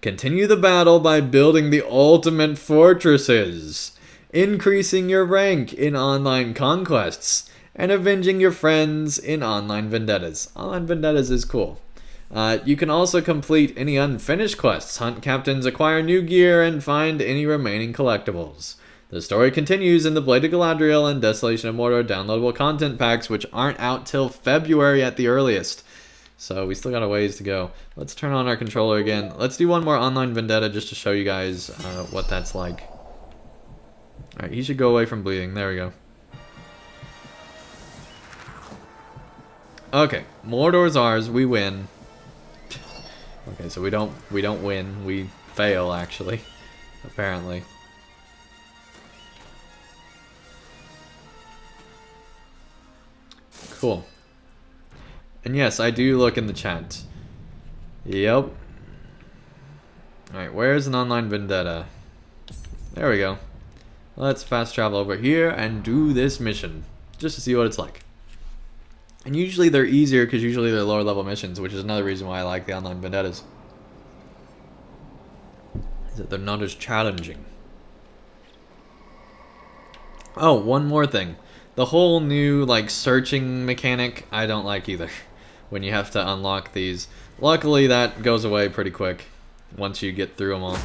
Continue the battle by building the ultimate fortresses, increasing your rank in online conquests, and avenging your friends in online vendettas. Online vendettas is cool. You can also complete any unfinished quests, hunt captains, acquire new gear, and find any remaining collectibles. The story continues in the Blade of Galadriel and Desolation of Mordor downloadable content packs, which aren't out till February at the earliest. So we still got a ways to go. Let's turn on our controller again. Let's do one more online vendetta just to show you guys what that's like. Alright, he should go away from bleeding. There we go. Okay, Mordor's ours. We win. Okay, so we don't win. We fail, actually. Apparently. Cool. And yes, I do look in the chat. Yep. Alright, where's an online vendetta? There we go. Let's fast travel over here and do this mission. Just to see what it's like. And usually they're easier because usually they're lower level missions, which is another reason why I like the online vendettas. Is that they're not as challenging. Oh, one more thing. The whole new, like, searching mechanic, I don't like either. When you have to unlock these. Luckily, that goes away pretty quick once you get through them all.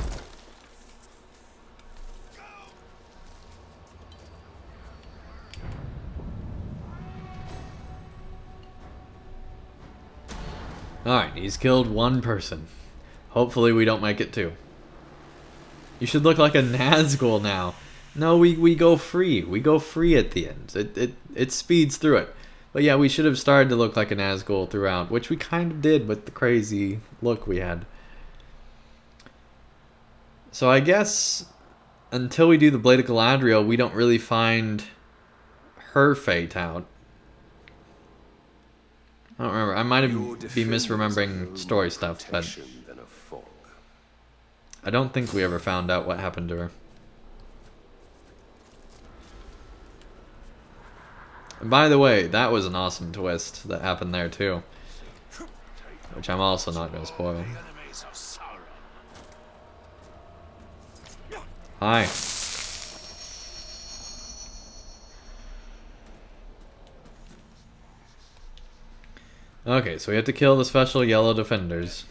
Alright, he's killed one person. Hopefully we don't make it two. You should look like a Nazgul now. No, we go free. We go free at the end. It speeds through it. But yeah, we should have started to look like a Nazgul throughout, which we kind of did with the crazy look we had. So I guess until we do the Blade of Galadriel, we don't really find her fate out. I don't remember. I might be misremembering story stuff, but I don't think we ever found out what happened to her. And by the way, that was an awesome twist that happened there too, which I'm also not going to spoil. Hi. Okay, so we have to kill the special yellow defenders.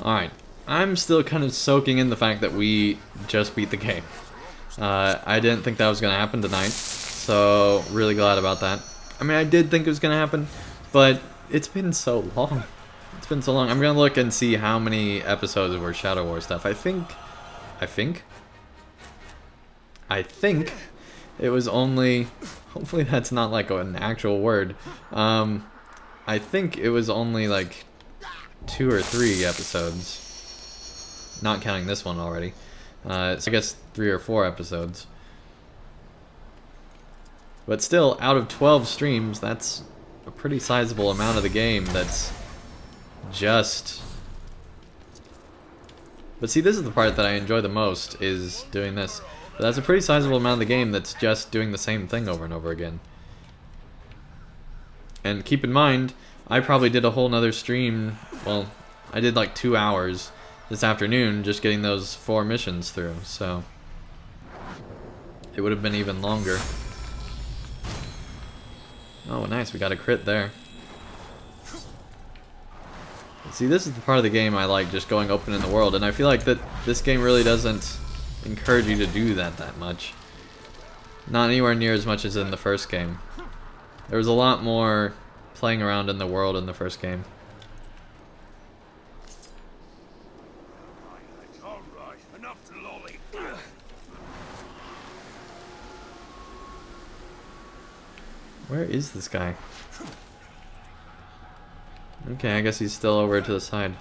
Alright, I'm still kind of soaking in the fact that we just beat the game. I didn't think that was going to happen tonight, so really glad about that. I mean, I did think it was going to happen, but it's been so long. It's been so long. I'm going to look and see how many episodes were Shadow War stuff. I think it was only... Hopefully that's not like an actual word. I think it was only like 2 or 3 episodes, not counting this one already. So I guess 3 or 4 episodes. But still, out of 12 streams, that's a pretty sizable amount of the game that's just... But see, this is the part that I enjoy the most, is doing this. But that's a pretty sizable amount of the game that's just doing the same thing over and over again. And keep in mind, I probably did a whole nother stream, well, I did like 2 hours this afternoon just getting those 4 missions through, so it would have been even longer. Oh, nice, we got a crit there. See, this is the part of the game I like, just going open in the world, and I feel like that this game really doesn't encourage you to do that much. Not anywhere near as much as in the first game. There was a lot more playing around in the world in the first game. Alright, enough lolly. Where is this guy? Okay, I guess he's still over to the side.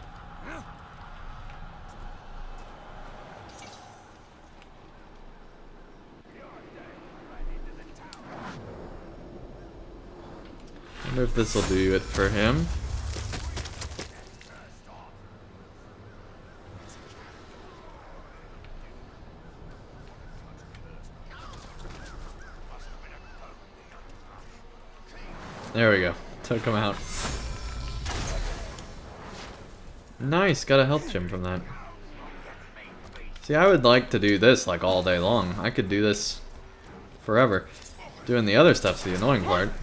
Wonder if this will do it for him. There we go. Took him out. Nice, got a health gem from that. See, I would like to do this like all day long. I could do this forever. Doing the other stuff's the annoying part.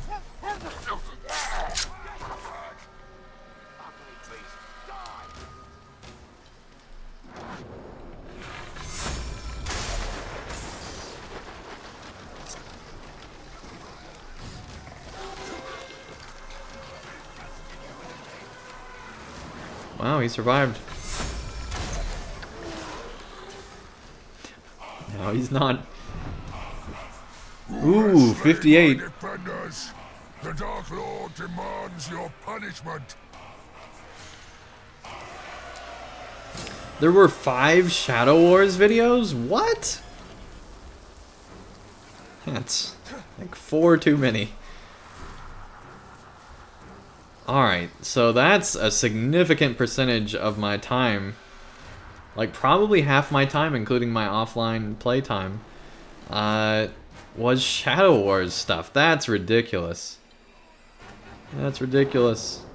Wow, he survived. No, he's not. Ooh, 58. Defenders, the Dark Lord demands your punishment. There were 5 Shadow Wars videos? What? That's like 4 too many. Alright, so that's a significant percentage of my time. Like probably half my time, including my offline playtime, was Shadow Wars stuff. That's ridiculous. That's ridiculous.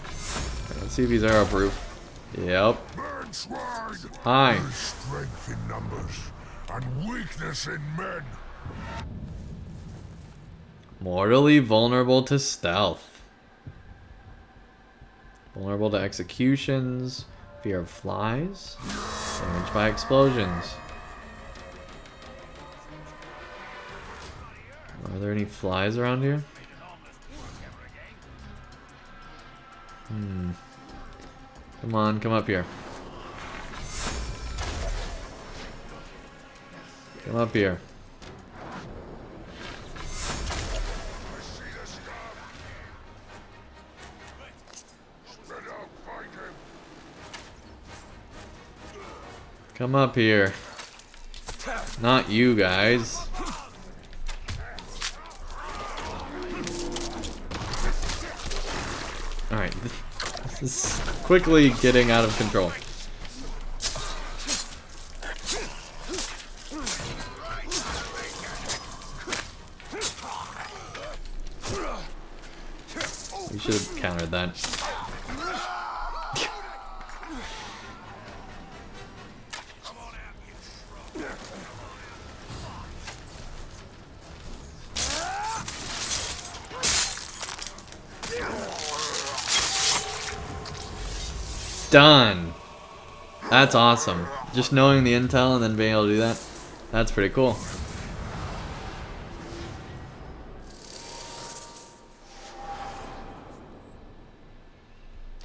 Okay, let's see if he's arrow proof. Yep. Hi. There's strength in numbers and weakness in men. Mortally vulnerable to stealth. Vulnerable to executions. Fear of flies. Damaged by explosions. Are there any flies around here? Come on, come up here. Come up here. Come up here. Not you guys. Alright, this is quickly getting out of control. We should have countered that. Done. That's awesome. Just knowing the intel and then being able to do that, that's pretty cool.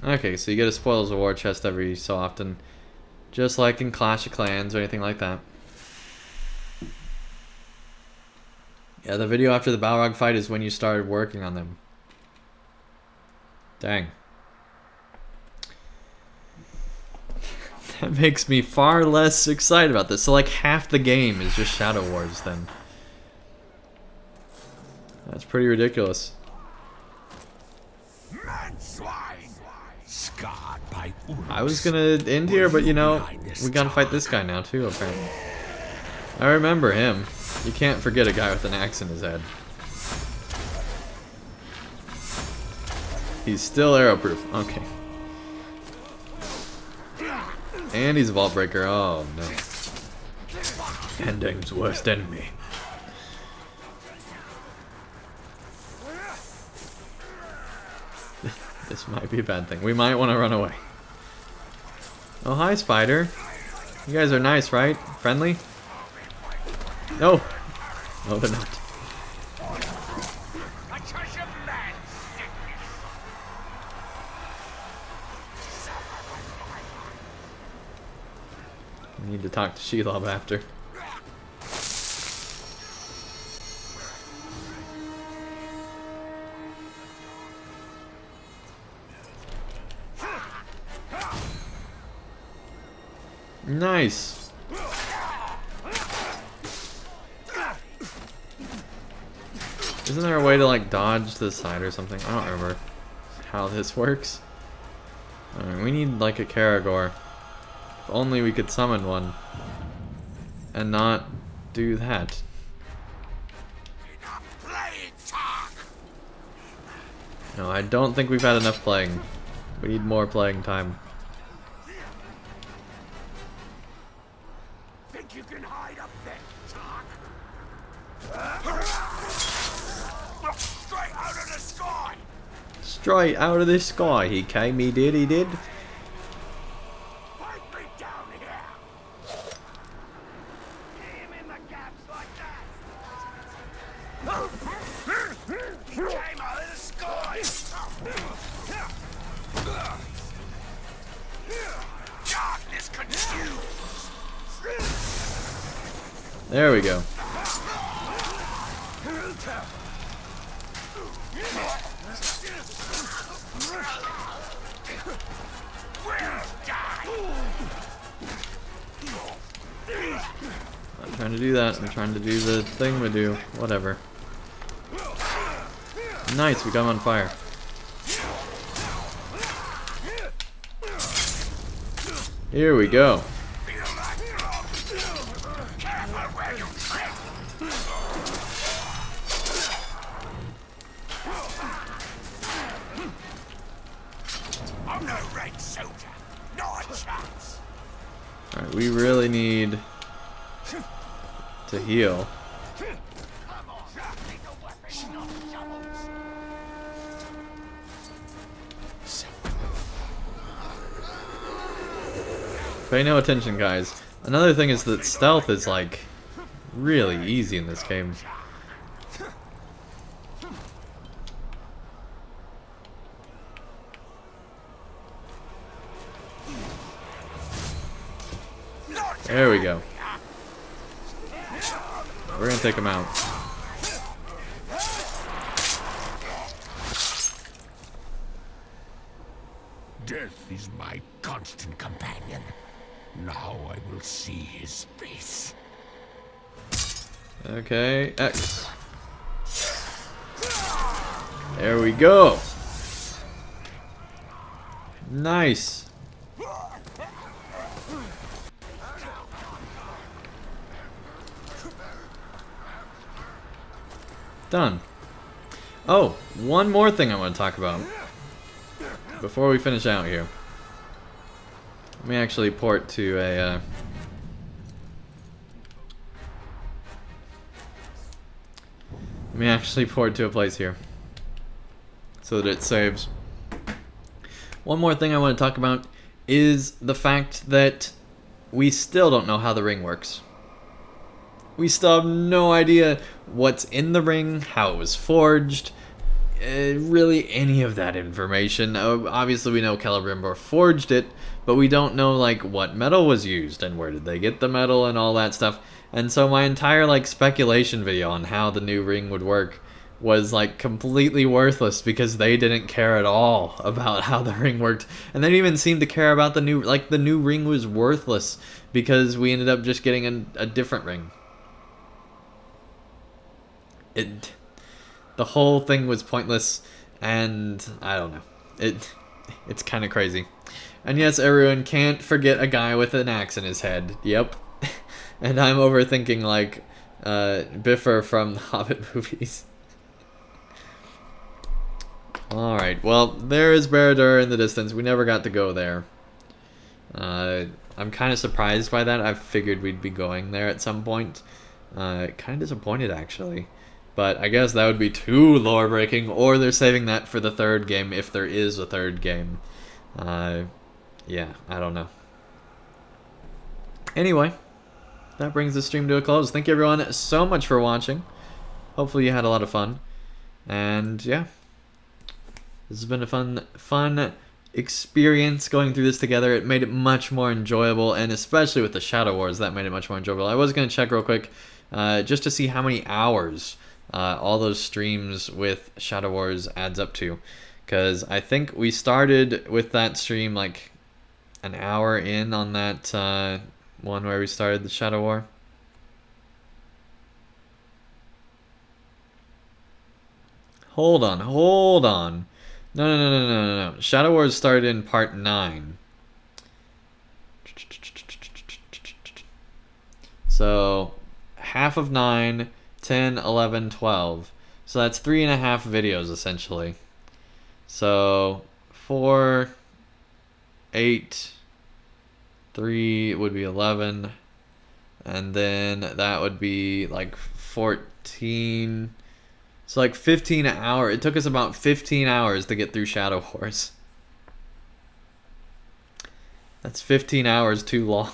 Okay, so you get a Spoils of War chest every so often, just like in Clash of Clans or anything like that. Yeah, the video after the Balrog fight is when you started working on them. Dang. That makes me far less excited about this. So like half the game is just Shadow Wars then. That's pretty ridiculous. Man swine, scarred I was gonna end here, but you know, we gotta fight this guy now too, apparently. I remember him. You can't forget a guy with an axe in his head. He's still arrow-proof. Okay. And he's a vault breaker. Oh no. Andang's worst enemy. This might be a bad thing. We might want to run away. Oh, hi, Spider. You guys are nice, right? Friendly? No. No, they're not. I need to talk to Shelob after. Nice. Isn't there a way to like dodge the side or something? I don't remember how this works. Alright, we need like a Karagor. If only we could summon one and not do that. No, I don't think we've had enough playing. We need more playing time. Think you can hide up there, Talk? Straight out of the sky! Straight out of the sky he came, he did. Fight me down here! Aim in the gaps like that! He came out of the sky! Darkness consumes! There we go. I'm trying to do that. I'm trying to do the thing we do. Whatever. Nice, we got him on fire. Here we go. I'm no red soldier. Not a chance. Alright, we really need to heal. Pay no attention, guys. Another thing is that stealth is like really easy in this game. There we go. We're gonna take him out. Death is my constant companion. Now I will see his face. Okay, X. There we go. Nice. Done. Oh, one more thing I want to talk about before we finish out here. Let me actually port to a place here so that it saves. One more thing I want to talk about is the fact that we still don't know how the ring works. We still have no idea what's in the ring, how it was forged, really any of that information. Obviously we know Celebrimbor forged it, but we don't know like what metal was used and where did they get the metal and all that stuff. And so my entire like speculation video on how the new ring would work was like completely worthless because they didn't care at all about how the ring worked, and they didn't even seem to care about the new ring was worthless because we ended up just getting a different ring. The whole thing was pointless, and I don't know. It's kind of crazy. And yes, everyone can't forget a guy with an axe in his head. Yep. And I'm overthinking like Biffer from the Hobbit movies. Alright, well, there is Barad-dûr in the distance. We never got to go there. I'm kind of surprised by that. I figured we'd be going there at some point. Kind of disappointed, actually. But I guess that would be too lore-breaking, or they're saving that for the third game, if there is a third game. Yeah, I don't know. Anyway, that brings the stream to a close. Thank you everyone so much for watching. Hopefully you had a lot of fun. And yeah, this has been a fun experience going through this together. It made it much more enjoyable, and especially with the Shadow Wars, that made it much more enjoyable. I was going to check real quick just to see how many hours all those streams with Shadow Wars adds up to. Because I think we started with that stream like an hour in on that one where we started the Shadow War. Hold on. No. Shadow Wars started in part 9. So, half of 9, 10, 11, 12. So that's 3.5 videos, essentially. So, 4, 8, 3 would be 11. And then that would be like 14... So like 15 hours. It took us about 15 hours to get through Shadow Wars. That's 15 hours too long.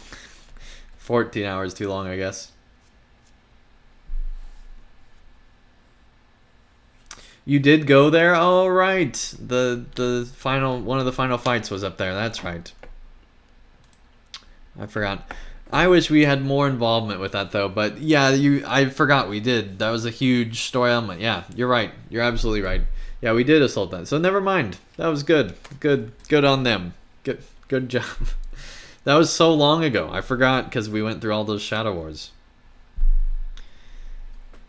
14 hours too long, I guess. You did go there? Oh, right. The final one of the final fights was up there. That's right. I forgot. I wish we had more involvement with that though, but yeah, I forgot we did. That was a huge story element. Yeah, you're right. You're absolutely right. Yeah, we did assault that. So never mind. That was good. Good on them. Good job. That was so long ago. I forgot because we went through all those Shadow Wars.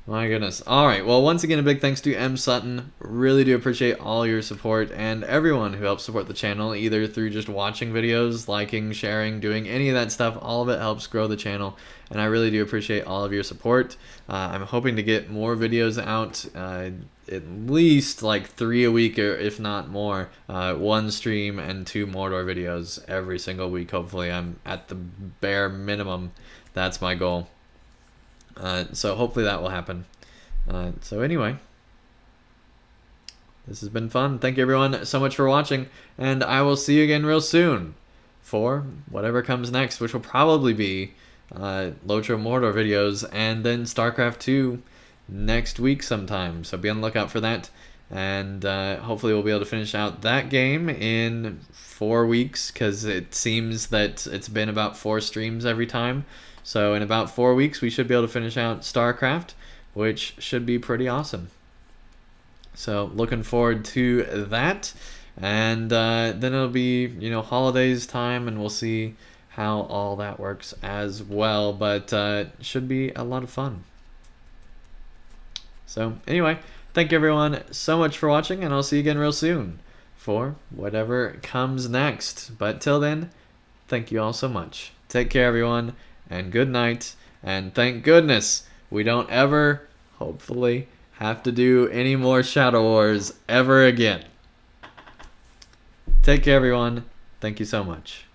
My goodness. Alright, well, once again, a big thanks to M. Sutton. Really do appreciate all your support and everyone who helps support the channel, either through just watching videos, liking, sharing, doing any of that stuff. All of it helps grow the channel, and I really do appreciate all of your support. I'm hoping to get more videos out, at least like 3 a week, or if not more. 1 stream and 2 Mordor videos every single week. Hopefully, I'm at the bare minimum. That's my goal. So hopefully that will happen. So anyway, this has been fun. Thank you everyone so much for watching, and I will see you again real soon for whatever comes next, which will probably be Lotro Mordor videos, and then StarCraft 2 next week sometime. So be on the lookout for that, and hopefully we'll be able to finish out that game in 4 weeks, because it seems that it's been about 4 streams every time. So in about 4 weeks, we should be able to finish out StarCraft, which should be pretty awesome. So looking forward to that. And then it'll be, holidays time, and we'll see how all that works as well. But should be a lot of fun. So anyway, thank you everyone so much for watching, and I'll see you again real soon for whatever comes next. But till then, thank you all so much. Take care, everyone. And good night, and thank goodness we don't ever, hopefully, have to do any more Shadow Wars ever again. Take care, everyone. Thank you so much.